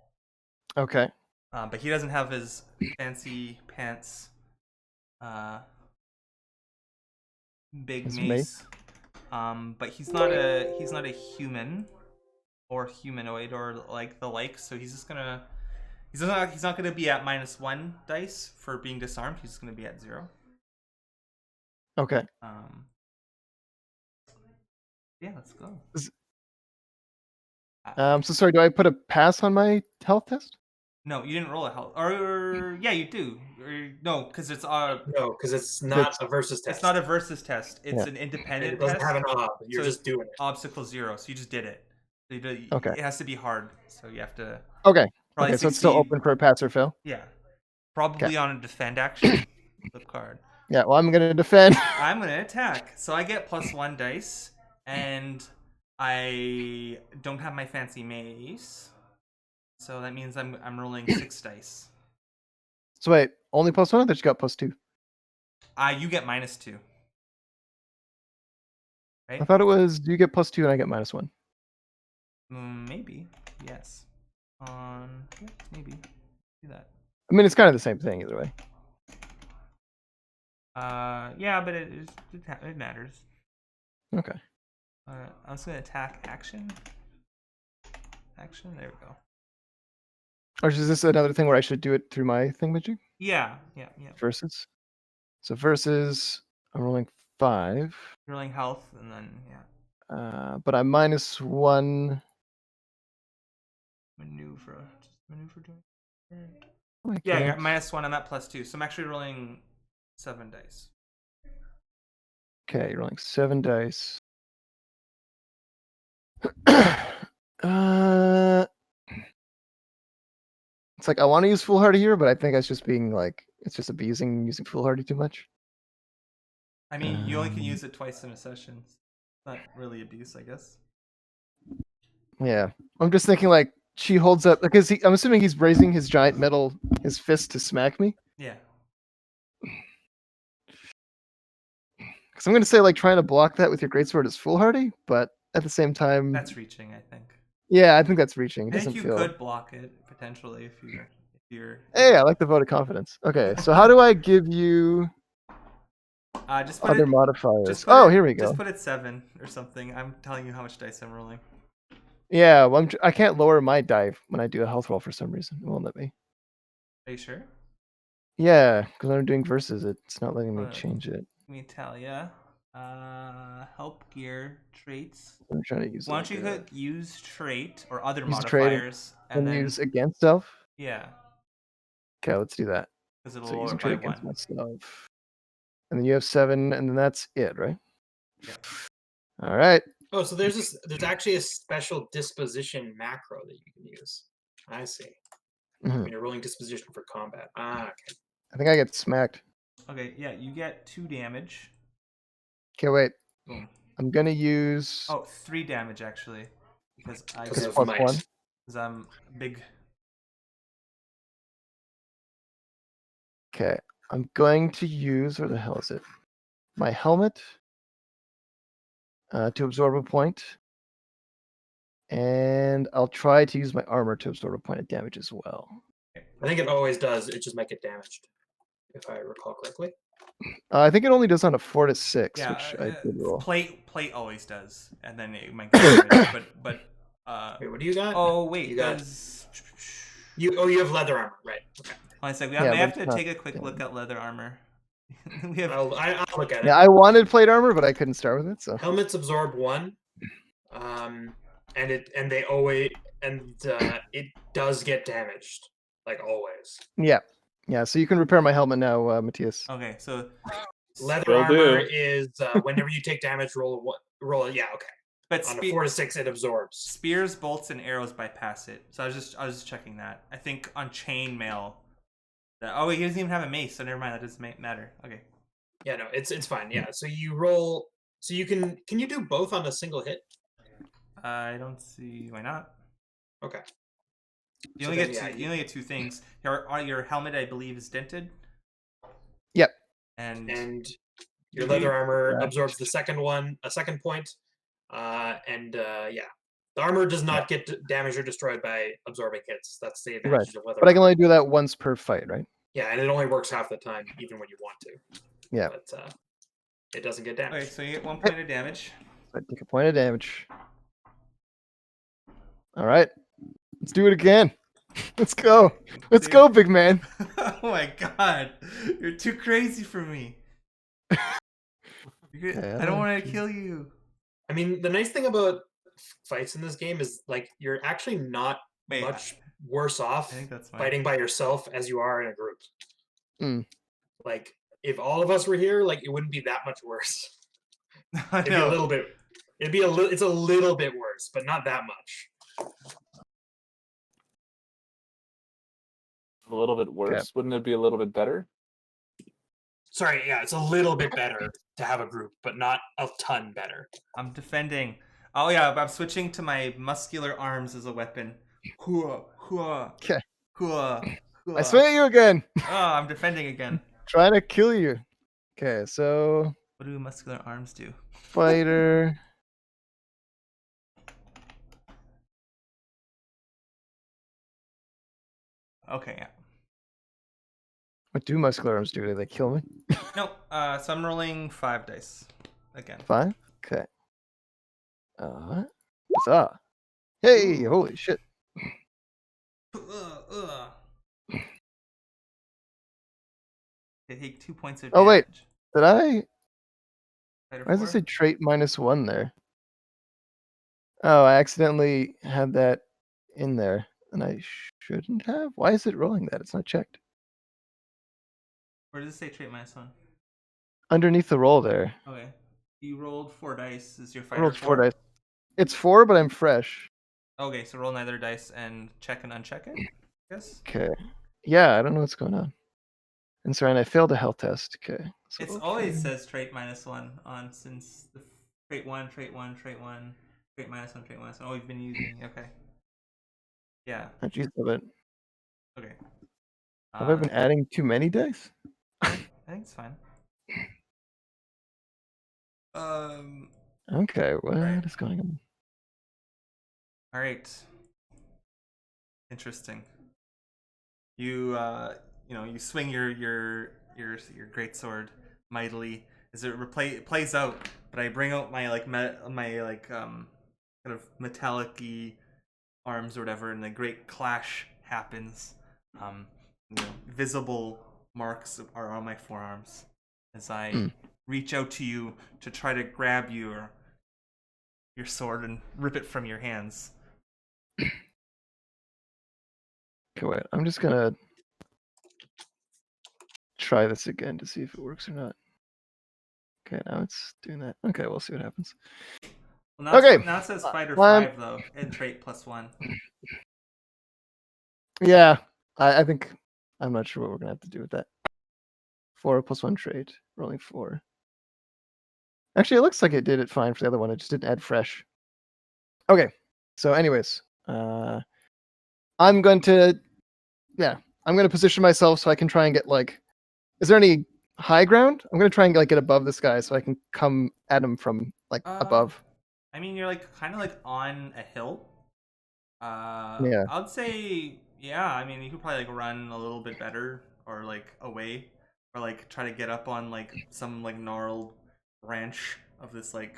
Speaker 6: Okay.
Speaker 1: But he doesn't have his fancy pants, big
Speaker 6: His
Speaker 1: mace. But he's not a human or humanoid or like the like. So he's not gonna be at -1 dice for being disarmed. He's gonna be at 0.
Speaker 6: Okay.
Speaker 1: Yeah, let's go.
Speaker 6: So sorry, do I put a pass on my health test?
Speaker 1: No, you didn't roll a health. Or yeah, you do. Or, no, because it's
Speaker 2: No, because it's not a versus test.
Speaker 1: It's not a versus test. It's
Speaker 6: Yeah.
Speaker 1: an independent
Speaker 2: It doesn't
Speaker 1: test.
Speaker 2: have an ob. You're
Speaker 1: So
Speaker 2: just doing it.
Speaker 1: Obstacle 0. So you just did it.
Speaker 6: Okay.
Speaker 1: It has to be hard, so you have to
Speaker 6: Okay.
Speaker 1: probably
Speaker 6: Okay, so it's still
Speaker 1: succeed.
Speaker 6: open for a pass or fail.
Speaker 1: Yeah, probably on a defend action. Flip card.
Speaker 6: Yeah, well, I'm gonna defend.
Speaker 1: I'm gonna attack. So I get +1 dice, and I don't have my fancy mace. So that means I'm rolling 6 dice.
Speaker 6: So wait, only +1? I thought you got +2.
Speaker 1: You get -2.
Speaker 6: I
Speaker 1: Right?
Speaker 6: thought it was you get +2 and I get -1.
Speaker 1: Maybe. Yes. Maybe. Do that.
Speaker 6: I mean, it's kind of the same thing either way.
Speaker 1: Yeah, but it matters.
Speaker 6: Okay.
Speaker 1: I'm just gonna attack action. Action. There we go.
Speaker 6: Or is this another thing where I should do it through my thingamajig?
Speaker 1: Yeah.
Speaker 6: Versus. So versus, I'm rolling 5.
Speaker 1: Rolling health, and then yeah.
Speaker 6: But I'm -1.
Speaker 1: Maneuver. Just maneuver doing.
Speaker 6: I
Speaker 1: Yeah, I got
Speaker 6: can't.
Speaker 1: -1. I'm at +2, so I'm actually rolling 7 dice.
Speaker 6: Okay, you're rolling 7 dice. It's like I want to use foolhardy here, but I think it's just being like it's just abusing using foolhardy too much.
Speaker 1: I mean, you only can use it twice in a session. It's not really abuse, I guess.
Speaker 6: Yeah, I'm just thinking like she holds up because I'm assuming he's raising his giant metal his fist to smack me.
Speaker 1: Yeah.
Speaker 6: Because I'm gonna say like trying to block that with your greatsword is foolhardy, but at the same time,
Speaker 1: That's reaching, I think.
Speaker 6: yeah, I think that's reaching. It
Speaker 1: I think
Speaker 6: doesn't
Speaker 1: you
Speaker 6: feel.
Speaker 1: could block it potentially if you're.
Speaker 6: Hey, I like the vote of confidence. Okay, so how do I give you
Speaker 1: Just put
Speaker 6: other
Speaker 1: it.
Speaker 6: modifiers?
Speaker 1: Just put
Speaker 6: Oh,
Speaker 1: it,
Speaker 6: here we go.
Speaker 1: Just put it 7 or something. I'm telling you how much dice I'm rolling.
Speaker 6: Yeah, well, I can't lower my die when I do a health roll for some reason. It won't let me.
Speaker 1: Are you sure?
Speaker 6: Yeah, because when I'm doing versus, it's not letting me
Speaker 1: Hold on.
Speaker 6: change it.
Speaker 1: Let me tell ya. Help gear traits.
Speaker 6: I'm trying to use.
Speaker 1: Why don't you hit use trait or other
Speaker 6: Use trait
Speaker 1: modifiers
Speaker 6: and
Speaker 1: then
Speaker 6: use against self?
Speaker 1: yeah,
Speaker 6: Okay, let's do that.
Speaker 1: because it'll
Speaker 6: So
Speaker 1: lower
Speaker 6: using
Speaker 1: it by
Speaker 6: trait against
Speaker 1: 1.
Speaker 6: myself. And then you have 7, and then that's it, right?
Speaker 1: Yeah.
Speaker 6: All right.
Speaker 2: Oh, so there's actually a special disposition macro that you can use. I see.
Speaker 6: Mhm.
Speaker 2: When you're rolling disposition for combat. Ah, okay.
Speaker 6: I think I get smacked.
Speaker 1: Okay, yeah, you get 2 damage.
Speaker 6: Okay, wait.
Speaker 1: Boom.
Speaker 6: I'm gonna use.
Speaker 1: Oh, 3 damage actually, because
Speaker 2: Because of
Speaker 6: plus
Speaker 2: might.
Speaker 6: 1.
Speaker 1: because I'm big.
Speaker 6: Okay, I'm going to use. Where the hell is it? My helmet to absorb a point. And I'll try to use my armor to absorb a point of damage as well.
Speaker 2: I think it always does. It just might get damaged, if I recall correctly.
Speaker 6: I think it only does on a 4 to 6,
Speaker 1: Yeah,
Speaker 6: which I did roll.
Speaker 1: plate always does, and then it might get damage. but
Speaker 2: Wait, what do you got?
Speaker 1: oh wait,
Speaker 2: You got-
Speaker 1: does
Speaker 2: You have leather armor, right? Okay.
Speaker 1: hold on a sec. We
Speaker 6: Yeah,
Speaker 1: may
Speaker 6: but
Speaker 1: have
Speaker 6: it's
Speaker 1: to
Speaker 6: not
Speaker 1: take a quick look at leather armor. We have
Speaker 2: I'll look at it.
Speaker 6: Yeah, I wanted plate armor, but I couldn't start with it. So
Speaker 2: Helmets absorb 1, and they always it does get damaged, like always.
Speaker 6: yeah. So you can repair my helmet now, Matthias.
Speaker 1: okay. So
Speaker 2: Leather
Speaker 3: Will
Speaker 2: armor
Speaker 3: do.
Speaker 2: is whenever you take damage, roll. Yeah, okay.
Speaker 1: but
Speaker 2: On a 4 to 6, it absorbs.
Speaker 1: spears, bolts, and arrows bypass it. So I was just checking that. I think on chainmail. Oh wait, he doesn't even have a mace, so never mind. That doesn't matter. Okay.
Speaker 2: Yeah, no, it's fine. Yeah, so you roll. So you can you do both on a single hit?
Speaker 1: I don't see why not.
Speaker 2: Okay.
Speaker 1: You
Speaker 2: So
Speaker 1: only
Speaker 2: then,
Speaker 1: get
Speaker 2: yeah,
Speaker 1: you only get 2 things. Your helmet, I believe, is dented.
Speaker 6: Yep.
Speaker 1: And
Speaker 2: your leather armor
Speaker 6: Yeah.
Speaker 2: absorbs the second one, a second point. Yeah, the armor does not get damaged or destroyed by absorbing hits. That's the advantage of leather.
Speaker 6: But I can
Speaker 2: armor.
Speaker 6: only do that once per fight, right?
Speaker 2: Yeah, and it only works half the time, even when you want to.
Speaker 6: Yeah.
Speaker 2: But it doesn't get
Speaker 1: okay,
Speaker 2: damaged.
Speaker 1: so you get 1 point of damage.
Speaker 6: I take a point of damage. All right. Let's do it again. Let's go. Let's go, big man.
Speaker 1: Oh my god, you're too crazy for me.
Speaker 6: Okay,
Speaker 1: I don't want to kill you.
Speaker 2: I mean, the nice thing about fights in this game is like you're actually not
Speaker 1: Wait,
Speaker 2: much worse off
Speaker 1: I think that's fine.
Speaker 2: fighting by yourself as you are in a group.
Speaker 6: Mm.
Speaker 2: Like if all of us were here, like it wouldn't be that much worse.
Speaker 1: I
Speaker 2: It'd be a
Speaker 1: know.
Speaker 2: little bit. It'd be it's a little bit worse, but not that much.
Speaker 3: A little bit worse. Wouldn't it be a little bit better?
Speaker 2: Sorry, yeah, it's a little bit better to have a group, but not a ton better.
Speaker 1: I'm defending. Oh yeah, I'm switching to my muscular arms as a weapon. Hua, hua,
Speaker 6: Okay.
Speaker 1: hua, hua.
Speaker 6: I swing at you again.
Speaker 1: Oh, I'm defending again.
Speaker 6: Trying to kill you. Okay, so
Speaker 1: What do muscular arms do?
Speaker 6: fighter.
Speaker 1: Okay, yeah.
Speaker 6: What do muscular arms do? Do they kill me?
Speaker 1: No, so I'm rolling 5 dice again.
Speaker 6: 5? Okay. Huzzah. Hey, holy shit.
Speaker 1: They take 2 points of
Speaker 6: Oh, wait.
Speaker 1: damage.
Speaker 6: Did I?
Speaker 1: Fighter
Speaker 6: Why does it
Speaker 1: 4?
Speaker 6: say trait -1 there? Oh, I accidentally had that in there, and I shouldn't have. Why is it rolling that? It's not checked.
Speaker 1: Where does it say trait -1?
Speaker 6: Underneath the roll there.
Speaker 1: Okay. You rolled 4 dice. Is your
Speaker 6: I
Speaker 1: fighter
Speaker 6: rolled 4
Speaker 1: 4?
Speaker 6: dice. It's 4, but I'm fresh.
Speaker 1: Okay, so roll neither dice and check and uncheck it, I guess.
Speaker 6: Okay. Yeah, I don't know what's going on. And sorry, and I failed a health test. Okay. So
Speaker 1: It's always says trait -1 on since the trait 1, trait 1, trait 1, trait -1, trait -1. Oh, we've been using. Okay. Yeah.
Speaker 6: Oh, jeez, have
Speaker 1: Okay.
Speaker 6: I been adding too many dice?
Speaker 1: I think it's fine.
Speaker 6: Okay, what
Speaker 1: Right.
Speaker 6: is going on?
Speaker 1: All right. Interesting. You you swing your greatsword mightily as it plays out, but I bring out my kind of metallic-y arms or whatever, and a great clash happens. Visible marks are on my forearms as I reach out to you to try to grab your sword and rip it from your hands.
Speaker 6: Okay, wait. I'm just gonna try this again to see if it works or not. Okay, now it's doing that. Okay, we'll see what happens.
Speaker 1: Well, now it says fighter 5 though, and trait +1.
Speaker 6: Yeah, I think I'm not sure what we're gonna have to do with that. 4 +1 trait, rolling 4. Actually, it looks like it did it fine for the other one. It just didn't add fresh. Okay, so anyways, I'm going to position myself so I can try and get is there any high ground? I'm going to try and get above this guy so I can come at him from above.
Speaker 1: I mean, you're kind of on a hill.
Speaker 6: Yeah.
Speaker 1: I would say, yeah. I mean, you could probably run a little bit better, or away, or try to get up on some gnarled branch of this I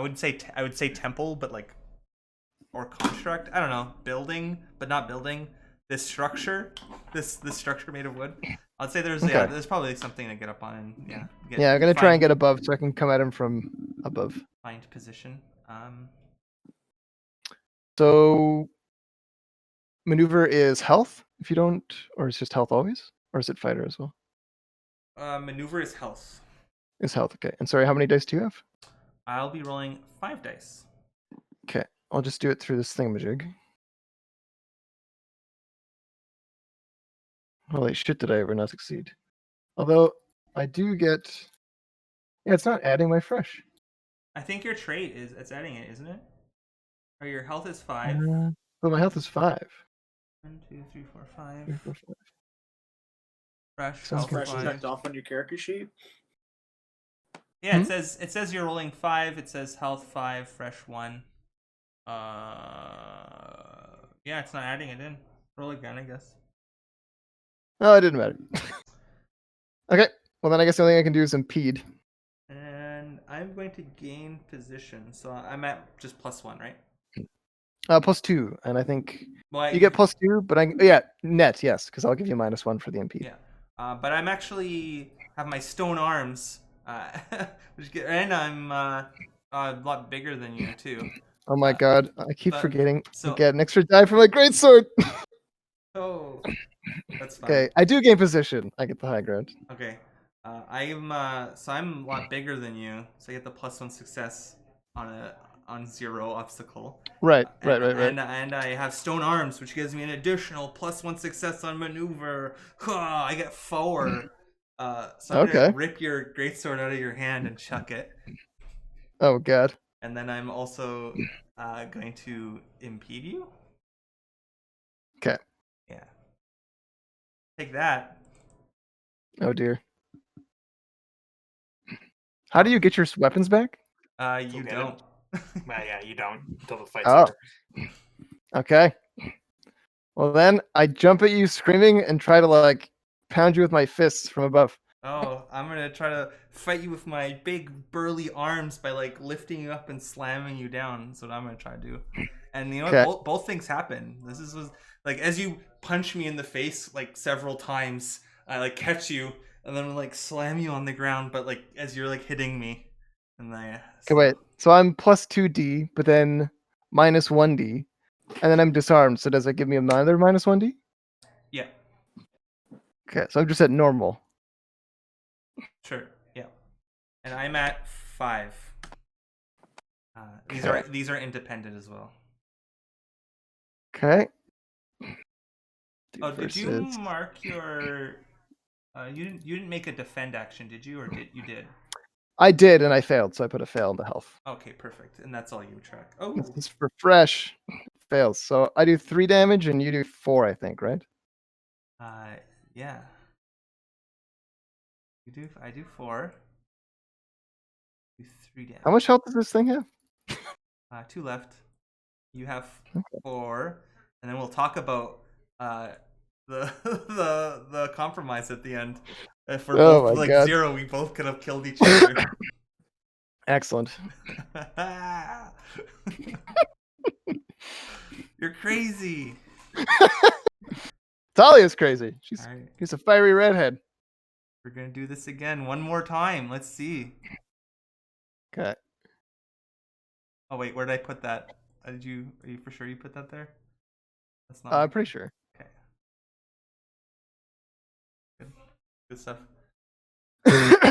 Speaker 1: would say temple, but or construct. I don't know, building, but not building. This structure, this structure made of wood. I'd say there's there's probably something to get up on and
Speaker 6: I'm gonna try and get above so I can come at him from above.
Speaker 1: Find position.
Speaker 6: So maneuver is health if you don't, or it's just health always, or is it fighter as well?
Speaker 1: Maneuver is health.
Speaker 6: Is health, okay. And sorry, how many dice do you have?
Speaker 1: I'll be rolling 5 dice.
Speaker 6: Okay, I'll just do it through this thingamajig. Holy shit, did I ever not succeed? Although I do get, it's not adding my fresh.
Speaker 1: I think your trait it's adding it, isn't it? Or your health is 5.
Speaker 6: But my health is 5.
Speaker 1: 1, 2, 3, 4, 5.
Speaker 6: 3, 4, 5.
Speaker 1: Fresh.
Speaker 6: Sounds
Speaker 1: Health
Speaker 4: Fresh
Speaker 1: 5.
Speaker 4: checked off on your character sheet.
Speaker 1: Yeah, it says you're rolling 5. It says health 5, fresh 1. Yeah, it's not adding it in. Roll again, I guess.
Speaker 6: Oh, it didn't matter. Okay, well then I guess the only thing I can do is impede.
Speaker 1: And I'm going to gain position, so I'm at just +1, right?
Speaker 6: +2, and I think you get +2, but net, yes, because I'll give you -1 for the impede.
Speaker 1: Yeah, but I'm actually have my stone arms, and I'm a lot bigger than you too.
Speaker 6: Oh my god, I keep forgetting
Speaker 1: so-
Speaker 6: to get an extra die for my greatsword.
Speaker 1: Oh, that's fine.
Speaker 6: Okay, I do gain position. I get the high ground.
Speaker 1: Okay, I'm so I'm a lot bigger than you, so I get the +1 success on 0 obstacle.
Speaker 6: Right.
Speaker 1: And I have stone arms, which gives me an additional +1 success on maneuver. I get 4. So I'm gonna
Speaker 6: Okay.
Speaker 1: rip your greatsword out of your hand and chuck it,
Speaker 6: Oh god.
Speaker 1: and then I'm also going to impede you.
Speaker 6: Okay.
Speaker 1: Yeah. Take that.
Speaker 6: Oh dear. How do you get your weapons back?
Speaker 1: You
Speaker 2: get it.
Speaker 1: don't.
Speaker 2: Well, yeah, you don't until the fight's
Speaker 6: Oh.
Speaker 2: over.
Speaker 6: Okay. Well then, I jump at you screaming and try to like pound you with my fists from above.
Speaker 1: Oh, I'm gonna try to fight you with my big burly arms by like lifting you up and slamming you down. That's what I'm gonna try to do. And you know
Speaker 6: Okay.
Speaker 1: what? Both things happen. This was like as you punch me in the face like several times, I like catch you and then like slam you on the ground. But like as you're like hitting me, and I
Speaker 6: Okay, wait. So I'm +2d, but then -1d, and then I'm disarmed. So does it give me another -1d?
Speaker 1: Yeah,
Speaker 6: Okay, so I'm just at normal.
Speaker 1: sure, yeah. And I'm at 5.
Speaker 6: Okay.
Speaker 1: These are independent as well.
Speaker 6: Okay.
Speaker 1: Oh, did you mark your? You didn't make a defend action, did you, or did you did?
Speaker 6: I did, and I failed, so I put a fail in the health.
Speaker 1: Okay, perfect. And that's all you track. Oh,
Speaker 6: This is for fresh. Fails. So I do 3 damage, and you do 4, I think, right?
Speaker 1: yeah. I do 4. Do 3 damage.
Speaker 6: How much health does this thing have?
Speaker 1: 2 left. You have 4, and then we'll talk about the the compromise at the end. If we're
Speaker 6: Oh
Speaker 1: both
Speaker 6: my
Speaker 1: like
Speaker 6: God.
Speaker 1: 0, we both could have killed each other.
Speaker 6: Excellent.
Speaker 1: You're crazy.
Speaker 6: Talia's crazy. She's
Speaker 1: All right,
Speaker 6: a fiery redhead.
Speaker 1: we're gonna do this again one more time. Let's see.
Speaker 6: Okay.
Speaker 1: Oh wait, where did I put that? Are you for sure you put that there? That's not.
Speaker 6: I'm pretty sure.
Speaker 1: Okay. Good stuff.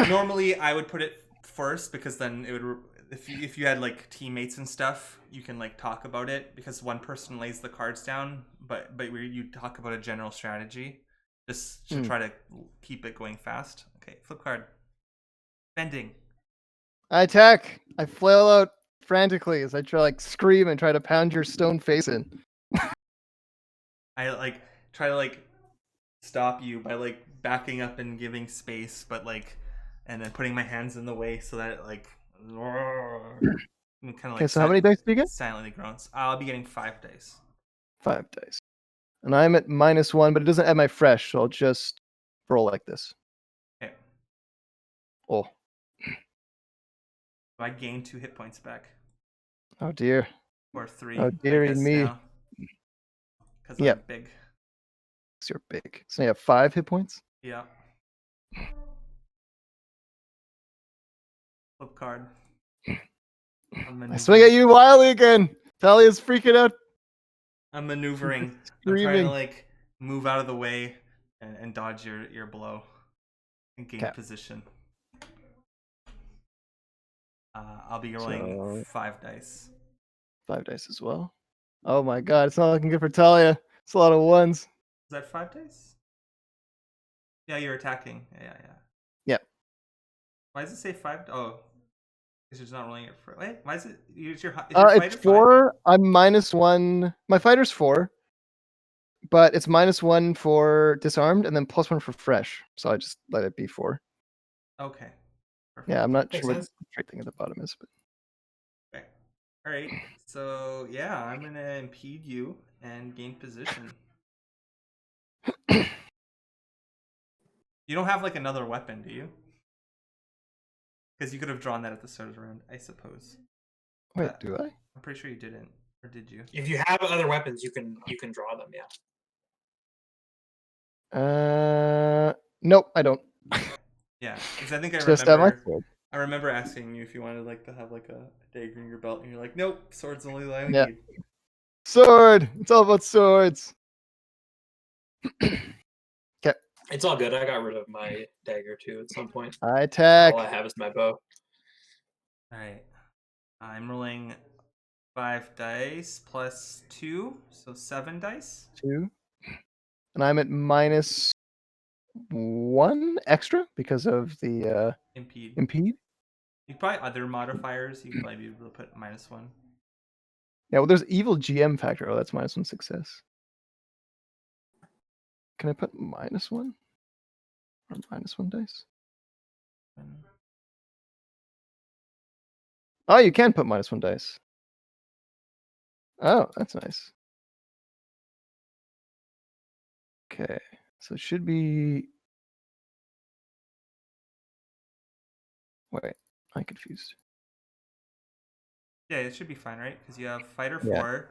Speaker 1: Normally, I would put it first because then it would. If you had like teammates and stuff, you can like talk about it because one person lays the cards down, but where you talk about a general strategy, just to try to keep it going fast. Okay, flip card. Bending.
Speaker 6: I attack. I flail out frantically as I try like scream and try to pound your stone face in.
Speaker 1: I like try to like stop you by like backing up and giving space, but like, and then putting my hands in the way so that it like kind of like.
Speaker 6: Okay, so how many dice do you get?
Speaker 1: Silently groans. I'll be getting 5 dice.
Speaker 6: 5 dice. And I'm at -1, but it doesn't add my fresh, so I'll just roll like this.
Speaker 1: Okay.
Speaker 6: Oh.
Speaker 1: So I gain 2 hit points back.
Speaker 6: Oh dear.
Speaker 1: Or 3.
Speaker 6: Oh dearie me.
Speaker 1: Because
Speaker 6: Yep.
Speaker 1: I'm big.
Speaker 6: Because you're big. So you have 5 hit points?
Speaker 1: Yeah. Flip card.
Speaker 6: I swing at you wildly again. Talia's freaking out.
Speaker 1: I'm maneuvering. I'm trying
Speaker 6: Screaming.
Speaker 1: to like move out of the way and dodge your blow and gain
Speaker 6: Okay.
Speaker 1: position. I'll be rolling
Speaker 6: So-
Speaker 1: 5 dice.
Speaker 6: 5 dice as well. Oh my god, it's not looking good for Talia. It's a lot of 1s.
Speaker 1: Is that 5 dice? Yeah, you're attacking. Yeah.
Speaker 6: Yep.
Speaker 1: Why does it say 5? Oh, because it's not rolling it for. Wait, why is it? Is your fighter
Speaker 6: It's
Speaker 1: 5?
Speaker 6: 4. I'm -1. My fighter's 4. But it's -1 for disarmed and then +1 for fresh. So I just let it be 4.
Speaker 1: Okay. Perfect.
Speaker 6: Yeah, I'm not
Speaker 2: Makes
Speaker 6: sure what
Speaker 2: sense.
Speaker 6: the straight thing at the bottom is, but
Speaker 1: Okay. All right. So yeah, I'm gonna impede you and gain position. You don't have like another weapon, do you? Because you could have drawn that at the start of the round, I suppose.
Speaker 6: wait, do I?
Speaker 1: I'm pretty sure you didn't, or did you?
Speaker 2: If you have other weapons, you can draw them. Yeah.
Speaker 6: Nope, I don't.
Speaker 1: Yeah, because I think I
Speaker 6: Just my
Speaker 1: remember.
Speaker 6: sword.
Speaker 1: I remember asking you if you wanted like to have like a dagger in your belt, and you're like, "Nope, sword's the only thing I
Speaker 6: Yeah.
Speaker 1: need."
Speaker 6: Sword. It's all about swords. Okay.
Speaker 2: It's all good. I got rid of my dagger too at some point.
Speaker 6: I attack.
Speaker 2: All I have is my bow.
Speaker 1: All right. I'm rolling 5 dice plus 2, so 7 dice.
Speaker 6: 2. And I'm at -1 extra because of the
Speaker 1: Impede.
Speaker 6: impede.
Speaker 1: You probably other modifiers. You could probably be able to put -1.
Speaker 6: Yeah, well, there's evil GM factor. Oh, that's -1 success. Can I put -1 or -1 dice? Oh, you can put -1 dice. Oh, that's nice. Okay, so it should be. Wait, I'm confused.
Speaker 1: Yeah, it should be fine, right? Because you have fighter
Speaker 6: Yeah.
Speaker 1: 4,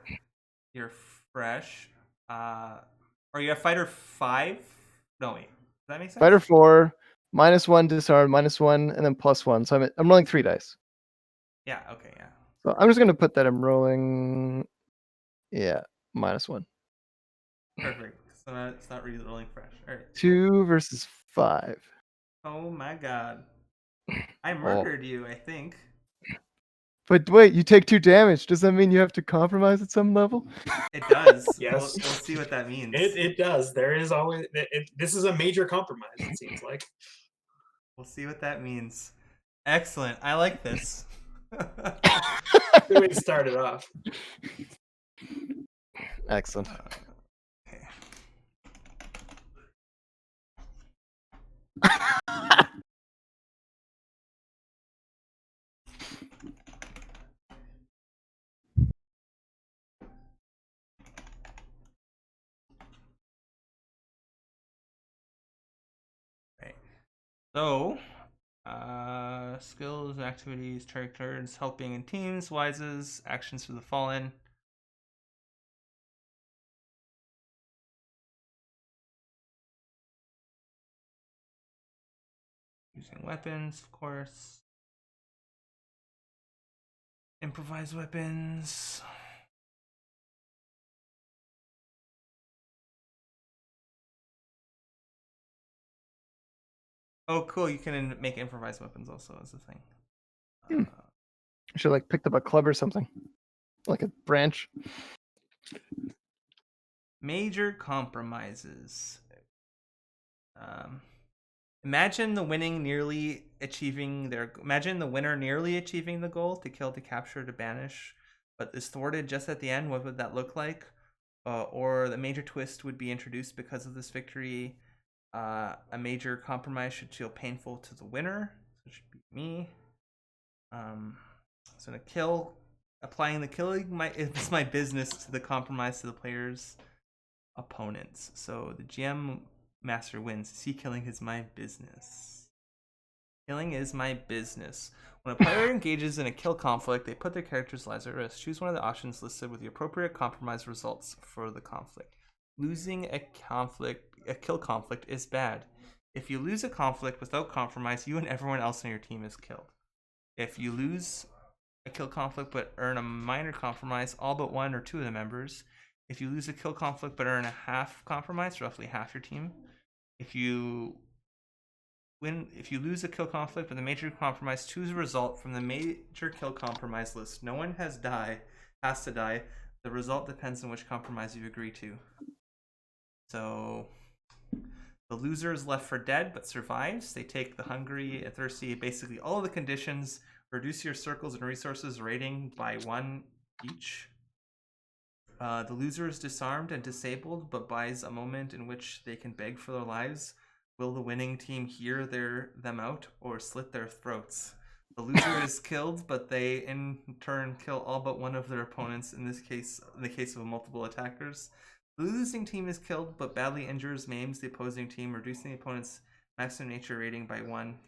Speaker 1: you're fresh, or you have fighter 5. No, wait. Does that make sense?
Speaker 6: Fighter 4, -1 disarm, -1, and then +1. So I'm rolling 3 dice.
Speaker 1: Yeah. Okay. Yeah.
Speaker 6: So I'm just gonna put that I'm rolling. Yeah, -1.
Speaker 1: Perfect. So it's not really rolling fresh. All right.
Speaker 6: 2 versus 5.
Speaker 1: Oh my god. I
Speaker 6: Oh.
Speaker 1: murdered you, I think.
Speaker 6: But wait, you take 2 damage. Does that mean you have to compromise at some level?
Speaker 1: It does.
Speaker 2: Yes.
Speaker 1: We'll see what that means.
Speaker 2: It does. There is always. This is a major compromise. It seems like.
Speaker 1: We'll see what that means. Excellent. I like this.
Speaker 2: The way it started off.
Speaker 6: Excellent.
Speaker 1: Okay. Okay. So, skills, activities, characters, helping in teams, wises, actions for the fallen. Using weapons, of course. Improvise weapons. Oh, cool. You can make improvised weapons also as a thing.
Speaker 6: I should like picked up a club or something. Like a branch.
Speaker 1: Major compromises. Imagine the winner nearly achieving the goal to kill, to capture, to banish, but is thwarted just at the end. What would that look like? Or the major twist would be introduced because of this victory. A major compromise should feel painful to the winner. So it should be me. So to kill, applying the killing it's my business to the compromise to the player's opponents. So the GM master wins. See, killing is my business. Killing is my business. When a player engages in a kill conflict, they put their character's lives at risk. Choose one of the options listed with the appropriate compromise results for the conflict. Losing a kill conflict is bad. If you lose a conflict without compromise, you and everyone else on your team is killed. If you lose a kill conflict but earn a minor compromise, all but 1 or 2 of the members. If you lose a kill conflict but earn a half compromise, roughly half your team. If you lose a kill conflict with a major compromise, choose a result from the major kill compromise list. No one has to die. The result depends on which compromise you agree to. So the loser is left for dead but survives. They take the hungry, thirsty, basically all of the conditions. Reduce your circles and resources rating by 1 each. The loser is disarmed and disabled, but buys a moment in which they can beg for their lives. Will the winning team hear them out or slit their throats? The loser is killed, but they in turn kill all but 1 of their opponents. In the case of multiple attackers, the losing team is killed, but badly injures, maims the opposing team, reducing the opponent's maximum nature rating by 1.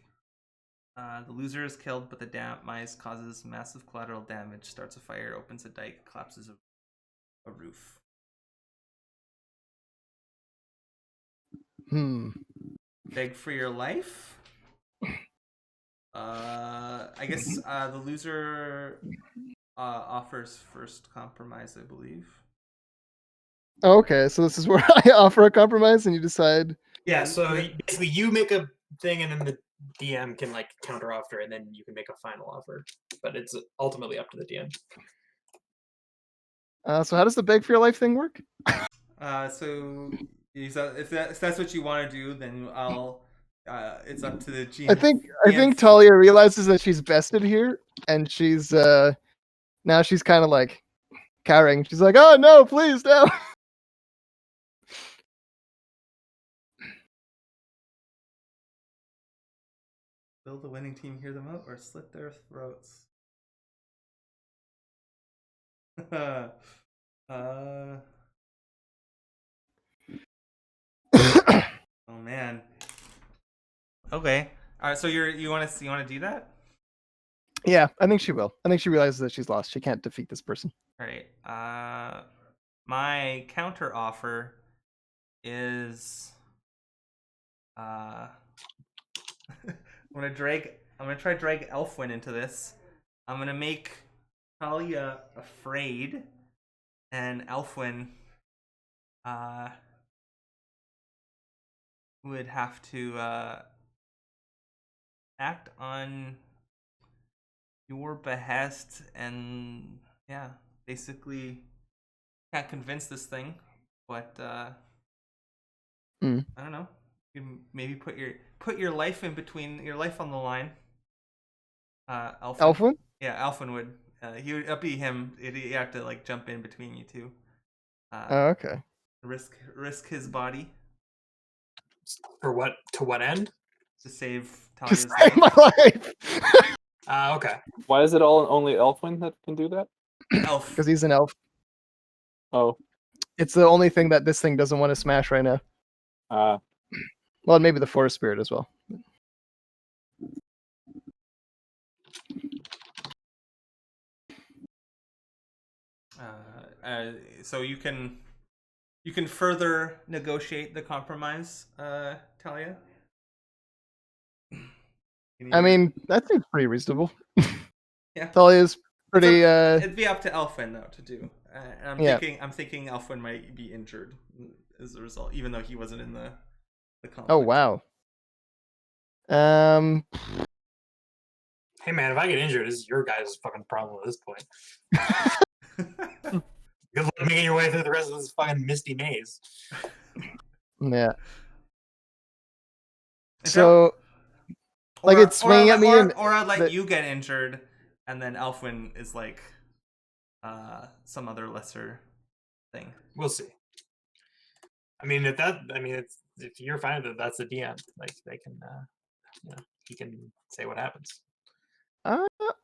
Speaker 1: The loser is killed, but the demise causes massive collateral damage, starts a fire, opens a dike, collapses a roof. Beg for your life? I guess the loser offers first compromise, I believe.
Speaker 6: Oh, okay, so this is where I offer a compromise, and you decide.
Speaker 2: Yeah,
Speaker 1: Yeah,
Speaker 2: so
Speaker 1: yeah.
Speaker 2: basically you make a thing and then the DM can like counter offer and then you can make a final offer. But it's ultimately up to the DM.
Speaker 6: So how does the beg for your life thing work?
Speaker 1: So if that's what you want to do, then I'll. It's up to the GM.
Speaker 6: I think Talia realizes that she's bested here, and she's now she's kind of like cowering. She's like, "Oh no, please no."
Speaker 1: Will the winning team hear them out or slit their throats? uh, oh man. Okay. All right. So you want to do that?
Speaker 6: Yeah, I think she will. I think she realizes that she's lost. She can't defeat this person.
Speaker 1: All right. My counter offer is I'm gonna try drag Elfwin into this. I'm gonna make Talia afraid, and Elfwin would have to act on your behest, and yeah, basically can't convince this thing, but I don't know. You can maybe put your life in between, your life on the line. Elfwin.
Speaker 6: Elfwin?
Speaker 1: Yeah, Elfwin would. He would up be him. He'd have to like jump in between you two.
Speaker 6: Oh, okay.
Speaker 1: Risk his body
Speaker 2: For what? To what end?
Speaker 1: to save
Speaker 6: To
Speaker 1: Talia's
Speaker 6: save my
Speaker 1: life.
Speaker 6: life.
Speaker 2: Okay.
Speaker 3: Why is it only Elfwin that can do that?
Speaker 1: Elf.
Speaker 6: Because he's an elf.
Speaker 3: Oh,
Speaker 6: It's the only thing that this thing doesn't want to smash right now. Well, and maybe the forest spirit as well.
Speaker 1: So you can further negotiate the compromise, Talia.
Speaker 6: I mean, that seems pretty reasonable.
Speaker 1: Yeah.
Speaker 6: Talia's pretty.
Speaker 1: It'd be up to Elfwin though to do. I'm
Speaker 6: Yeah.
Speaker 1: thinking Elfwin might be injured as a result, even though he wasn't in the conflict.
Speaker 6: Oh wow.
Speaker 2: Hey man, if I get injured, this is your guys' fucking problem at this point. Good luck making your way through the rest of this fucking misty maze.
Speaker 6: Yeah. So, like, it's swinging at me,
Speaker 1: or I'd let you get injured, and then Elfwin is like some other lesser thing.
Speaker 2: We'll see. I mean, if you're fine with it, that's the DM. Like they can, he can say what happens.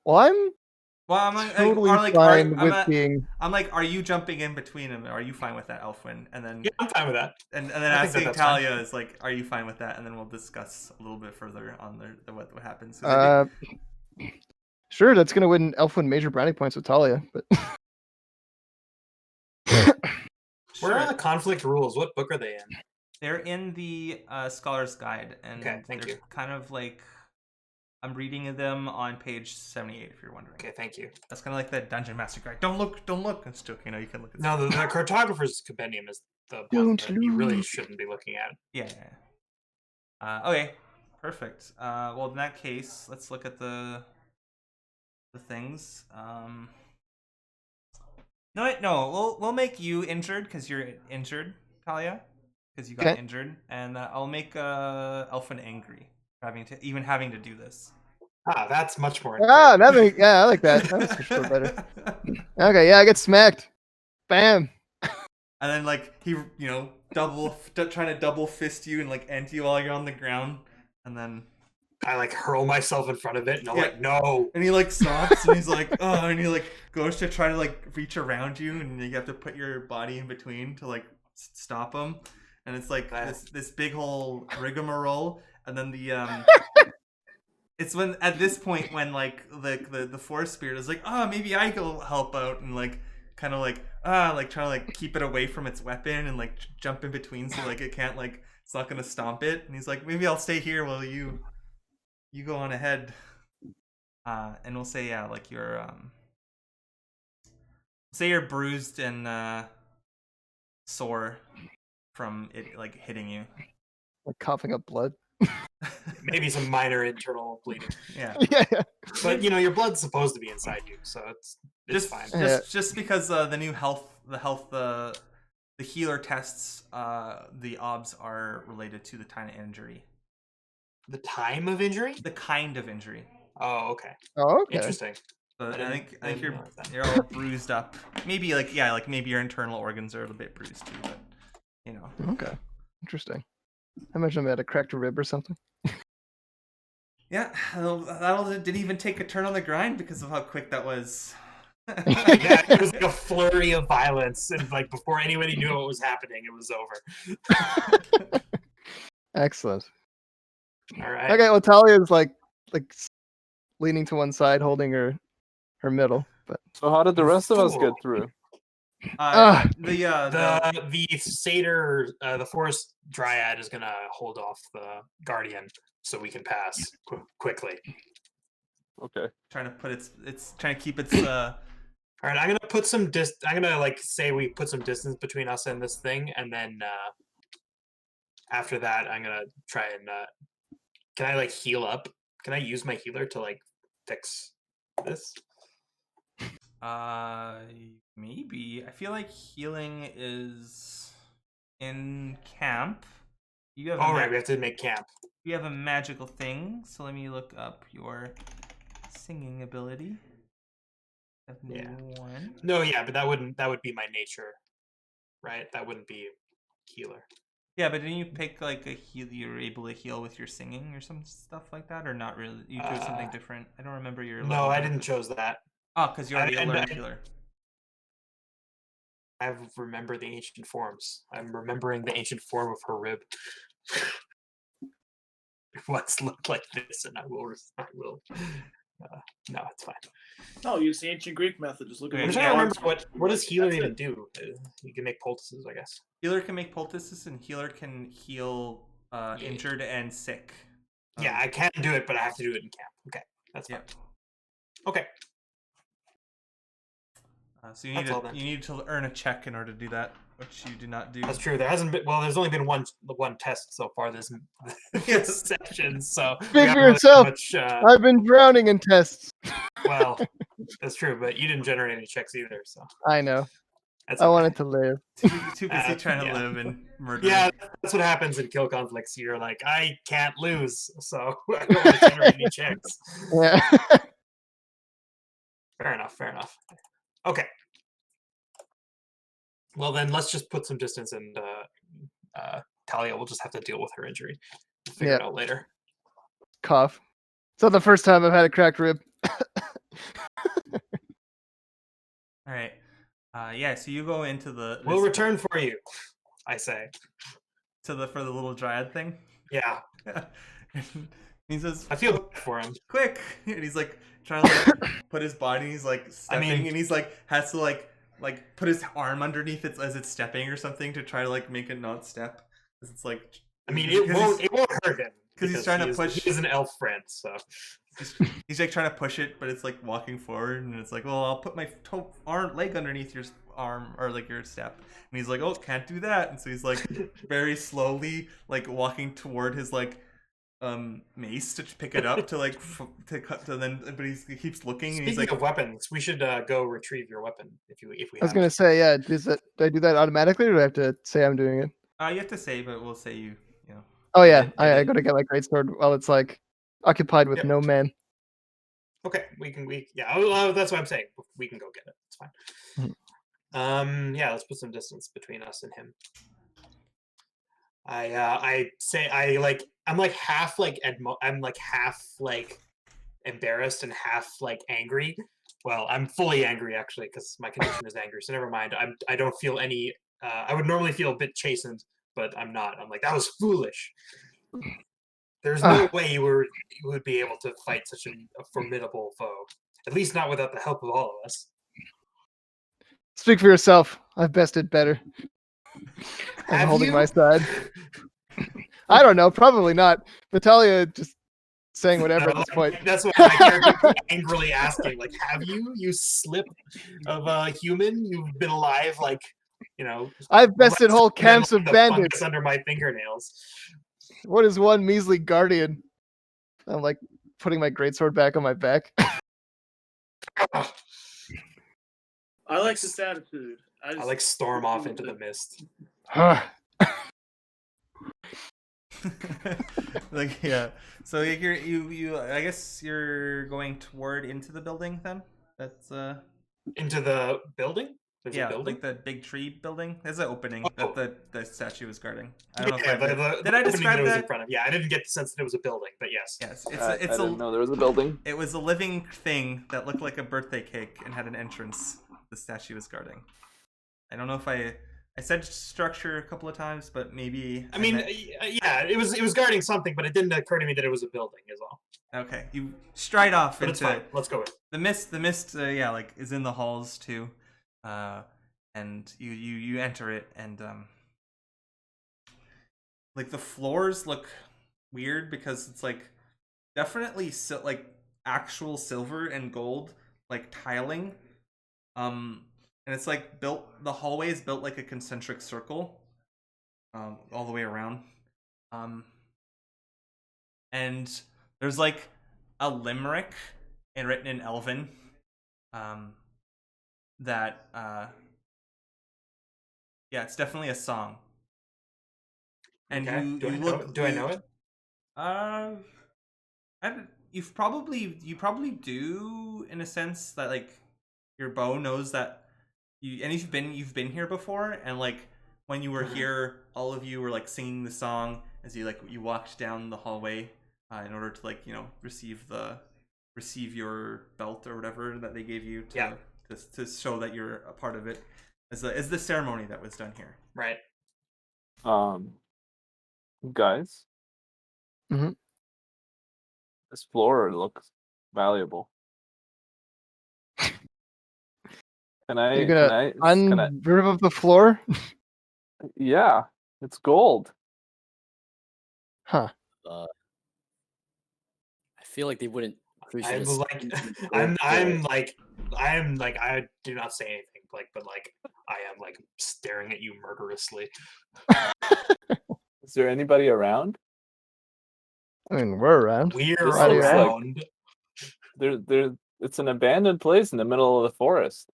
Speaker 6: Well, I'm totally fine with being.
Speaker 1: I'm like, are you jumping in between them? Are you fine with that, Elfwin? And then
Speaker 2: yeah, I'm fine with that.
Speaker 1: And then asking Talia is like, are you fine with that? And then we'll discuss a little bit further on what happens.
Speaker 6: Sure, that's gonna win Elfwin major brownie points with Talia, but.
Speaker 2: Where are the conflict rules? What book are they in?
Speaker 1: They're in the Scholar's Guide, and
Speaker 2: okay, thank you.
Speaker 1: Kind of like I'm reading them on page 78. If you're wondering.
Speaker 2: Okay, thank you.
Speaker 1: That's kind of like the Dungeon Master Guide. Don't look. I'm just joking. You can look at.
Speaker 2: No, the Cartographer's Compendium is the one that you really shouldn't be looking at.
Speaker 1: Yeah. Okay. Perfect. Well, in that case, let's look at the things. No. We'll make you injured because you're injured, Talia, because you got injured, and I'll make Elfwin angry having to do this.
Speaker 2: That's much more.
Speaker 6: I like that. That's for sure better. Okay, yeah, I get smacked. Bam.
Speaker 1: And then like he, trying to double fist you and like end you while you're on the ground, and then
Speaker 2: I like hurl myself in front of it, and I'm like, no.
Speaker 1: And he like stops, and he's like, oh, and he like goes to try to like reach around you, and you have to put your body in between to like stop him, and it's like this big whole rigmarole, and then the it's when at this point when like the forest spirit is like, oh, maybe I go help out, and like kind of like like trying to like keep it away from its weapon and like jump in between so like it can't like it's not gonna stomp it, and he's like, maybe I'll stay here while you go on ahead, and we'll say like you're say you're bruised and sore from it like hitting you.
Speaker 6: Like coughing up blood.
Speaker 2: Maybe some minor internal bleeding.
Speaker 1: Yeah.
Speaker 6: Yeah.
Speaker 2: But your blood's supposed to be inside you, so it's
Speaker 1: Just
Speaker 2: fine.
Speaker 1: just because the new the healer tests, the obs are related to the kind of injury.
Speaker 2: The time of injury?
Speaker 1: The kind of injury.
Speaker 2: Oh, okay.
Speaker 6: Oh, okay.
Speaker 2: Interesting.
Speaker 1: So I think
Speaker 2: didn't
Speaker 1: you're
Speaker 2: realize that.
Speaker 1: you're all bruised up. Maybe like maybe your internal organs are a little bit bruised too, but
Speaker 6: Okay. Interesting. I imagine I had a cracked rib or something.
Speaker 1: Yeah, that didn't even take a turn on the grind because of how quick that was.
Speaker 2: Yeah, it was like a flurry of violence, and like before anybody knew what was happening, it was over.
Speaker 6: Excellent.
Speaker 2: All right.
Speaker 6: Okay, well Talia's like leaning to one side, holding her middle. But
Speaker 3: So how did the rest of us get
Speaker 2: Fool.
Speaker 3: through?
Speaker 2: The satyr, the forest dryad is gonna hold off the guardian so we can pass quickly.
Speaker 3: Okay.
Speaker 1: trying to put it's trying to keep its
Speaker 2: All right, I'm gonna put some I'm gonna like say we put some distance between us and this thing, and then after that, I'm gonna try and can I like heal up? Can I use my healer to like fix this?
Speaker 1: maybe I feel like healing is in camp. You have
Speaker 2: All right, we have to make camp.
Speaker 1: you have a magical thing, so let me look up your singing ability.
Speaker 2: Yeah.
Speaker 1: One.
Speaker 2: No, yeah, but that would be my nature, right? That wouldn't be healer.
Speaker 1: Yeah, but didn't you pick like a heal? You're able to heal with your singing or some stuff like that, or not really? You chose something different. I don't remember your.
Speaker 2: No, I didn't chose that.
Speaker 1: Oh, because you're already a
Speaker 2: and
Speaker 1: learned healer.
Speaker 2: I remember the ancient forms. I'm remembering the ancient form of her rib. It once looked like this, and I will. No, it's fine.
Speaker 4: No, use the ancient Greek method. Just look at
Speaker 2: I'm
Speaker 1: Okay,
Speaker 2: trying
Speaker 1: yeah.
Speaker 2: to remember what does healer
Speaker 4: That's
Speaker 2: even
Speaker 4: it.
Speaker 2: do? You can make poultices, I guess.
Speaker 1: Healer can make poultices, and healer can heal injured and sick.
Speaker 2: Yeah, I can do it, but I have to do it in camp. Okay, that's fine.
Speaker 1: Yeah.
Speaker 2: Okay.
Speaker 1: So you
Speaker 2: That's all then.
Speaker 1: need to earn a check in order to do that, which you do not do.
Speaker 2: That's true. There hasn't been. Well, there's only been one test so far this
Speaker 1: Yes.
Speaker 2: session. So we
Speaker 6: Speak
Speaker 2: haven't
Speaker 6: for
Speaker 2: really
Speaker 6: yourself.
Speaker 2: much,
Speaker 6: I've been drowning in tests.
Speaker 2: well, that's true, but you didn't generate any checks either. So
Speaker 6: I know.
Speaker 2: that's
Speaker 6: I
Speaker 2: okay.
Speaker 6: wanted to live.
Speaker 1: Too busy trying to
Speaker 2: yeah.
Speaker 1: live and murder.
Speaker 2: Yeah, that's what happens in kill conflicts. You're like, I can't lose, so I don't want to generate any checks.
Speaker 6: Yeah.
Speaker 2: Fair enough. Okay. Well, then let's just put some distance, and Talia will just have to deal with her injury. We'll figure it out later.
Speaker 6: Cough. It's not the first time I've had a cracked rib.
Speaker 1: All right. Yeah. So you go into the.
Speaker 2: We'll return for you, I say.
Speaker 1: for the little dryad thing.
Speaker 2: Yeah,
Speaker 1: He says,
Speaker 2: I feel bad for him.
Speaker 1: quick, and he's like trying to like put his body. He's like stepping, and he's like has to like put his arm underneath it as it's stepping or something to try to like make it not step. Because it's like.
Speaker 2: I mean, it won't hurt him
Speaker 1: because he's trying to push.
Speaker 2: He's an elf friend, so
Speaker 1: he's like trying to push it, but it's like walking forward, and it's like, well, I'll put my leg underneath your arm or like your step, and he's like, oh, can't do that, and so he's like very slowly like walking toward his like mace to pick it up to like to cut to then, but he keeps looking.
Speaker 2: Speaking
Speaker 1: and he's like,
Speaker 2: of weapons, we should go retrieve your weapon if we.
Speaker 6: I was gonna say, yeah. Do I do that automatically, or do I have to say I'm doing it?
Speaker 1: you have to say, but we'll say you know.
Speaker 6: Oh yeah, I gotta get my greatsword while it's like occupied with no man.
Speaker 2: Okay, yeah. That's what I'm saying. We can go get it. It's fine. Yeah, let's put some distance between us and him. I'm like half embarrassed and half like angry. Well, I'm fully angry actually because my condition is angry. So never mind. I don't feel any. I would normally feel a bit chastened, but I'm not. I'm like, that was foolish. There's no way you would be able to fight such a formidable foe. At least not without the help of all of us.
Speaker 6: Speak for yourself. I've bested better. I'm
Speaker 2: Have
Speaker 6: holding
Speaker 2: you?
Speaker 6: my side. I don't know. Probably not. Natalia just saying whatever at this point.
Speaker 2: That's what my character is angrily asking. Like, have you? You slip of a human? You've been alive like you know,
Speaker 6: I've bested whole
Speaker 2: less than,
Speaker 6: camps of
Speaker 2: the
Speaker 6: bandits.
Speaker 2: fungus under my fingernails.
Speaker 6: What is one measly guardian? I'm like putting my greatsword back on my back.
Speaker 2: Ugh,
Speaker 4: I like this attitude.
Speaker 2: I
Speaker 4: just-
Speaker 2: like storm off into the mist.
Speaker 1: Like yeah. So you I guess you're going toward into the building then. That's
Speaker 2: Into the building? There's a
Speaker 1: yeah,
Speaker 2: building?
Speaker 1: like the big tree building. There's an opening
Speaker 2: Oh.
Speaker 1: that the statue was guarding. I don't know if
Speaker 2: Yeah,
Speaker 1: I did.
Speaker 2: the
Speaker 1: Did I
Speaker 2: opening
Speaker 1: describe
Speaker 2: that was in
Speaker 1: that?
Speaker 2: front of. Yeah, I didn't get the sense that it was a building, but yes.
Speaker 1: Yes,
Speaker 3: I didn't know there was a building.
Speaker 1: It was a living thing that looked like a birthday cake and had an entrance the statue was guarding. I don't know if I said structure a couple of times, but maybe
Speaker 2: I mean,
Speaker 1: meant-
Speaker 2: yeah, it was guarding something, but it didn't occur to me that it was a building. Is all.
Speaker 1: okay. You stride off
Speaker 2: But it's
Speaker 1: into
Speaker 2: fine. Let's go with it.
Speaker 1: the mist. The mist, yeah, like is in the halls too, and you enter it, and like the floors look weird because it's like definitely like actual silver and gold like tiling, and it's like built. The hallway is built like a concentric circle, all the way around, and there's like a limerick and written in Elven, that yeah, it's definitely a song. And
Speaker 2: Okay.
Speaker 1: you
Speaker 2: Do
Speaker 1: look.
Speaker 2: I know it?
Speaker 1: You probably do in a sense that like your bow knows that you, and you've been here before, and like when you were here, all of you were like singing the song as you walked down the hallway in order to like receive your belt or whatever that they gave you to show that you're a part of it as the ceremony that was done here.
Speaker 2: Right.
Speaker 3: Guys.
Speaker 6: Mhm.
Speaker 3: This floor looks valuable. Can I?
Speaker 6: You're gonna
Speaker 3: Can I?
Speaker 6: rip up the floor?
Speaker 3: Yeah, it's gold.
Speaker 6: Huh.
Speaker 5: I feel like they wouldn't appreciate
Speaker 2: I'm
Speaker 5: us.
Speaker 2: like,
Speaker 3: Gold
Speaker 2: I do not say anything. But I am like staring at you murderously.
Speaker 3: Is there anybody around?
Speaker 6: I mean, we're around.
Speaker 2: We're
Speaker 3: This
Speaker 6: looks like-
Speaker 2: around.
Speaker 3: It's an abandoned place in the middle of the forest.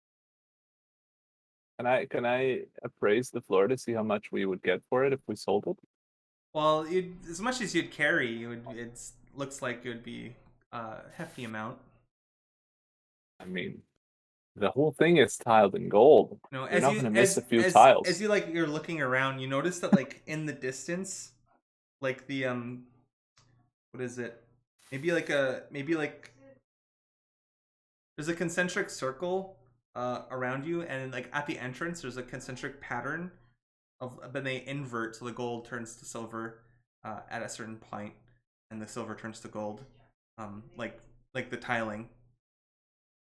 Speaker 3: Can I appraise the floor to see how much we would get for it if we sold it?
Speaker 1: Well, as much as you'd carry, it looks like it would be a hefty amount.
Speaker 3: I mean, the whole thing is tiled in gold.
Speaker 1: You know,
Speaker 3: You're not gonna miss a few tiles.
Speaker 1: As you're looking around, you notice that like in the distance, like the what is it? Maybe like there's a concentric circle around you, and like at the entrance there's a concentric pattern but they invert, so the gold turns to silver at a certain point, and the silver turns to gold, like the tiling,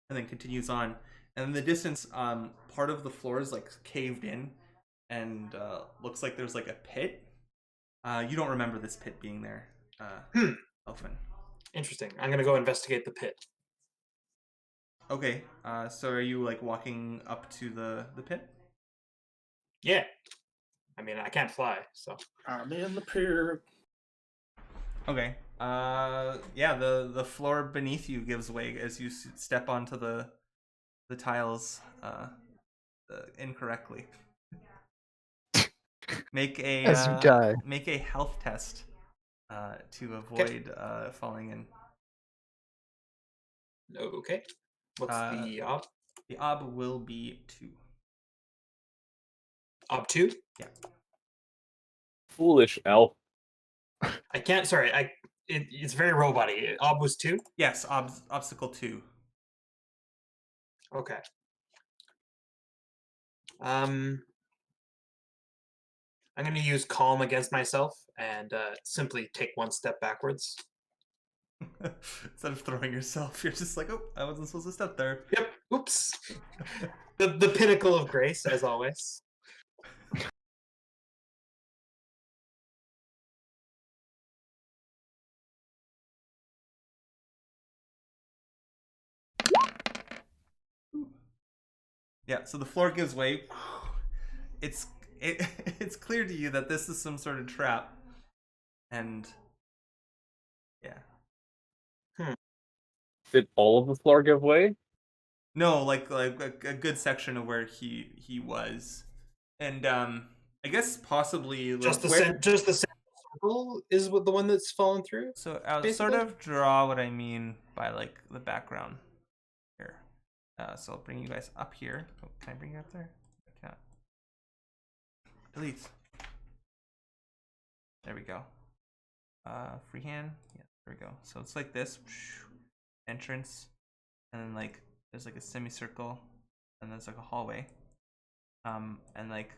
Speaker 1: and then continues on. And in the distance, part of the floor is like caved in, and looks like there's like a pit. You don't remember this pit being there, Elfin.
Speaker 2: Interesting. I'm gonna go investigate the pit.
Speaker 1: Okay, so are you like walking up to the pit?
Speaker 2: Yeah. I mean, I can't fly, so.
Speaker 4: I'm in the pier.
Speaker 1: Okay. Yeah, the floor beneath you gives way as you step onto the tiles incorrectly. Make a
Speaker 6: As you die.
Speaker 1: make a health test to avoid falling in.
Speaker 2: Okay. What's the op?
Speaker 1: The ob will be 2.
Speaker 2: Op 2?
Speaker 1: Yeah.
Speaker 3: Foolish elf.
Speaker 2: I can't. Sorry. It's very robot-y. Ob was 2?
Speaker 1: Yes, obstacle 2.
Speaker 2: Okay. I'm going to use calm against myself and simply take one step backwards.
Speaker 1: Instead of throwing yourself, you're just like, oh, I wasn't supposed to step there.
Speaker 2: Yep. Oops. the pinnacle of grace, as always.
Speaker 1: Yeah, so the floor gives way. it's clear to you that this is some sort of trap, and yeah.
Speaker 3: Did all of the floor give way?
Speaker 1: No, like a good section of where he was, and I guess possibly like
Speaker 2: Just the
Speaker 1: where.
Speaker 2: just the circle is what the one that's fallen through.
Speaker 1: So I'll
Speaker 2: basically?
Speaker 1: sort of draw what I mean by like the background here. So I'll bring you guys up here. Oh, can I bring you up there? I cannot. Delete. There we go. Freehand. Yeah, there we go. So it's like this entrance, and then like there's like a semicircle, and there's like a hallway. And like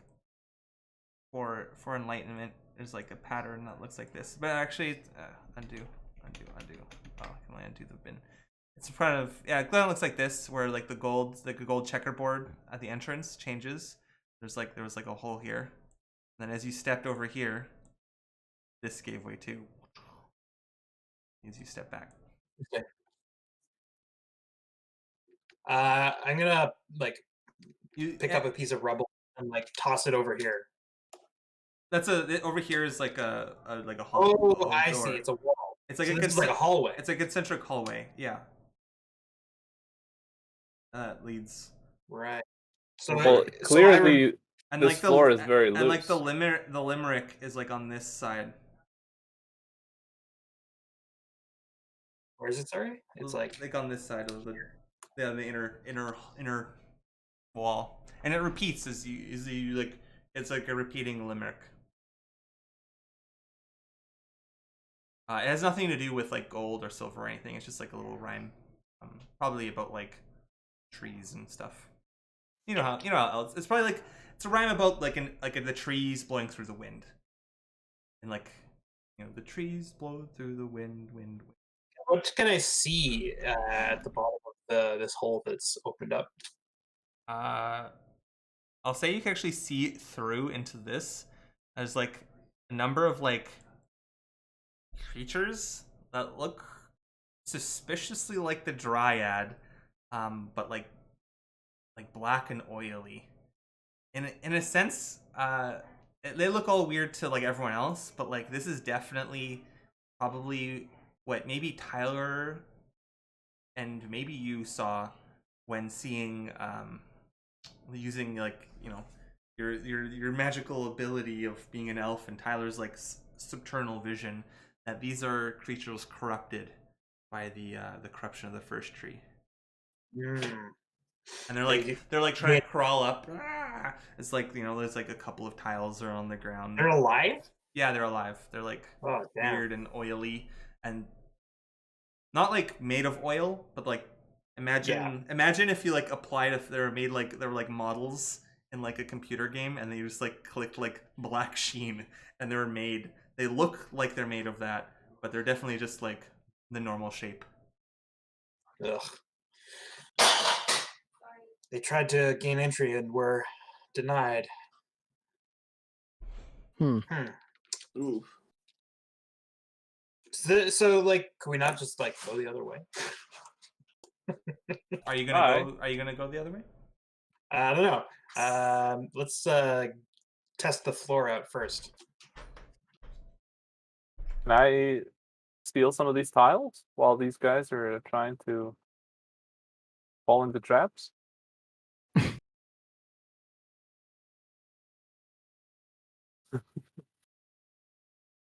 Speaker 1: for enlightenment, there's like a pattern that looks like this. But actually, undo. Oh, I can only undo the bin. It's in front of, yeah, it looks like this, where like the gold checkerboard at the entrance changes. There was like a hole here. And then as you stepped over here, this gave way too. As you step back.
Speaker 2: Okay. I'm gonna like pick up a piece of rubble and like toss it over here.
Speaker 1: That's over here is like a hall.
Speaker 2: Oh, I
Speaker 1: door.
Speaker 2: see. It's a wall.
Speaker 1: It's like
Speaker 2: so
Speaker 1: a
Speaker 2: this is like a hallway.
Speaker 1: It's like a concentric hallway. Yeah. That leads.
Speaker 2: Right. So
Speaker 3: Well, clearly
Speaker 1: and
Speaker 3: this
Speaker 1: like
Speaker 3: floor is very loose.
Speaker 1: And like the limerick is like on this side.
Speaker 2: Where is it? Sorry, it's like
Speaker 1: on this side of the inner wall, and it repeats as you like. It's like a repeating limerick. It has nothing to do with like gold or silver or anything. It's just like a little rhyme, probably about like trees and stuff. You know how else? It's probably like it's a rhyme about like the trees blowing through the wind, and like the trees blow through the wind.
Speaker 2: What can I see at the bottom of this hole that's opened up?
Speaker 1: I'll say you can actually see through into this. There's like a number of like creatures that look suspiciously like the dryad, but like black and oily. In a sense, they look all weird to like everyone else, but like this is definitely probably what maybe Tyler and maybe you saw when seeing using like your magical ability of being an elf, and Tyler's like subternal vision, that these are creatures corrupted by the corruption of the first tree. And they're like trying to crawl up. It's like there's like a couple of tiles are on the ground.
Speaker 2: They're alive?
Speaker 1: Yeah, they're alive. They're like weird and oily, and not like made of oil, but like imagine if you like applied, if they were made like they were like models in like a computer game, and they just like clicked like black sheen, and they look like they're made of that, but they're definitely just like the normal shape.
Speaker 2: Ugh. They tried to gain entry and were denied.
Speaker 4: Ooh.
Speaker 2: So like, can we not just like go the other way?
Speaker 1: Are you gonna go the other way?
Speaker 2: I don't know. Let's test the floor out first.
Speaker 3: Can I steal some of these tiles while these guys are trying to fall into traps?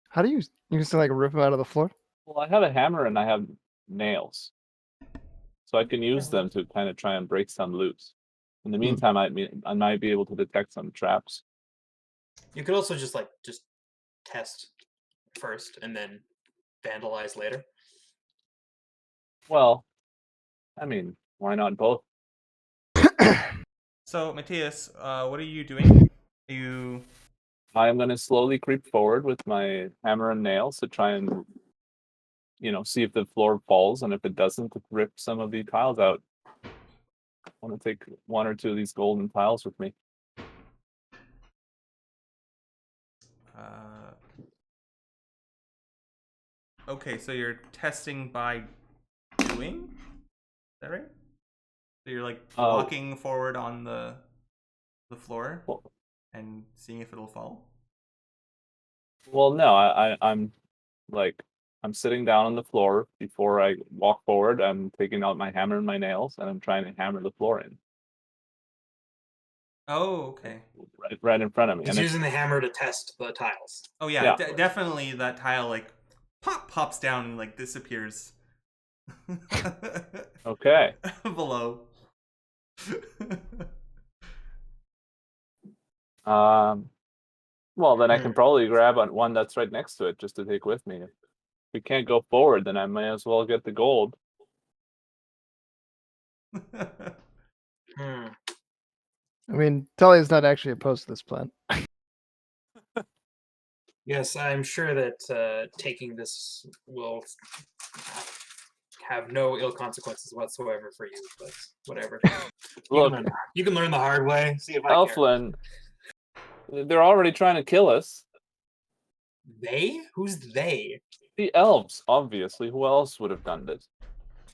Speaker 6: How do you just like rip them out of the floor?
Speaker 3: Well, I have a hammer and I have nails, so I can use them to kind of try and break some loose. In the meantime, I might be able to detect some traps.
Speaker 2: You could also just test first and then vandalize later.
Speaker 3: Well, I mean, why not both?
Speaker 1: So Matthias, what are you doing?
Speaker 3: I am going to slowly creep forward with my hammer and nails to try and, see if the floor falls, and if it doesn't, to rip some of the tiles out. I want to take one or two of these golden tiles with me.
Speaker 1: Okay, so you're testing by doing? Is that right? So you're like walking forward on the floor?
Speaker 3: Well,
Speaker 1: and seeing if it'll fall?
Speaker 3: Well, no, I'm like I'm sitting down on the floor before I walk forward. I'm taking out my hammer and my nails, and I'm trying to hammer the floor in
Speaker 1: Oh, okay.
Speaker 3: right in front of me.
Speaker 2: He's
Speaker 3: And it's,
Speaker 2: using the hammer to test the tiles.
Speaker 1: Oh yeah,
Speaker 3: Yeah.
Speaker 1: definitely that tile like pops down and like disappears
Speaker 3: okay.
Speaker 1: below.
Speaker 3: Well, then I can probably grab on one that's right next to it just to take with me. If we can't go forward, then I may as well get the gold.
Speaker 2: Hmm.
Speaker 6: I mean, Talia's not actually opposed to this plan.
Speaker 2: Yes, I'm sure that taking this will have no ill consequences whatsoever for you, but whatever.
Speaker 3: Look,
Speaker 2: you can learn the hard way. See if I care.
Speaker 3: Elflin, they're already trying to kill us.
Speaker 2: They? Who's they?
Speaker 3: The elves, obviously. Who else would have done this?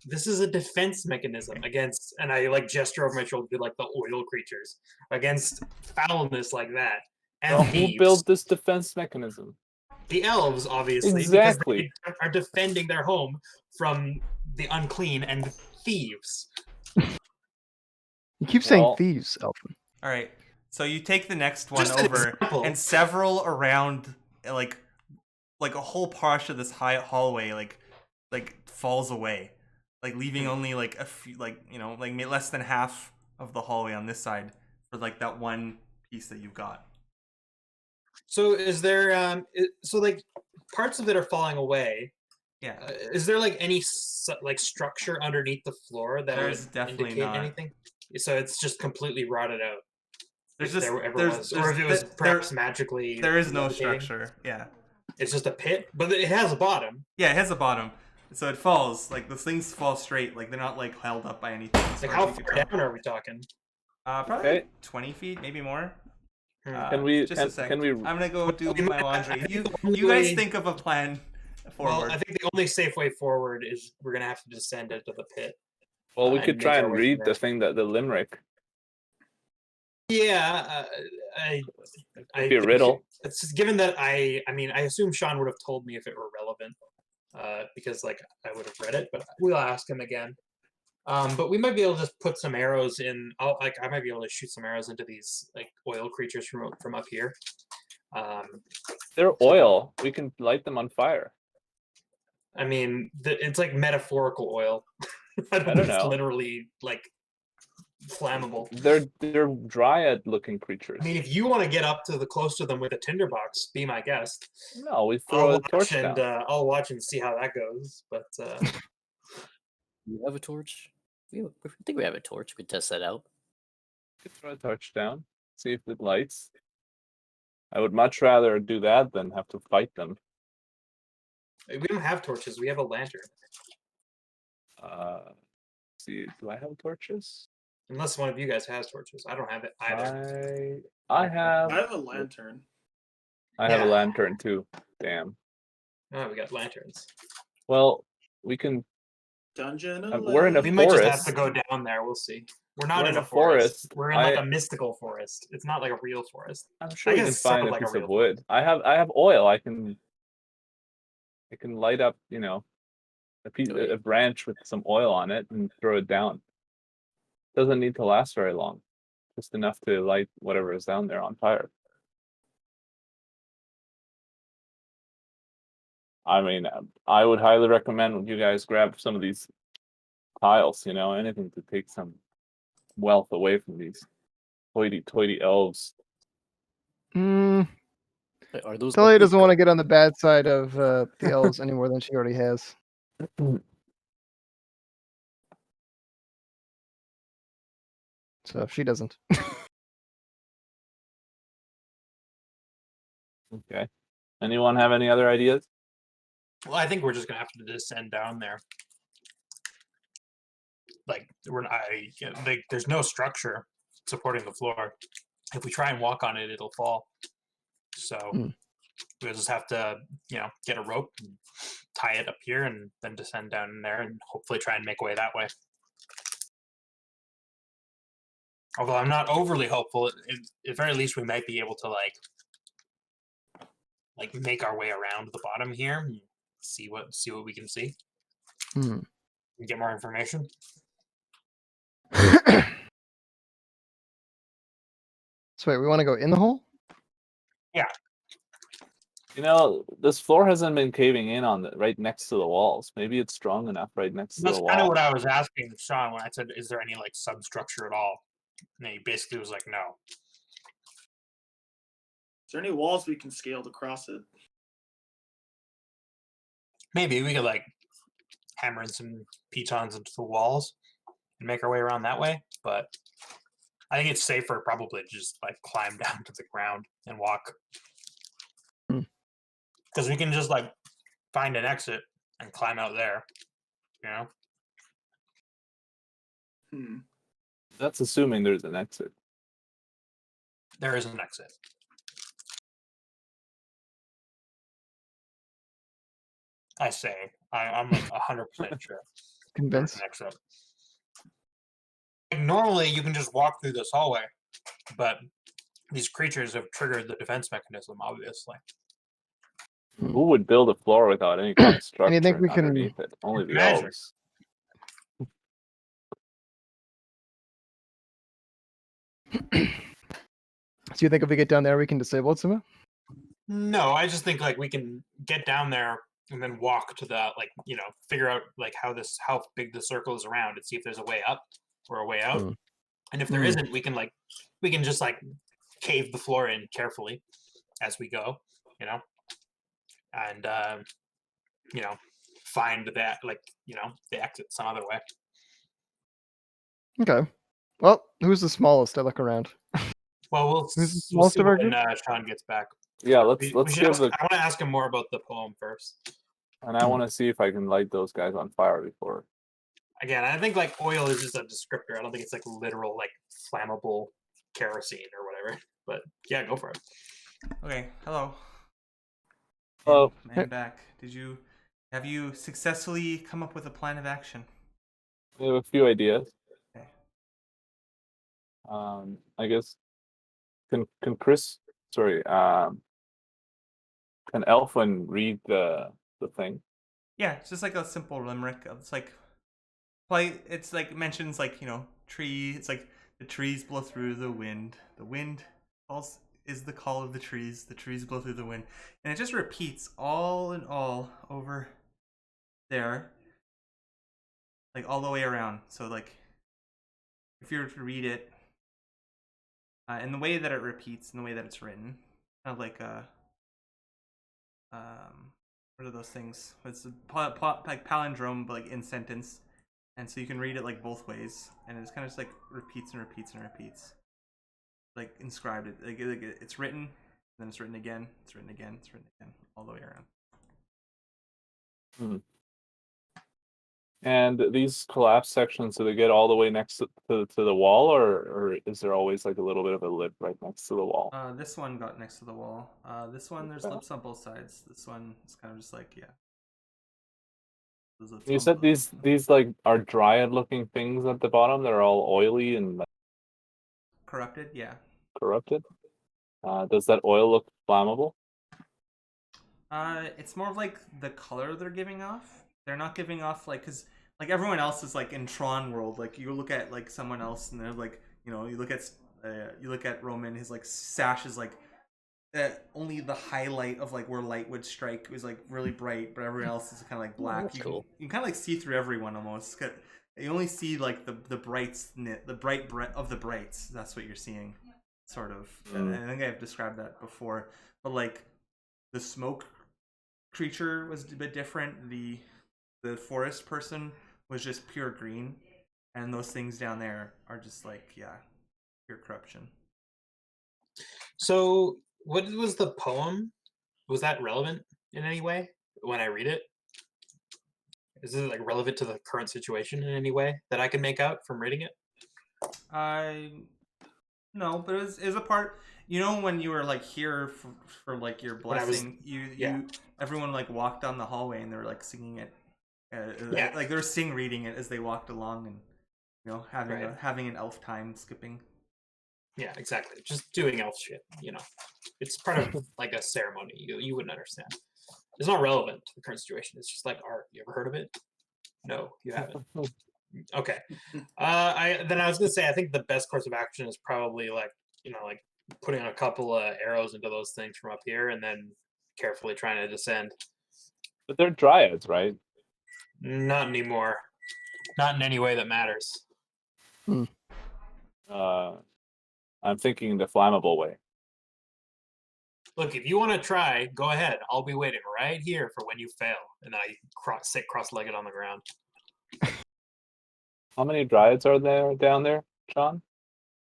Speaker 2: This is a defense mechanism against, and I like gesture over my shoulder to like the oil creatures against foulness like that. And
Speaker 3: Well, who
Speaker 2: thieves.
Speaker 3: built this defense mechanism?
Speaker 2: The elves, obviously,
Speaker 3: Exactly.
Speaker 2: because they are defending their home from the unclean and thieves.
Speaker 6: You keep saying
Speaker 3: Well-
Speaker 6: thieves, Elfin.
Speaker 1: All right. So you take the next one
Speaker 2: Just an
Speaker 1: over,
Speaker 2: example.
Speaker 1: and several around, like a whole part of this high hallway, like falls away, like leaving only like a few, like like less than half of the hallway on this side for like that one piece that you've got.
Speaker 2: So is there so like parts of it are falling away?
Speaker 1: Yeah.
Speaker 2: Is there like any like structure underneath the floor that
Speaker 1: There's
Speaker 2: would
Speaker 1: definitely
Speaker 2: indicate
Speaker 1: not.
Speaker 2: anything? So it's just completely rotted out.
Speaker 1: There's
Speaker 2: if
Speaker 1: just
Speaker 2: there ever
Speaker 1: there's,
Speaker 2: was,
Speaker 1: there's
Speaker 2: or if it was
Speaker 1: there-
Speaker 2: perhaps magically.
Speaker 1: there is no
Speaker 2: levitating.
Speaker 1: structure. Yeah.
Speaker 2: It's just a pit, but it has a bottom.
Speaker 1: Yeah, it has a bottom, so it falls. Like those things fall straight. Like they're not like held up by anything. as
Speaker 2: Like
Speaker 1: far
Speaker 2: how
Speaker 1: as you
Speaker 2: far
Speaker 1: can tell.
Speaker 2: down are we talking?
Speaker 1: Probably
Speaker 3: Okay.
Speaker 1: like 20 feet, maybe more.
Speaker 3: Can we?
Speaker 1: Just a sec.
Speaker 3: Can we?
Speaker 1: I'm gonna go do
Speaker 2: we
Speaker 1: my
Speaker 2: might-
Speaker 1: laundry.
Speaker 2: I think
Speaker 1: You
Speaker 2: the only
Speaker 1: you guys
Speaker 2: way-
Speaker 1: think of a plan forward.
Speaker 2: Well, I think the only safe way forward is we're gonna have to descend into the pit.
Speaker 3: Well, we
Speaker 2: and
Speaker 3: could
Speaker 2: make
Speaker 3: try
Speaker 2: our
Speaker 3: and
Speaker 2: way
Speaker 3: read
Speaker 2: from
Speaker 3: the
Speaker 2: there.
Speaker 3: thing that the limerick.
Speaker 2: Yeah, I
Speaker 3: Could be a
Speaker 2: think
Speaker 3: riddle.
Speaker 2: It's just, given that I mean, I assume Sean would have told me if it were relevant, because like I would have read it, but we'll ask him again. But we might be able to just put some arrows in. I might be able to shoot some arrows into these like oil creatures from up here.
Speaker 3: They're oil. We can light them on fire.
Speaker 2: I mean, it's like metaphorical oil. I
Speaker 3: don't
Speaker 2: it's
Speaker 3: know.
Speaker 2: literally like flammable.
Speaker 3: They're dryad looking creatures.
Speaker 2: I mean, if you want to get up to the close to them with a tinderbox, be my guest.
Speaker 3: No, we throw a torch down.
Speaker 2: I'll watch and see how that goes. But
Speaker 5: You have a torch? I think we have a torch. We could test that out.
Speaker 3: We could throw a torch down. See if it lights. I would much rather do that than have to fight them.
Speaker 2: we don't have torches. We have a lantern.
Speaker 3: See, do I have torches?
Speaker 2: Unless one of you guys has torches. I don't have it either.
Speaker 3: I have
Speaker 4: I have a lantern.
Speaker 3: I have a
Speaker 2: Yeah.
Speaker 3: lantern too. Damn.
Speaker 2: Oh, we got lanterns.
Speaker 3: Well, we can.
Speaker 4: Dungeon.
Speaker 3: We're in a
Speaker 2: We might just have
Speaker 3: forest.
Speaker 2: to go down there. We'll see. We're not
Speaker 3: We're
Speaker 2: in a forest. We're in like
Speaker 3: I-
Speaker 2: a mystical forest. It's not like a real forest.
Speaker 3: I'm sure
Speaker 2: I
Speaker 3: we can
Speaker 2: guess it sounded
Speaker 3: find a
Speaker 2: like a
Speaker 3: piece
Speaker 2: real
Speaker 3: of wood. I have oil. I can light up, a branch with some oil on it and throw it down. Doesn't need to last very long. Just enough to light whatever is down there on fire. I mean, I would highly recommend you guys grab some of these tiles, anything to take some wealth away from these hoity-toity elves.
Speaker 6: Mm,
Speaker 5: Wait, are those?
Speaker 6: Talia
Speaker 5: lucky
Speaker 6: doesn't want to
Speaker 5: gold?
Speaker 6: get on the bad side of the elves any more than she already has. So she doesn't.
Speaker 3: Okay. Anyone have any other ideas?
Speaker 2: Well, I think we're just gonna have to descend down there. Like there's no structure supporting the floor. If we try and walk on it, it'll fall. So we'll just have to, get a rope and tie it up here and then descend down in there and hopefully try and make a way that way. Although I'm not overly hopeful, at the very least we might be able to like make our way around the bottom here and see what we can see.
Speaker 6: Hmm.
Speaker 2: And get more information.
Speaker 6: So wait, we want to go in the hole?
Speaker 3: You know, this floor hasn't been caving in on the right next to the walls. Maybe it's strong enough right next to
Speaker 2: That's
Speaker 3: the
Speaker 2: kind of
Speaker 3: wall.
Speaker 2: what I was asking Sean when I said, "Is there any like substructure at all?" And he basically was like, "No."
Speaker 4: Is there any walls we can scale to cross it?
Speaker 2: Maybe we could like hammer in some pitons into the walls and make our way around that way. But I think it's safer probably to just like climb down to the ground and walk.
Speaker 6: Hmm.
Speaker 2: Because we can just like find an exit and climb out there. You know?
Speaker 4: Hmm.
Speaker 3: That's assuming there's an exit.
Speaker 2: There is an exit. I say. I'm like 100% sure. There's
Speaker 6: Convinced?
Speaker 2: an exit. Like, normally you can just walk through this hallway, but these creatures have triggered the defense mechanism, obviously.
Speaker 3: Who would build a floor without any kind of structure
Speaker 6: you think we can-
Speaker 3: underneath it? Only the
Speaker 2: Magic.
Speaker 3: elves.
Speaker 6: So you think if we get down there, we can disable it somehow?
Speaker 2: No, I just think like we can get down there and then walk to the like figure out like how big the circle is around and see if there's a way up or a way out.
Speaker 6: Hmm.
Speaker 2: And if there
Speaker 6: Hmm.
Speaker 2: isn't, we can just like cave the floor in carefully as we go, and find that the exit some other way.
Speaker 6: Okay. Well, who's the smallest? I look around.
Speaker 2: Well,
Speaker 6: Who's the
Speaker 2: we'll
Speaker 6: smallest
Speaker 2: see
Speaker 6: of our
Speaker 2: when
Speaker 6: group?
Speaker 2: Sean gets back.
Speaker 3: Yeah,
Speaker 2: We
Speaker 3: let's
Speaker 2: should
Speaker 3: give
Speaker 2: ask,
Speaker 3: the.
Speaker 2: I want to ask him more about the poem first.
Speaker 3: And I want to see if I can light those guys on fire before.
Speaker 2: Again, I think like oil is just a descriptor. I don't think it's like literal like flammable kerosene or whatever. But yeah, go for it.
Speaker 1: Okay, hello.
Speaker 3: Hello.
Speaker 1: I'm back. Have you successfully come up with a plan of action?
Speaker 3: We have a few ideas.
Speaker 1: Okay.
Speaker 3: I guess can Chris? Sorry. Can Elfin read the thing?
Speaker 1: Yeah, it's just like a simple limerick. It's like mentions like tree. It's like the trees blow through the wind. The wind calls is the call of the trees. The trees blow through the wind, and it just repeats all in all over there, like all the way around. So like, if you were to read it, in the way that it repeats, in the way that it's written, kind of like what are those things? It's like palindrome, but like in sentence, and so you can read it like both ways, and it's kind of just like repeats and repeats and repeats, like inscribed. It's written, then it's written again, it's written again, it's written again, all the way around.
Speaker 3: And these collapse sections, do they get all the way next to the wall, or is there always like a little bit of a lip right next to the wall?
Speaker 1: This one got next to the wall. This one, there's lips on both sides. This one is kind of just like, yeah. There's lips
Speaker 3: You
Speaker 1: on
Speaker 3: said
Speaker 1: both.
Speaker 3: these like are dryad looking things at the bottom. They're all oily and like,
Speaker 1: Corrupted, yeah.
Speaker 3: corrupted. Does that oil look flammable?
Speaker 1: It's more of like the color they're giving off. They're not giving off like, cause like everyone else is like in Tron world. Like you look at like someone else and they're like, you look at Roman. His like sash is like only the highlight of like where light would strike was like really bright, but everyone else is kind of like black.
Speaker 5: That's cool.
Speaker 1: You can kind of like see through everyone almost. You only see like the brights, the bright of the brights. That's what you're seeing, sort of. And I think I've described that before. But like the smoke creature was a bit different. The forest person was just pure green, and those things down there are just like pure corruption.
Speaker 2: So, what was the poem? Was that relevant in any way when I read it? Is it like relevant to the current situation in any way that I can make out from reading it?
Speaker 1: No, but it was a part. When you were like here for like your
Speaker 2: When I was-
Speaker 1: blessing, everyone like walked down the hallway and they were like singing it.
Speaker 2: Yeah.
Speaker 1: Like they were reading it as they walked along, and having
Speaker 2: Right.
Speaker 1: having an elf time skipping.
Speaker 2: Yeah, exactly. Just doing elf shit, you know. It's part of like a ceremony. You wouldn't understand. It's not relevant to the current situation. It's just like art. You ever heard of it? No, you haven't. Okay. I was gonna say I think the best course of action is probably like like putting a couple of arrows into those things from up here and then carefully trying to descend.
Speaker 3: But they're dryads, right?
Speaker 2: Not anymore. Not in any way that matters.
Speaker 3: I'm thinking the flammable way.
Speaker 2: Look, if you want to try, go ahead. I'll be waiting right here for when you fail. And then I sit cross-legged on the ground.
Speaker 3: How many dryads are there down there, John?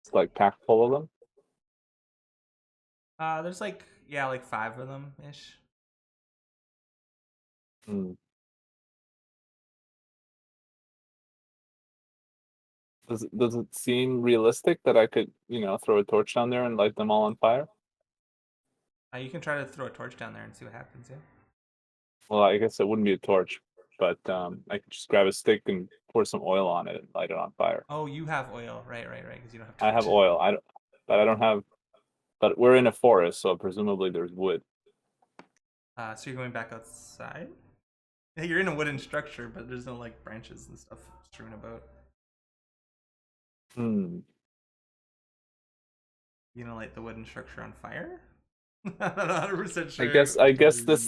Speaker 3: It's like packed full of them.
Speaker 1: There's like 5 of them ish.
Speaker 3: Hmm. Does it seem realistic that I could, throw a torch down there and light them all on fire?
Speaker 1: You can try to throw a torch down there and see what happens. Yeah.
Speaker 3: Well, I guess it wouldn't be a torch, but I could just grab a stick and pour some oil on it and light it on fire.
Speaker 1: Oh, you have oil, right? Because you don't have.
Speaker 3: I have oil. I don't have. But we're in a forest, so presumably there's wood.
Speaker 1: So you're going back outside? Yeah, you're in a wooden structure, but there's no like branches and stuff strewn about.
Speaker 3: Hmm.
Speaker 1: You gonna light the wooden structure on fire? I'm not 100% sure.
Speaker 3: I guess this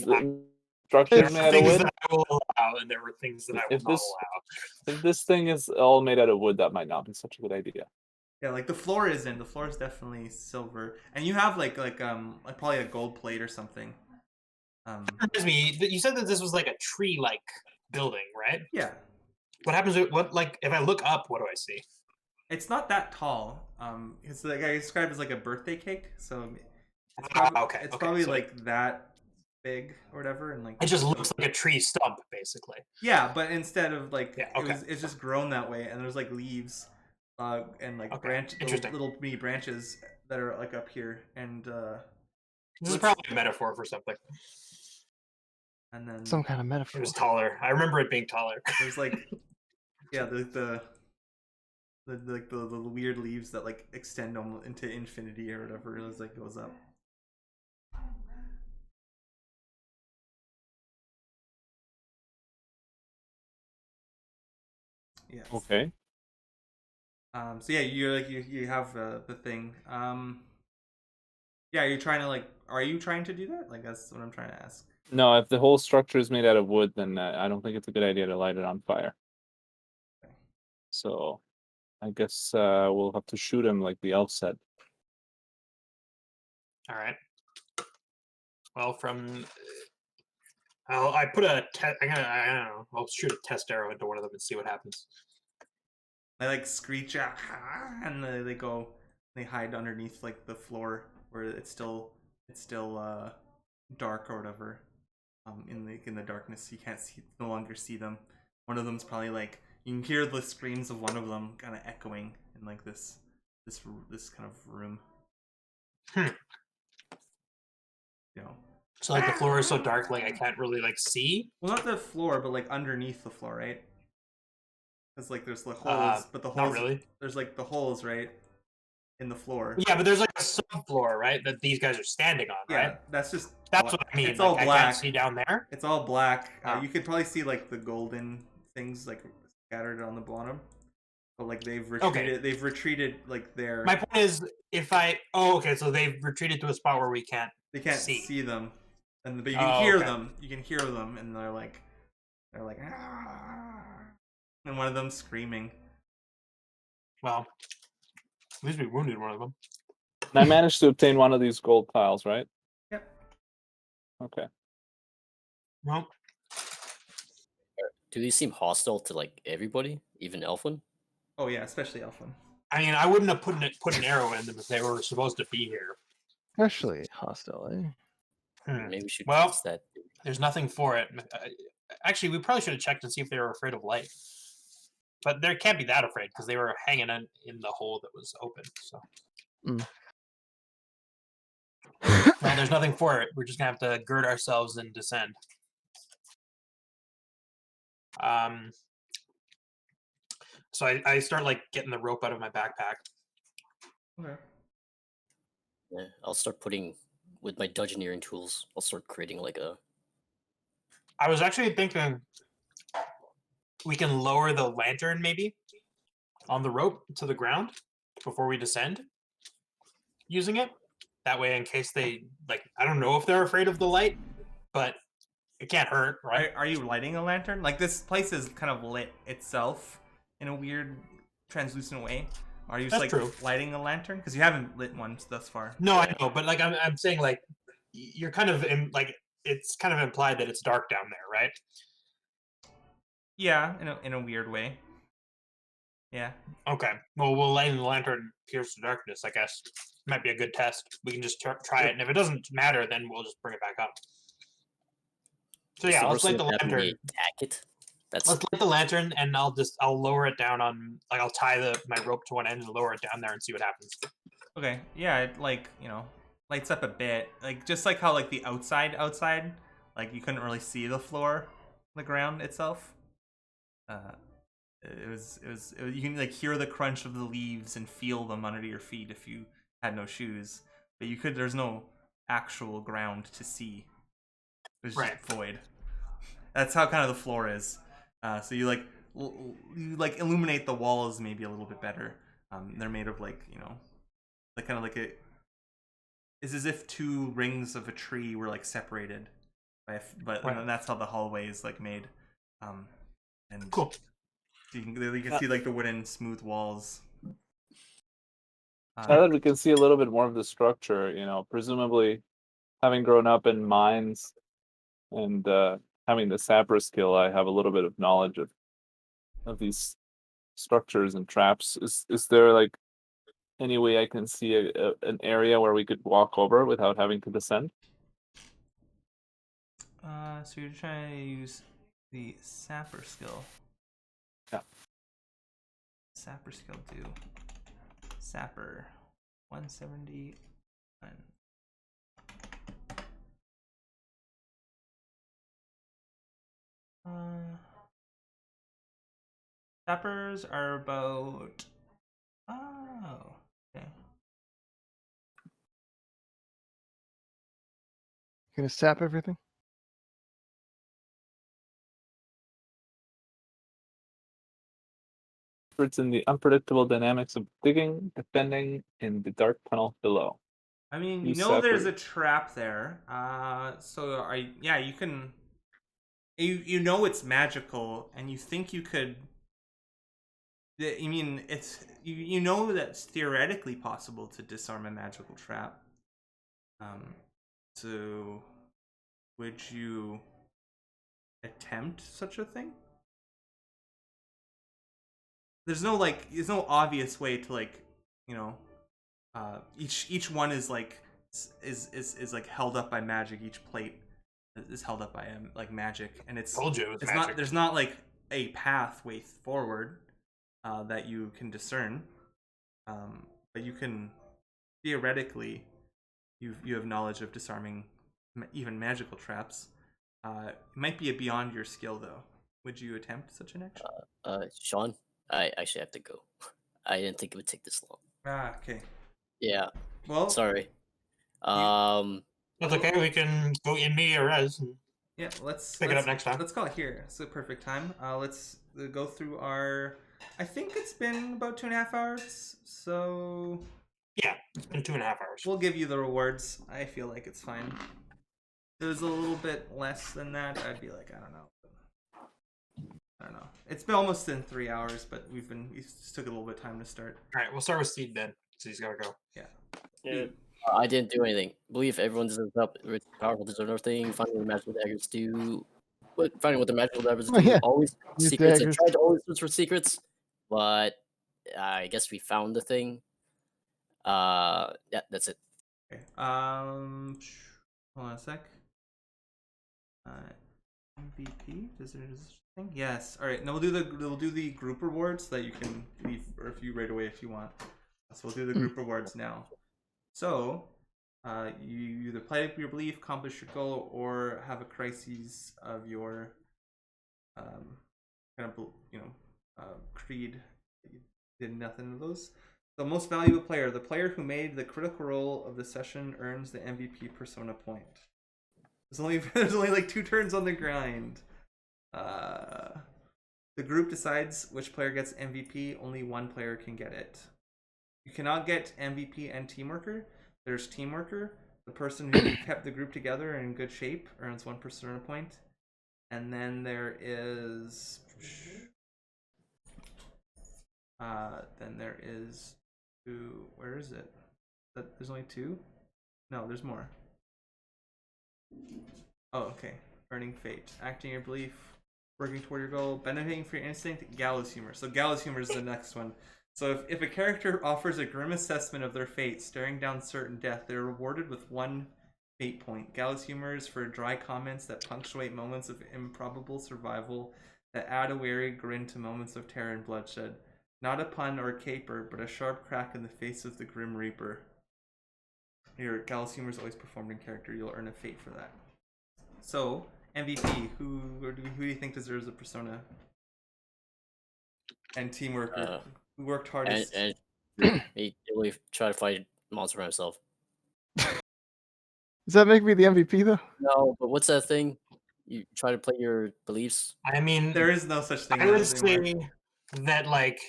Speaker 3: structure
Speaker 2: There
Speaker 3: is
Speaker 2: were
Speaker 3: made out of
Speaker 2: things
Speaker 3: wood.
Speaker 2: that I will allow, and there were things that I will
Speaker 3: If
Speaker 2: not
Speaker 3: this
Speaker 2: allow.
Speaker 3: if this thing is all made out of wood, that might not be such a good idea.
Speaker 1: Yeah, like the floor isn't. The floor is definitely silver, and you have like probably a gold plate or something.
Speaker 2: Reminds me, you said that this was like a tree-like building, right?
Speaker 1: Yeah,
Speaker 2: What happens? If I look up, what do I see?
Speaker 1: it's not that tall. It's like I described as like a birthday cake, so it's probably
Speaker 2: so
Speaker 1: like that big or whatever, and like
Speaker 2: it just looks like a tree stump, basically.
Speaker 1: yeah, but instead of like
Speaker 2: Yeah, okay.
Speaker 1: it's just grown that way, and there's like leaves, and like
Speaker 2: Okay, interesting.
Speaker 1: little mini branches that are like up here, and
Speaker 2: This is probably a metaphor for something.
Speaker 1: and then
Speaker 6: Some kind of
Speaker 2: It
Speaker 6: metaphor.
Speaker 2: was taller. I remember it being taller.
Speaker 1: there's like the weird leaves that like extend into infinity or whatever. It was like goes up. Yes.
Speaker 3: Okay.
Speaker 1: So yeah, you have the thing. Yeah, you're trying to like. Are you trying to do that? Like that's what I'm trying to ask.
Speaker 3: No, if the whole structure is made out of wood, then I don't think it's a good idea to light it on fire.
Speaker 1: Okay.
Speaker 3: So, I guess we'll have to shoot him like the elf said.
Speaker 2: All right. Well, I put a test. I don't know. I'll shoot a test arrow into one of them and see what happens.
Speaker 1: They like screech out, and they hide underneath like the floor where it's still dark or whatever. In the darkness, you can't no longer see them. One of them's probably like you can hear the screams of one of them kind of echoing in like this kind of room. You know.
Speaker 2: So like the floor is so dark, like I can't really like see.
Speaker 1: Well, not the floor, but like underneath the floor, right? Because like there's the holes, but the holes.
Speaker 2: Not really.
Speaker 1: There's like the holes, right, in the floor.
Speaker 2: Yeah, but there's like a subfloor, right, that these guys are standing on,
Speaker 1: Yeah,
Speaker 2: right?
Speaker 1: that's just.
Speaker 2: That's what I mean.
Speaker 1: It's
Speaker 2: like,
Speaker 1: all
Speaker 2: I
Speaker 1: black.
Speaker 2: can't see down there.
Speaker 1: It's all black.
Speaker 2: Oh.
Speaker 1: You could probably see like the golden things like scattered on the bottom, but like they've retreated.
Speaker 2: Okay.
Speaker 1: They've retreated like there.
Speaker 2: My point is, if I so they've retreated to a spot where we can't.
Speaker 1: They can't
Speaker 2: see.
Speaker 1: see them, but you can hear
Speaker 2: okay.
Speaker 1: them. You can hear them, and they're like, "Ah," and one of them screaming.
Speaker 2: Well, at least we wounded one of them.
Speaker 3: And I managed to obtain one of these gold tiles, right?
Speaker 1: Yep.
Speaker 3: Okay.
Speaker 2: Well,
Speaker 5: Do these seem hostile to like everybody, even Elfin?
Speaker 1: Oh yeah, especially Elfin.
Speaker 2: I mean, I wouldn't have put an arrow in them if they were supposed to be here.
Speaker 6: Especially hostile, eh?
Speaker 5: Maybe we should
Speaker 2: Well,
Speaker 5: test that.
Speaker 2: There's nothing for it. Actually, we probably should have checked and see if they were afraid of light. But they can't be that afraid because they were hanging in the hole that was open. So. Well, there's nothing for it. We're just gonna have to gird ourselves and descend. So I start like getting the rope out of my backpack.
Speaker 1: Okay.
Speaker 5: Yeah, I'll start putting with my dungeoneering tools. I'll start creating like a.
Speaker 2: I was actually thinking we can lower the lantern maybe on the rope to the ground before we descend using it. That way, in case they like, I don't know if they're afraid of the light, but it can't hurt, right?
Speaker 1: Are you lighting a lantern? Like, this place is kind of lit itself in a weird translucent way. Are you just
Speaker 2: That's
Speaker 1: like
Speaker 2: true.
Speaker 1: lighting a lantern? Because you haven't lit one thus far.
Speaker 2: No, I know, but like I'm saying, like you're kind of like it's kind of implied that it's dark down there, right?
Speaker 1: Yeah, in a weird way. Yeah.
Speaker 2: Okay. Well, we'll light the lantern pierce the darkness. I guess might be a good test. We can just try it, and if it doesn't matter, then we'll just bring it back up. So yeah, let's light the lantern.
Speaker 5: Attack it. That's
Speaker 2: Let's light the lantern, and I'll lower it down on like I'll tie my rope to one end and lower it down there and see what happens.
Speaker 1: Okay. Yeah, it like, lights up a bit. Like, just like how like the outside, like you couldn't really see the floor, the ground itself. It was you can like hear the crunch of the leaves and feel them under your feet if you had no shoes. But there's no actual ground to see. It's just
Speaker 2: Right.
Speaker 1: void. That's how kind of the floor is. So you like illuminate the walls maybe a little bit better. They're made of like like kind of like it's as if two rings of a tree were like separated, but
Speaker 2: Right.
Speaker 1: and that's how the hallway is like made. And
Speaker 2: Cool.
Speaker 1: you can see like the wooden smooth walls.
Speaker 3: Now that we can see a little bit more of the structure, presumably having grown up in mines and having the Sapper skill, I have a little bit of knowledge of these structures and traps. Is there like any way I can see an area where we could walk over without having to descend?
Speaker 1: So you're trying to use the Sapper skill.
Speaker 3: Yeah.
Speaker 1: Sapper skill 2. Sapper 171. Sappers are about. Oh, okay.
Speaker 6: Gonna sap everything?
Speaker 3: Experts in the unpredictable dynamics of digging, defending in the dark tunnel below.
Speaker 1: I mean, you
Speaker 3: Use
Speaker 1: know there's
Speaker 3: Sapper.
Speaker 1: a trap there. So yeah, you can. You know it's magical, and you think you could. I mean, you know that it's theoretically possible to disarm a magical trap. So would you attempt such a thing? There's no obvious way to each one is like is like held up by magic. Each plate is held up by like magic, and
Speaker 2: Told you it was
Speaker 1: it's
Speaker 2: magic.
Speaker 1: not there's not like a pathway forward that you can discern, but you can theoretically you have knowledge of disarming even magical traps. It might be beyond your skill though. Would you attempt such an action?
Speaker 5: Sean, I actually have to go. I didn't think it would take this long.
Speaker 1: Okay.
Speaker 5: Yeah,
Speaker 1: Well,
Speaker 5: sorry.
Speaker 2: That's okay. We can go in media res.
Speaker 1: yeah, let's
Speaker 2: Pick it up next time.
Speaker 1: Let's call it here. It's the perfect time. Let's go through our. I think it's been about 2.5 hours, so
Speaker 2: Yeah, it's been 2.5 hours.
Speaker 1: we'll give you the rewards. I feel like it's fine. If it was a little bit less than that, I'd be like, I don't know. It's been almost in 3 hours, but we just took a little bit of time to start.
Speaker 2: All right, we'll start with Steed then, so he's gotta go.
Speaker 4: Yeah.
Speaker 5: I didn't do anything. I believe everyone deserves up. Rich, powerful, deserve everything. Finding what the magical daggers do. Finding what the magical daggers do.
Speaker 6: Yeah.
Speaker 5: Always
Speaker 6: Use
Speaker 5: secrets.
Speaker 6: daggers.
Speaker 5: I tried to always search for secrets, but I guess we found the thing. Yeah, that's it.
Speaker 1: Okay. Hold on a sec. MVP. Does there thing? Yes. All right. Now we'll do the group rewards so that you can leave or if you right away if you want. So we'll do the group rewards now. So, you either play up your belief, accomplish your goal, or have a crisis of your kind of creed. You did nothing of those. The most valuable player. The player who made the critical roll of the session earns the MVP persona point. There's only like 2 turns on the grind. The group decides which player gets MVP. Only one player can get it. You cannot get MVP and Teamworker. There's Teamworker. The person who kept the group together and in good shape earns 1 persona point. And then there is... Where is it? There's only 2? No, there's more. Oh, okay. Earning fate. Acting your belief. Working toward your goal. Benefiting from your instinct. Gallows humor. So gallows humor is the next one. So if a character offers a grim assessment of their fate, staring down certain death, they're rewarded with 1 fate point. Gallows humor is for dry comments that punctuate moments of improbable survival, that add a wary grin to moments of terror and bloodshed. Not a pun or a caper, but a sharp crack in the face of the Grim Reaper. Your gallows humor is always performed in character. You'll earn a fate for that. So, MVP, who do you think deserves a persona? And Teamworker, who worked hardest?
Speaker 5: And he really tried to fight monster by himself.
Speaker 6: Does that make me the MVP though?
Speaker 5: No, but what's that thing? You try to play your beliefs.
Speaker 2: I mean,
Speaker 1: There is no such thing.
Speaker 2: I would
Speaker 1: as anymore.
Speaker 2: say that like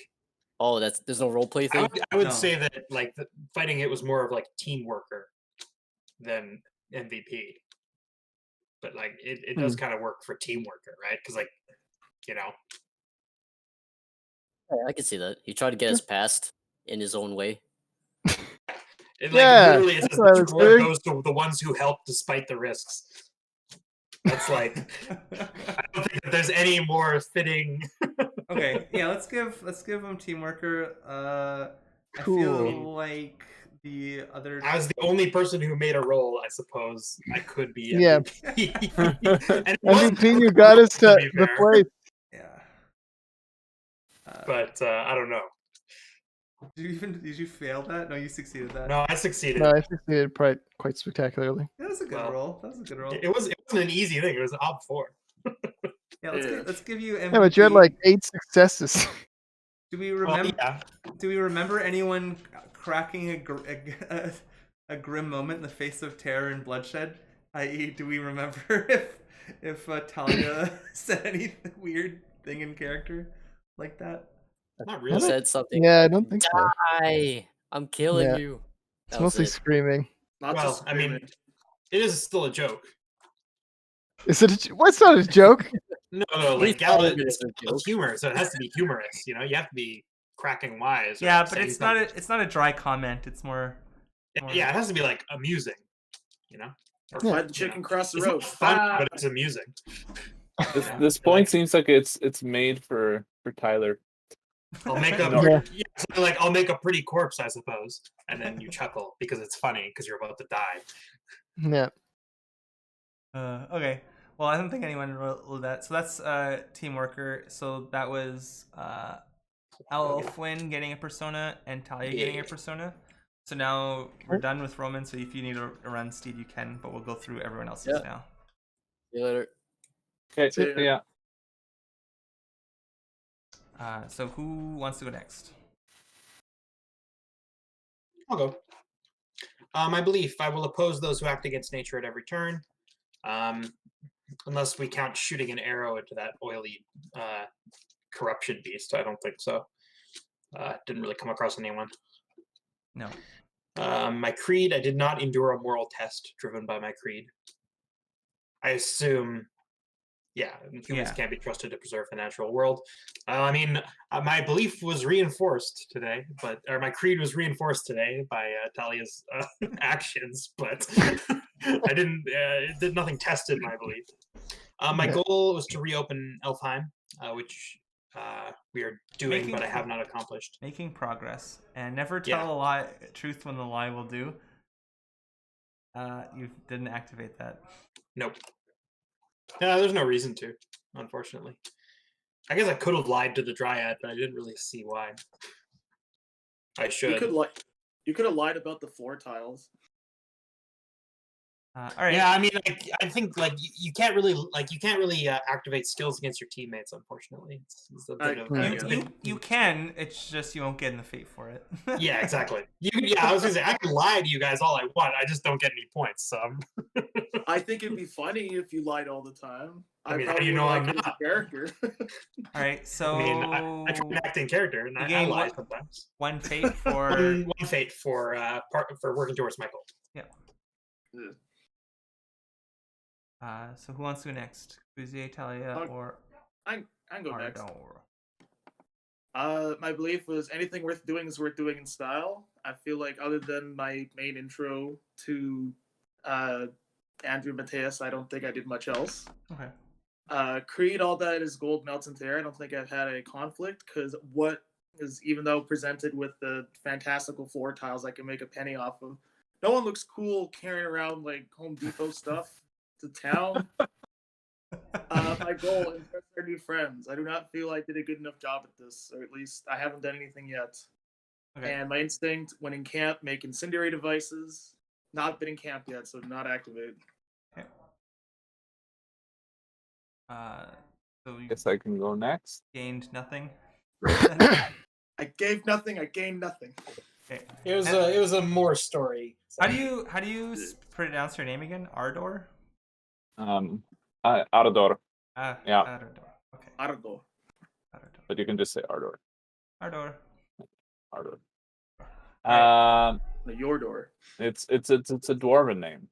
Speaker 5: Oh, there's no roleplay thing.
Speaker 2: I would
Speaker 1: No.
Speaker 2: say that like fighting it was more of like Teamworker than MVP. But like it does kind of work for Teamworker, right? Because like, you know,
Speaker 5: Yeah, I can see that. He tried to get us past in his own way.
Speaker 2: it like
Speaker 6: Yeah,
Speaker 2: literally it
Speaker 6: that's
Speaker 2: says
Speaker 6: what I
Speaker 2: the
Speaker 6: was
Speaker 2: reward
Speaker 6: doing.
Speaker 2: goes to the ones who help despite the risks. That's like I don't think that there's any more fitting.
Speaker 1: Okay, yeah, let's give him Teamworker. I
Speaker 6: Cool.
Speaker 1: feel like the other.
Speaker 2: As the only person who made a roll, I suppose I could be
Speaker 6: Yeah.
Speaker 2: MVP. And it wasn't
Speaker 6: MVP, you got us to
Speaker 2: be
Speaker 6: the
Speaker 2: fair.
Speaker 6: place.
Speaker 1: Yeah.
Speaker 2: But I don't know.
Speaker 1: Did you fail that? No, you succeeded that.
Speaker 2: No, I succeeded.
Speaker 6: No, I succeeded quite spectacularly.
Speaker 1: That was a good
Speaker 2: Well,
Speaker 1: roll. That was a good roll.
Speaker 2: It wasn't an easy thing. It was an op 4.
Speaker 1: Yeah, let's give you MVP.
Speaker 6: Yeah, but you had like 8 successes.
Speaker 1: Do we
Speaker 2: Well,
Speaker 1: remember?
Speaker 2: yeah.
Speaker 1: Do we remember anyone cracking a grim moment in the face of terror and bloodshed? I.e., do we remember if Talia said anything weird thing in character like that?
Speaker 2: Not
Speaker 5: He
Speaker 2: really.
Speaker 5: said something.
Speaker 6: Yeah, I don't think so.
Speaker 5: Die! I'm killing
Speaker 6: Yeah.
Speaker 5: you.
Speaker 6: It's
Speaker 5: That was
Speaker 6: mostly
Speaker 5: it.
Speaker 6: screaming.
Speaker 4: Not
Speaker 2: Well,
Speaker 4: just
Speaker 2: I mean,
Speaker 4: screaming.
Speaker 2: it is still a joke.
Speaker 6: Is it? What's not a joke?
Speaker 2: No,
Speaker 5: Please
Speaker 2: like Gala,
Speaker 5: tell me
Speaker 2: it's
Speaker 5: it's a
Speaker 2: still
Speaker 5: joke.
Speaker 2: humor, so it has to be humorous. You know, you have to be cracking wise. or
Speaker 1: Yeah, but
Speaker 2: saying
Speaker 1: it's not
Speaker 2: something.
Speaker 1: a dry comment. It's more.
Speaker 2: Yeah, it has to be like amusing. You know. Or,
Speaker 6: Yeah.
Speaker 4: Let the chicken cross the
Speaker 2: It's
Speaker 4: road.
Speaker 2: not fun,
Speaker 4: Ah!
Speaker 2: but it's amusing.
Speaker 3: This point seems like it's made for Tyler.
Speaker 2: I'll make a
Speaker 3: No.
Speaker 2: yeah, something like I'll make a pretty corpse, I suppose, and then you chuckle because it's funny because you're about to die.
Speaker 6: Yeah.
Speaker 1: Okay. Well, I don't think anyone wrote that. So that's Teamworker. So that was Elfwin getting a persona and Talia getting a persona. So now we're done with Roman. So if you need to run Steed, you can. But we'll go through everyone else's
Speaker 5: Yeah.
Speaker 1: now.
Speaker 5: See you later.
Speaker 3: Okay,
Speaker 4: So-
Speaker 3: yeah.
Speaker 1: So who wants to go next?
Speaker 2: I'll go. My belief: I will oppose those who act against nature at every turn, unless we count shooting an arrow into that oily corruption beast. I don't think so. Didn't really come across anyone.
Speaker 1: No.
Speaker 2: My creed: I did not endure a moral test driven by my creed. I assume, yeah, humans
Speaker 1: Yeah.
Speaker 2: can't be trusted to preserve the natural world. I mean, my belief was reinforced today, or my creed was reinforced today by Talia's actions, but I didn't. It did nothing tested my belief. My
Speaker 6: Yeah.
Speaker 2: goal was to reopen Elfheim, which we are doing,
Speaker 1: Making
Speaker 2: but I have not accomplished.
Speaker 1: Making progress, and never
Speaker 2: Yeah.
Speaker 1: tell a lie, truth when the lie will do. You didn't activate that.
Speaker 2: Nope. There's no reason to, unfortunately. I guess I could have lied to the dryad, but I didn't really see why. I should.
Speaker 4: You could have lied about the floor tiles.
Speaker 1: All right.
Speaker 2: Yeah, I mean, like, I think like you can't really activate skills against your teammates. Unfortunately, it's a bit of
Speaker 4: I
Speaker 2: it's a
Speaker 4: get
Speaker 2: bit-
Speaker 1: You can. It's just you won't get in the fate for it.
Speaker 2: Yeah, exactly. I was gonna say I can lie to you guys all I want. I just don't get any points. So
Speaker 4: I think it'd be funny if you lied all the time.
Speaker 2: I mean, how
Speaker 4: probably
Speaker 2: do you know
Speaker 4: would
Speaker 2: I'm
Speaker 4: like it as a
Speaker 2: not?
Speaker 4: character.
Speaker 1: All right. So
Speaker 2: I mean, I try to act in character, and
Speaker 1: You
Speaker 2: I
Speaker 1: gain
Speaker 2: lie
Speaker 1: what?
Speaker 2: sometimes.
Speaker 1: one fate for.
Speaker 2: One fate for for working towards my goal.
Speaker 1: Yeah. So who wants to go next? Fuzier, Talia, or
Speaker 4: I can go next.
Speaker 1: Ardor?
Speaker 4: My belief was anything worth doing is worth doing in style. I feel like other than my main intro to Andrew Mateus, I don't think I did much else.
Speaker 1: Okay.
Speaker 4: Creed, all that is gold melts into air. I don't think I've had a conflict because what is, even though presented with the fantastical floor tiles I can make a penny off of, no one looks cool carrying around like Home Depot stuff to town. My goal, impress our new friends. I do not feel I did a good enough job at this, or at least I haven't done anything yet.
Speaker 1: Okay.
Speaker 4: And my instinct, when in camp, make incendiary devices. Not been in camp yet, so do not activate.
Speaker 1: Okay. So you
Speaker 3: Guess I can go next.
Speaker 1: gained nothing.
Speaker 4: I gave nothing. I gained nothing.
Speaker 1: Okay.
Speaker 2: It was a more story.
Speaker 1: How do you pronounce your name again? Ardor?
Speaker 3: Ardor, Yeah.
Speaker 1: Ardor. Okay.
Speaker 4: Argo.
Speaker 1: Ardor.
Speaker 3: but you can just say Ardor.
Speaker 1: Ardor.
Speaker 3: Ardor.
Speaker 1: Right.
Speaker 4: The Yordor.
Speaker 3: It's a dwarven name.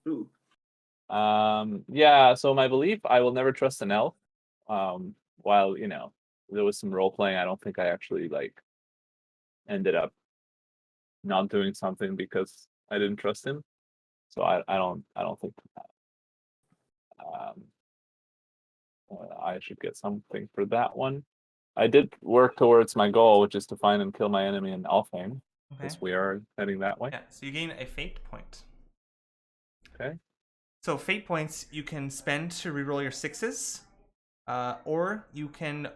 Speaker 4: Ooh.
Speaker 3: Yeah. So my belief, I will never trust an elf. While there was some role playing, I don't think I actually ended up not doing something because I didn't trust him. So I don't think I should get something for that one. I did work towards my goal, which is to find and kill my enemy in Alfheim,
Speaker 1: Okay.
Speaker 3: because we are heading that way.
Speaker 1: Yeah. So you gain a fate point.
Speaker 3: Okay.
Speaker 1: So fate points you can spend to reroll your sixes, or you can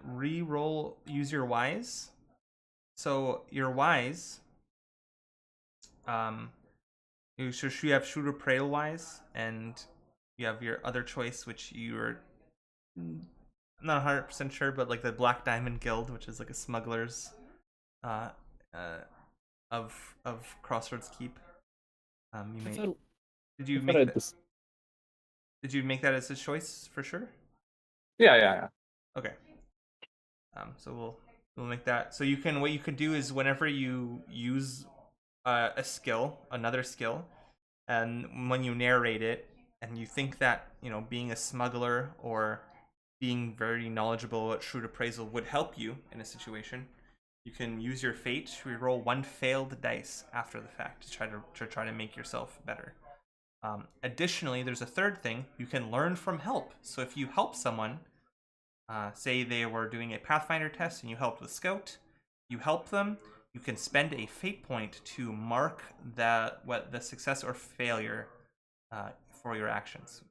Speaker 1: use your wise. So your wise, you have shooter prail wise, and you have your other choice, which you're not 100% sure, but like the Black Diamond Guild, which is like a smuggler's, of Crossroads Keep. You may. Did you make that? Did you make that as a choice for sure?
Speaker 3: Yeah.
Speaker 1: Okay. So we'll make that. So what you could do is whenever you use a skill, another skill, and when you narrate it, and you think that being a smuggler or being very knowledgeable at shrewd appraisal would help you in a situation, you can use your fate to reroll one failed dice after the fact to try to make yourself better. Additionally, there's a third thing. You can learn from help. So if you help someone, say they were doing a Pathfinder test and you helped with Scout, you help them, you can spend a fate point to mark the success or failure for your actions.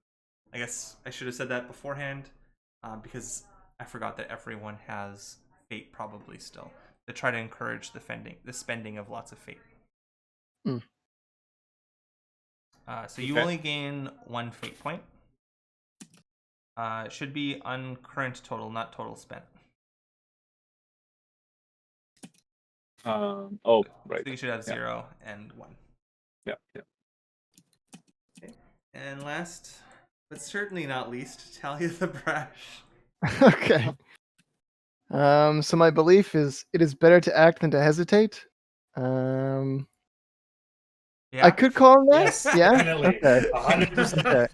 Speaker 1: I guess I should have said that beforehand, because I forgot that everyone has fate probably still, to try to encourage the spending of lots of fate. So you only gain one fate point. It should be on current total, not total spent.
Speaker 3: Right.
Speaker 1: So you should have 0 and 1.
Speaker 3: Yeah.
Speaker 1: Okay. And last, but certainly not least, Talia the Brash.
Speaker 6: Okay. So my belief is it is better to act than to hesitate.
Speaker 1: Yeah.
Speaker 6: I could call him that.
Speaker 2: Yes,
Speaker 6: Yeah.
Speaker 2: definitely.
Speaker 6: Okay.
Speaker 2: 100%.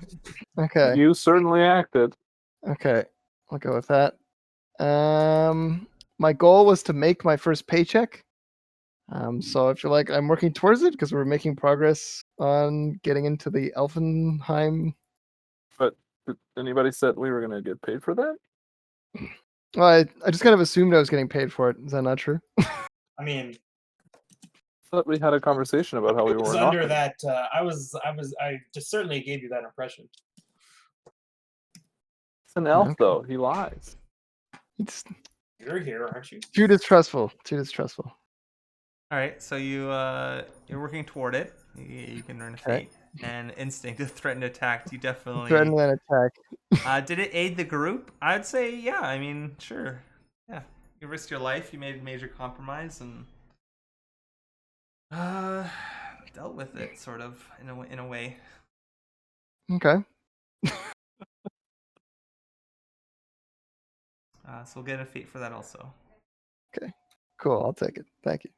Speaker 6: Okay.
Speaker 3: You certainly acted.
Speaker 6: Okay. I'll go with that. My goal was to make my first paycheck. So I feel like I'm working towards it because we're making progress on getting into the Elfenheim.
Speaker 3: But did anybody said we were gonna get paid for that?
Speaker 6: Well, I just kind of assumed I was getting paid for it. Is that not true?
Speaker 2: I mean,
Speaker 3: I thought we had a conversation about how we
Speaker 2: was
Speaker 3: were
Speaker 2: under
Speaker 3: not.
Speaker 2: that. I just certainly gave you that impression.
Speaker 3: It's an elf,
Speaker 6: Okay.
Speaker 3: though. He lies.
Speaker 6: It's
Speaker 2: You're here, aren't you?
Speaker 6: too distrustful. Too distrustful.
Speaker 1: All right. So you're working toward it. You can earn a
Speaker 6: Okay.
Speaker 1: fate. and instinct, a threatened attack. You definitely
Speaker 6: Threaten and attack.
Speaker 1: Did it aid the group? I'd say yeah. I mean, sure. Yeah, you risked your life. You made a major compromise and dealt with it, sort of in a way.
Speaker 6: Okay.
Speaker 1: So we'll get a fate for that also.
Speaker 6: Okay. Cool. I'll take it. Thank you.